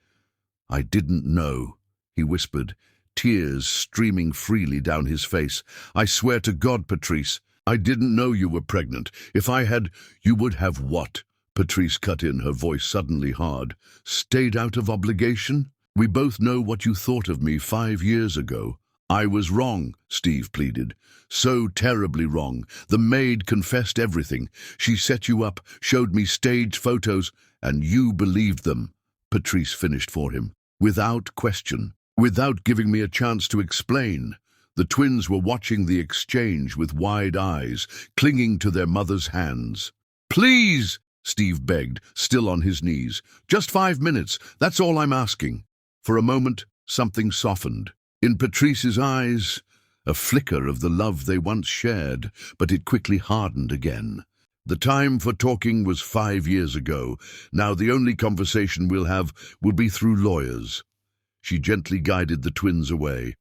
"I didn't know," he whispered, tears streaming freely down his face. "I swear to God, Patrice, I didn't know you were pregnant. If I had, you would have what?" Patrice cut in, her voice suddenly hard. "Stayed out of obligation? We both know what you thought of me 5 years ago." "I was wrong," Steve pleaded. "So terribly wrong. The maid confessed everything. She set you up, showed me staged photos, and you believed them," Patrice finished for him, without question, without giving me a chance to explain. The twins were watching the exchange with wide eyes, clinging to their mother's hands. "Please," Steve begged, still on his knees. "Just 5 minutes, that's all I'm asking." For a moment, something softened. In Patrice's eyes, a flicker of the love they once shared, but it quickly hardened again. "The time for talking was 5 years ago. Now the only conversation we'll have will be through lawyers." She gently guided the twins away.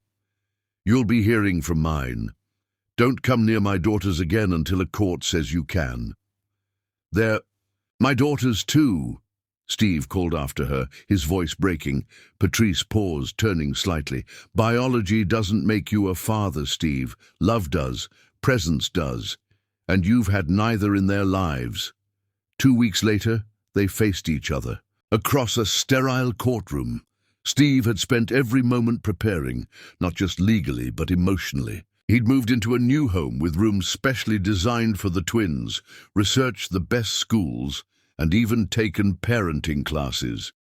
"You'll be hearing from mine. Don't come near my daughters again until a court says you can." "They're my daughters too," Steve called after her, his voice breaking. Patrice paused, turning slightly. "Biology doesn't make you a father, Steve. Love does. Presence does. And you've had neither in their lives." 2 weeks later, they faced each other, across a sterile courtroom. Steve had spent every moment preparing, not just legally, but emotionally. He'd moved into a new home with rooms specially designed for the twins, researched the best schools, and even taken parenting classes.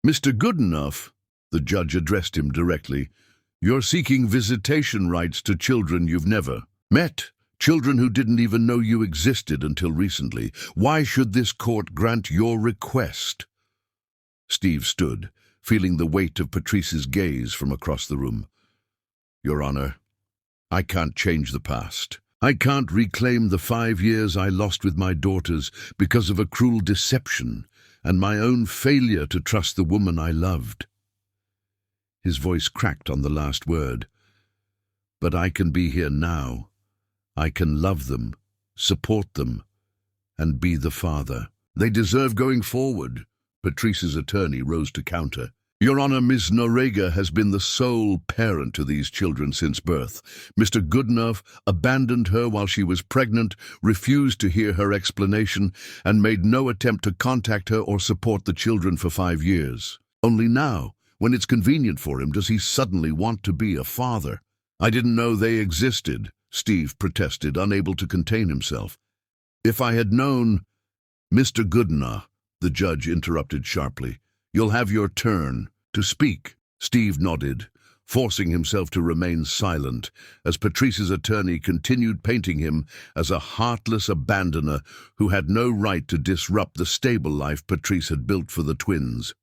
"Mr. Goodenough," the judge addressed him directly, "you're seeking visitation rights to children you've never met, children who didn't even know you existed until recently. Why should this court grant your request?" Steve stood, feeling the weight of Patrice's gaze from across the room. "Your Honor, I can't change the past. I can't reclaim the 5 years I lost with my daughters because of a cruel deception and my own failure to trust the woman I loved." His voice cracked on the last word. "But I can be here now. I can love them, support them, and be the father." They deserve going forward. Patrice's attorney rose to counter. Your Honor, Ms. Noriega has been the sole parent to these children since birth. Mr. Goodenough abandoned her while she was pregnant, refused to hear her explanation, and made no attempt to contact her or support the children for 5 years. Only now, when it's convenient for him, does he suddenly want to be a father. I didn't know they existed, Steve protested, unable to contain himself. If I had known... Mr. Goodenough, the judge interrupted sharply. You'll have your turn to speak. Steve nodded, forcing himself to remain silent as Patrice's attorney continued painting him as a heartless abandoner who had no right to disrupt the stable life Patrice had built for the twins.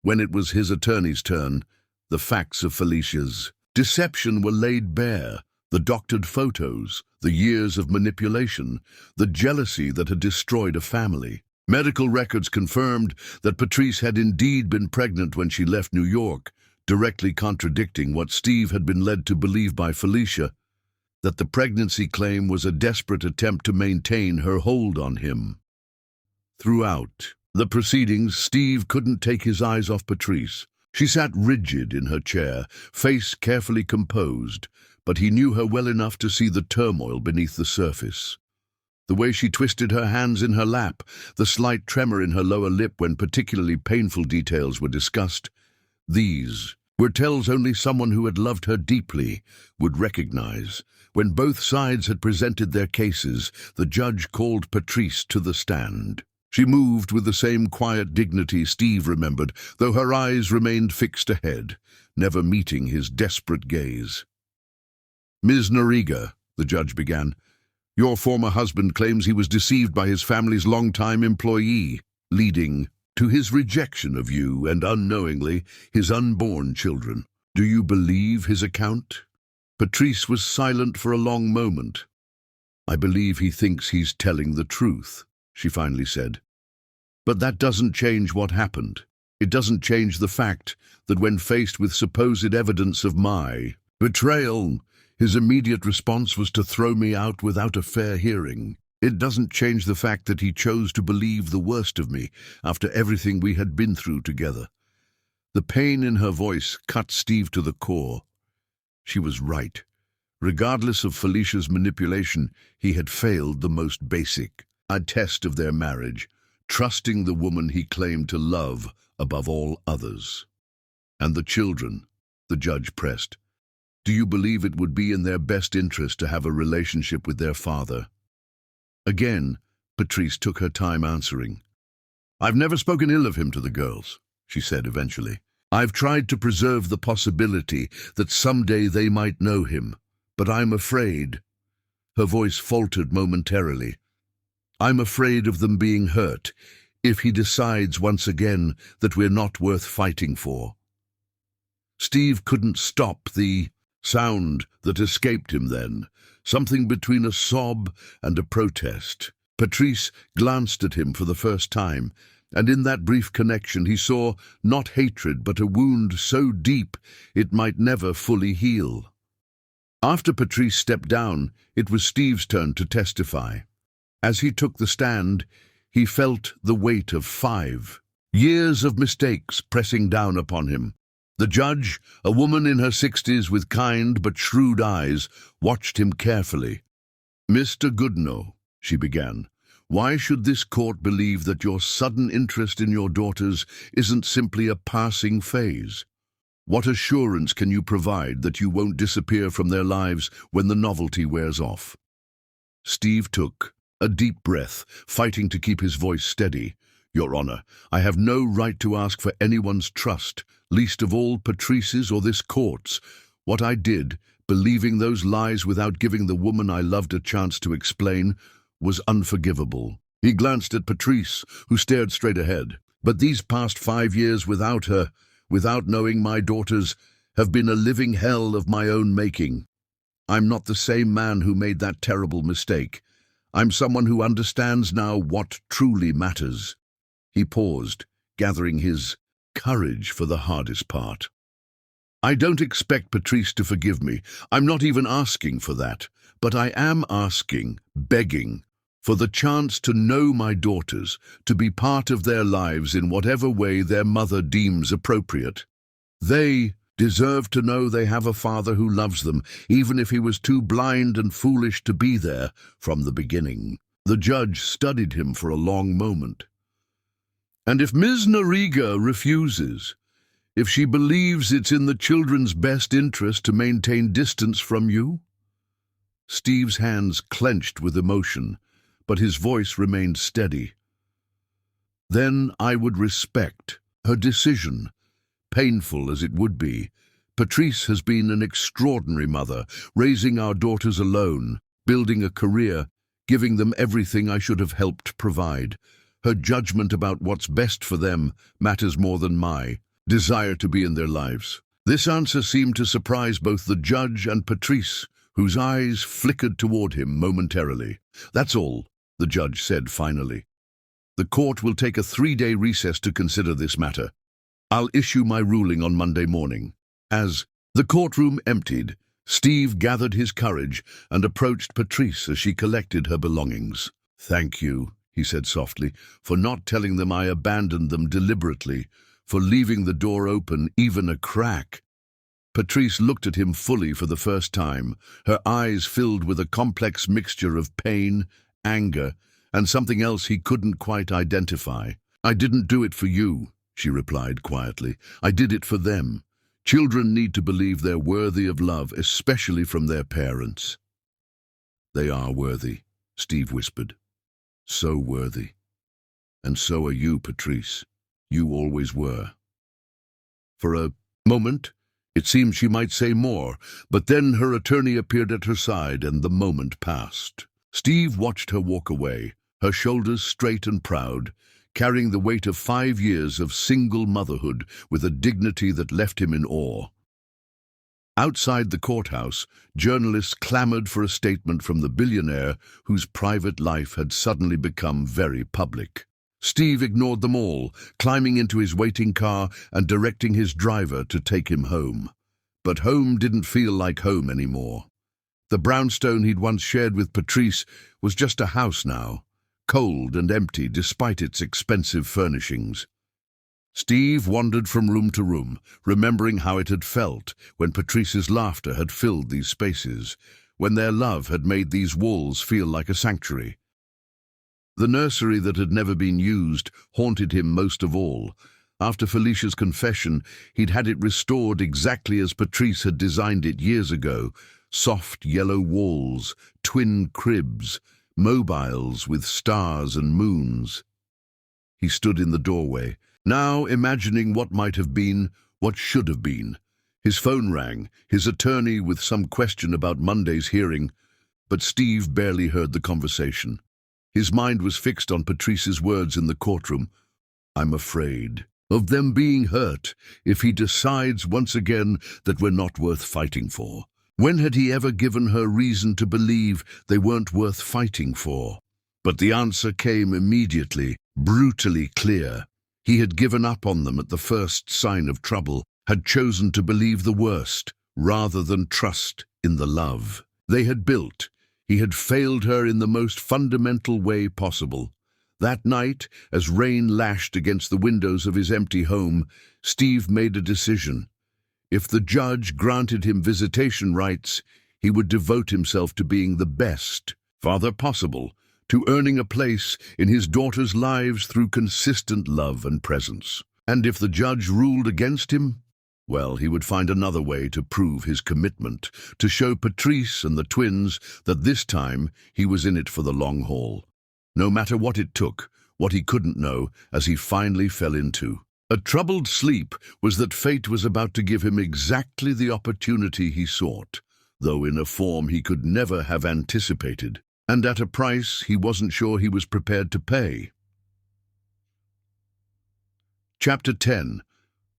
When it was his attorney's turn, the facts of Felicia's deception were laid bare. The doctored photos, the years of manipulation, the jealousy that had destroyed a family. Medical records confirmed that Patrice had indeed been pregnant when she left New York, directly contradicting what Steve had been led to believe by Felicia, that the pregnancy claim was a desperate attempt to maintain her hold on him. Throughout the proceedings, Steve couldn't take his eyes off Patrice. She sat rigid in her chair, face carefully composed, but he knew her well enough to see the turmoil beneath the surface. The way she twisted her hands in her lap, the slight tremor in her lower lip when particularly painful details were discussed, these were tells only someone who had loved her deeply would recognize. When both sides had presented their cases, the judge called Patrice to the stand. She moved with the same quiet dignity Steve remembered, though her eyes remained fixed ahead, never meeting his desperate gaze. Ms. Noriega, the judge began, your former husband claims he was deceived by his family's longtime employee, leading to his rejection of you and, unknowingly, his unborn children. Do you believe his account? Patrice was silent for a long moment. I believe he thinks he's telling the truth, she finally said. But that doesn't change what happened. It doesn't change the fact that when faced with supposed evidence of my betrayal, his immediate response was to throw me out without a fair hearing. It doesn't change the fact that he chose to believe the worst of me after everything we had been through together. The pain in her voice cut Steve to the core. She was right. Regardless of Felicia's manipulation, he had failed the most basic, a test of their marriage, trusting the woman he claimed to love above all others. And the children, the judge pressed. Do you believe it would be in their best interest to have a relationship with their father? Again, Patrice took her time answering. I've never spoken ill of him to the girls, she said eventually. I've tried to preserve the possibility that someday they might know him, but I'm afraid. Her voice faltered momentarily. I'm afraid of them being hurt if he decides once again that we're not worth fighting for. Steve couldn't stop the sound that escaped him then, something between a sob and a protest. Patrice glanced at him for the first time, and in that brief connection he saw not hatred but a wound so deep it might never fully heal. After Patrice stepped down, it was Steve's turn to testify. As he took the stand, he felt the weight of 5 years of mistakes pressing down upon him. The judge, a woman in her 60s with kind but shrewd eyes, watched him carefully. Mr. Goodenough, she began, why should this court believe that your sudden interest in your daughters isn't simply a passing phase? What assurance can you provide that you won't disappear from their lives when the novelty wears off? Steve took a deep breath, fighting to keep his voice steady. Your Honor, I have no right to ask for anyone's trust, least of all Patrice's or this court's. What I did, believing those lies without giving the woman I loved a chance to explain, was unforgivable. He glanced at Patrice, who stared straight ahead. But these past 5 years without her, without knowing my daughters, have been a living hell of my own making. I'm not the same man who made that terrible mistake. I'm someone who understands now what truly matters. He paused, gathering his courage for the hardest part. I don't expect Patrice to forgive me. I'm not even asking for that. But I am asking, begging, For the chance to know my daughters, to be part of their lives in whatever way their mother deems appropriate. They deserve to know they have a father who loves them, even if he was too blind and foolish to be there from the beginning. The judge studied him for a long moment. And if Ms. Noriga refuses, if she believes it's in the children's best interest to maintain distance from you? Steve's hands clenched with emotion, but his voice remained steady. Then I would respect her decision, painful as it would be. Patrice has been an extraordinary mother, raising our daughters alone, building a career, giving them everything I should have helped provide. Her judgment about what's best for them matters more than my desire to be in their lives. This answer seemed to surprise both the judge and Patrice, whose eyes flickered toward him momentarily. That's all, the judge said finally. The court will take a 3-day recess to consider this matter. I'll issue my ruling on Monday morning. As the courtroom emptied, Steve gathered his courage and approached Patrice as she collected her belongings. Thank you, he said softly, for not telling them I abandoned them deliberately, for leaving the door open, even a crack. Patrice looked at him fully for the first time, her eyes filled with a complex mixture of pain, anger, and something else he couldn't quite identify. I didn't do it for you, she replied quietly. I did it for them. Children need to believe they're worthy of love, especially from their parents. They are worthy, Steve whispered. So worthy. And so are you, Patrice. You always were. For a moment, it seemed she might say more, but then her attorney appeared at her side and the moment passed. Steve watched her walk away, her shoulders straight and proud, carrying the weight of 5 years of single motherhood with a dignity that left him in awe. Outside the courthouse, journalists clamored for a statement from the billionaire whose private life had suddenly become very public. Steve ignored them all, climbing into his waiting car and directing his driver to take him home. But home didn't feel like home anymore. The brownstone he'd once shared with Patrice was just a house now, cold and empty despite its expensive furnishings. Steve wandered from room to room, remembering how it had felt when Patrice's laughter had filled these spaces, when their love had made these walls feel like a sanctuary. The nursery that had never been used haunted him most of all. After Felicia's confession, he'd had it restored exactly as Patrice had designed it years ago. Soft yellow walls, twin cribs, mobiles with stars and moons. He stood in the doorway, now imagining what might have been, what should have been. His phone rang, his attorney with some question about Monday's hearing, but Steve barely heard the conversation. His mind was fixed on Patrice's words in the courtroom. I'm afraid of them being hurt if he decides once again that we're not worth fighting for. When had he ever given her reason to believe they weren't worth fighting for? But the answer came immediately, brutally clear. He had given up on them at the first sign of trouble, had chosen to believe the worst, rather than trust in the love they had built. He had failed her in the most fundamental way possible. That night, as rain lashed against the windows of his empty home, Steve made a decision. If the judge granted him visitation rights, he would devote himself to being the best father possible, to earning a place in his daughters' lives through consistent love and presence. And if the judge ruled against him, well, he would find another way to prove his commitment, to show Patrice and the twins that this time he was in it for the long haul. No matter what it took, what he couldn't know, as he finally fell into. A troubled sleep was that fate was about to give him exactly the opportunity he sought, though in a form he could never have anticipated, and at a price he wasn't sure he was prepared to pay. Chapter 10.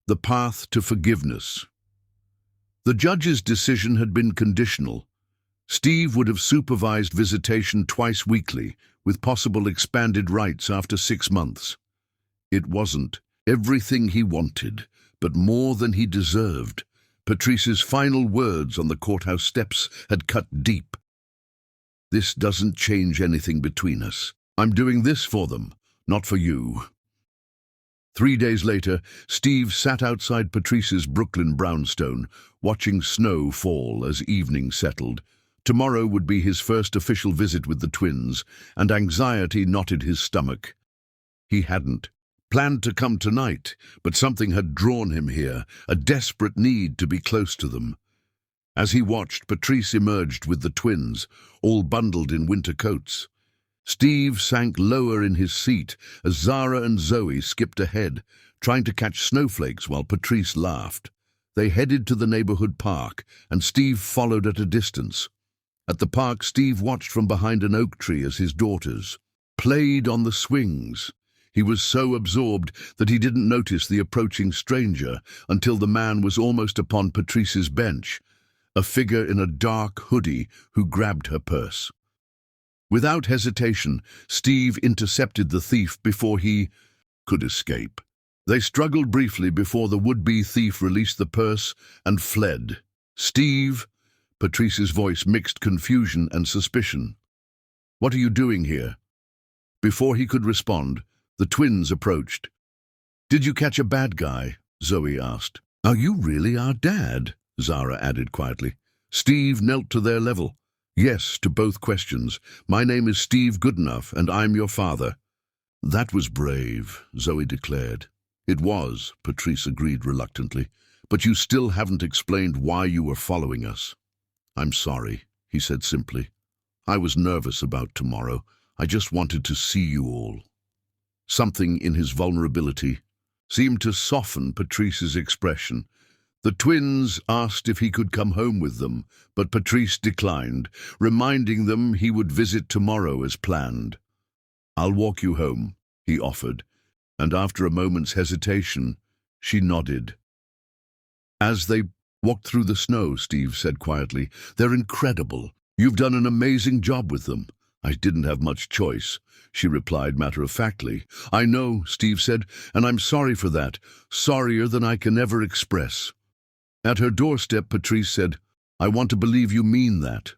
The Path to Forgiveness. The judge's decision had been conditional. Steve would have supervised visitation twice weekly, with possible expanded rights after 6 months. It wasn't everything he wanted, but more than he deserved. Patrice's final words on the courthouse steps had cut deep. This doesn't change anything between us. I'm doing this for them, not for you. 3 days later, Steve sat outside Patrice's Brooklyn brownstone, watching snow fall as evening settled. Tomorrow would be his first official visit with the twins, and anxiety knotted his stomach. He hadn't planned to come tonight, but something had drawn him here, a desperate need to be close to them. As he watched, Patrice emerged with the twins, all bundled in winter coats. Steve sank lower in his seat as Zara and Zoe skipped ahead, trying to catch snowflakes while Patrice laughed. They headed to the neighborhood park, and Steve followed at a distance. At the park, Steve watched from behind an oak tree as his daughters played on the swings. He was so absorbed that he didn't notice the approaching stranger until the man was almost upon Patrice's bench, a figure in a dark hoodie who grabbed her purse. Without hesitation, Steve intercepted the thief before he could escape. They struggled briefly before the would-be thief released the purse and fled. "Steve," Patrice's voice mixed confusion and suspicion. "What are you doing here?" Before he could respond, the twins approached. "Did you catch a bad guy?" Zoe asked. "Are you really our dad?" Zara added quietly. Steve knelt to their level. "Yes, to both questions. My name is Steve Goodenough, and I'm your father." "That was brave," Zoe declared. "It was," Patrice agreed reluctantly. "But you still haven't explained why you were following us." "I'm sorry," he said simply. "I was nervous about tomorrow. I just wanted to see you all." Something in his vulnerability seemed to soften Patrice's expression. The twins asked if he could come home with them, but Patrice declined, reminding them he would visit tomorrow as planned. "I'll walk you home," he offered, and after a moment's hesitation, she nodded. As they walked through the snow, Steve said quietly, "They're incredible. You've done an amazing job with them." "I didn't have much choice," she replied matter-of-factly. "I know," Steve said, "and I'm sorry for that, sorrier than I can ever express." At her doorstep, Patrice said, "I want to believe you mean that.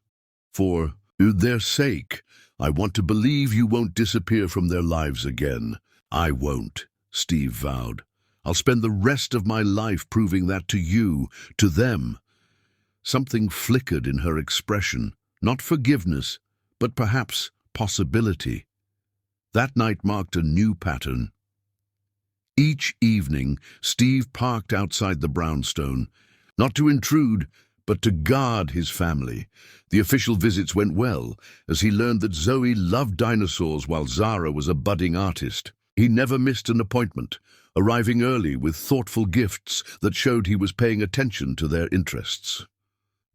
For their sake, I want to believe you won't disappear from their lives again." "I won't," Steve vowed. "I'll spend the rest of my life proving that to you, to them." Something flickered in her expression, not forgiveness, but perhaps possibility. That night marked a new pattern. Each evening, Steve parked outside the brownstone, not to intrude, but to guard his family. The official visits went well, as he learned that Zoe loved dinosaurs while Zara was a budding artist. He never missed an appointment, arriving early with thoughtful gifts that showed he was paying attention to their interests.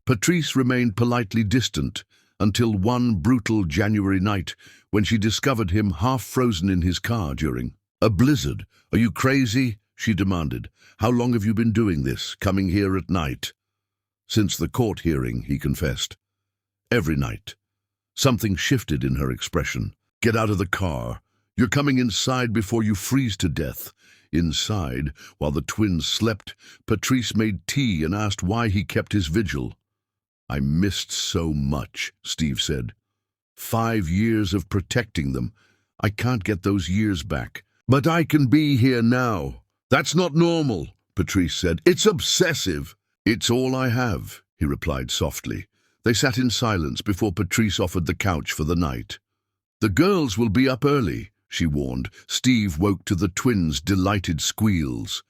Patrice remained politely distant until one brutal January night when she discovered him half-frozen in his car during a blizzard. "Are you crazy?" she demanded. "How long have you been doing this, coming here at night?" "Since the court hearing," he confessed. "Every night." Something shifted in her expression. "Get out of the car. You're coming inside before you freeze to death." Inside, while the twins slept, Patrice made tea and asked why he kept his vigil. "I missed so much," Steve said. 5 years of protecting them. I can't get those years back. "But I can be here now." "That's not normal," Patrice said. "It's obsessive." "It's all I have," he replied softly. They sat in silence before Patrice offered the couch for the night. "The girls will be up early," she warned. Steve woke to the twins' delighted squeals.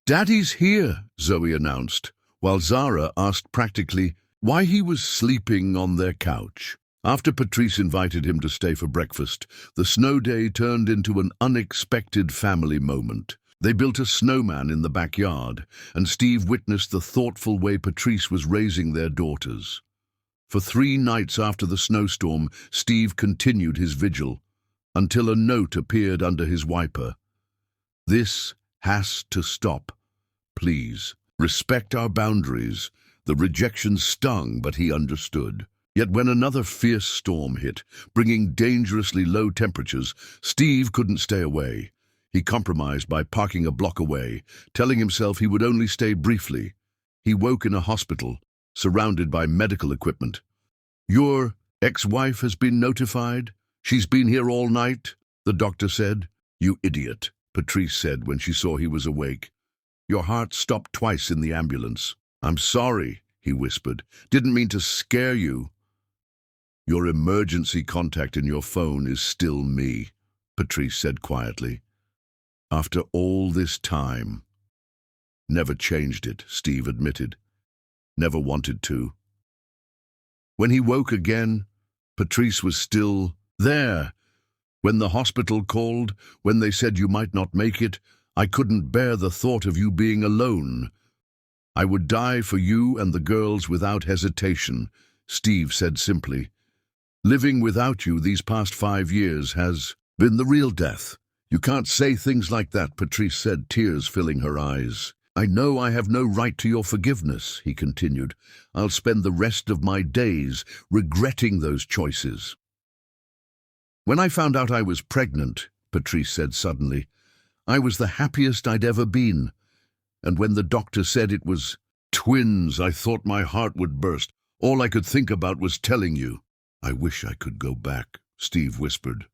"Daddy's here," Zoe announced, while Zara asked practically why he was sleeping on their couch. After Patrice invited him to stay for breakfast, the snow day turned into an unexpected family moment. They built a snowman in the backyard, and Steve witnessed the thoughtful way Patrice was raising their daughters. For 3 nights after the snowstorm, Steve continued his vigil, until a note appeared under his wiper. "This has to stop. Please, respect our boundaries." The rejection stung, but he understood. Yet when another fierce storm hit, bringing dangerously low temperatures, Steve couldn't stay away. He compromised by parking a block away, telling himself he would only stay briefly. He woke in a hospital, surrounded by medical equipment. "You're Ex-wife has been notified. She's been here all night, the doctor said. You idiot, Patrice said when she saw he was awake. Your heart stopped twice in the ambulance. I'm sorry, he whispered. Didn't mean to scare you. Your emergency contact in your phone is still me, Patrice said quietly. After all this time. Never changed it, Steve admitted. Never wanted to. When he woke again, Patrice was still there. When the hospital called, when they said you might not make it, I couldn't bear the thought of you being alone. I would die for you and the girls without hesitation, Steve said simply. Living without you these past 5 years has been the real death. You can't say things like that, Patrice said, tears filling her eyes. I know I have no right to your forgiveness, he continued. I'll spend the rest of my days regretting those choices. When I found out I was pregnant, Patrice said suddenly, I was the happiest I'd ever been. And when the doctor said it was twins, I thought my heart would burst. All I could think about was telling you. I wish I could go back, Steve whispered.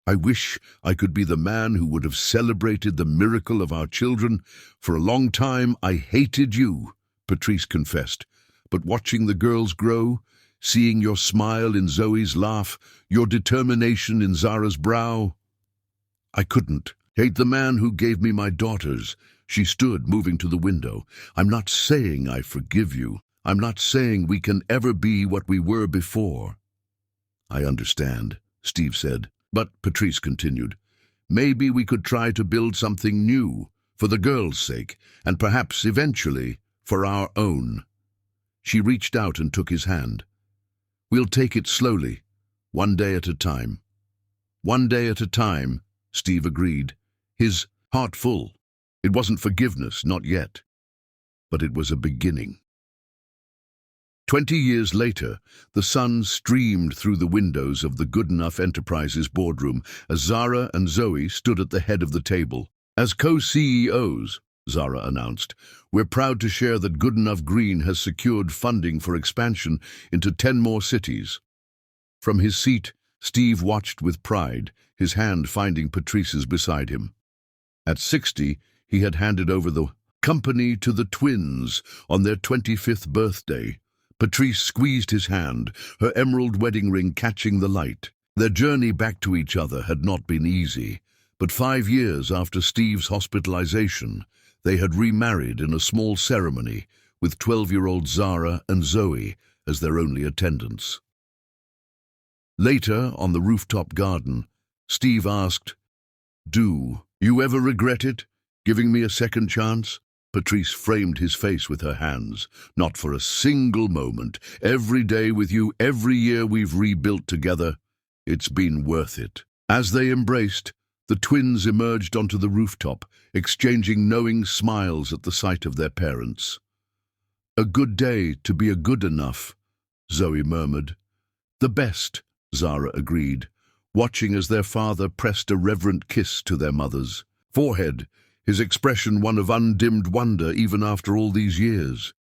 I wish I could be the man who would have celebrated the miracle of our children. For a long time, I hated you, Patrice confessed. But watching the girls grow, seeing your smile in Zoe's laugh, your determination in Zara's brow, I couldn't hate the man who gave me my daughters. She stood, moving to the window. I'm not saying I forgive you. I'm not saying we can ever be what we were before. I understand, Steve said. But, Patrice continued, maybe we could try to build something new, for the girls' sake, and perhaps eventually for our own. She reached out and took his hand. We'll take it slowly, one day at a time. One day at a time, Steve agreed, his heart full. It wasn't forgiveness, not yet, but it was a beginning. 20 years later, the sun streamed through the windows of the Goodenough Enterprises boardroom as Zara and Zoe stood at the head of the table. As co-CEOs, Zara announced, we're proud to share that Goodenough Green has secured funding for expansion into 10 more cities. From his seat, Steve watched with pride, his hand finding Patrice's beside him. At 60, he had handed over the company to the twins on their 25th birthday. Patrice squeezed his hand, her emerald wedding ring catching the light. Their journey back to each other had not been easy, but 5 years after Steve's hospitalization, they had remarried in a small ceremony with 12-year-old Zara and Zoe as their only attendants. Later, on the rooftop garden, Steve asked, Do you ever regret it, giving me a second chance? Patrice framed his face with her hands. Not for a single moment. Every day with you, every year we've rebuilt together. It's been worth it. As they embraced, the twins emerged onto the rooftop, exchanging knowing smiles at the sight of their parents. A good day to be a good enough, Zoe murmured. The best, Zara agreed, watching as their father pressed a reverent kiss to their mother's forehead, his expression one of undimmed wonder even after all these years.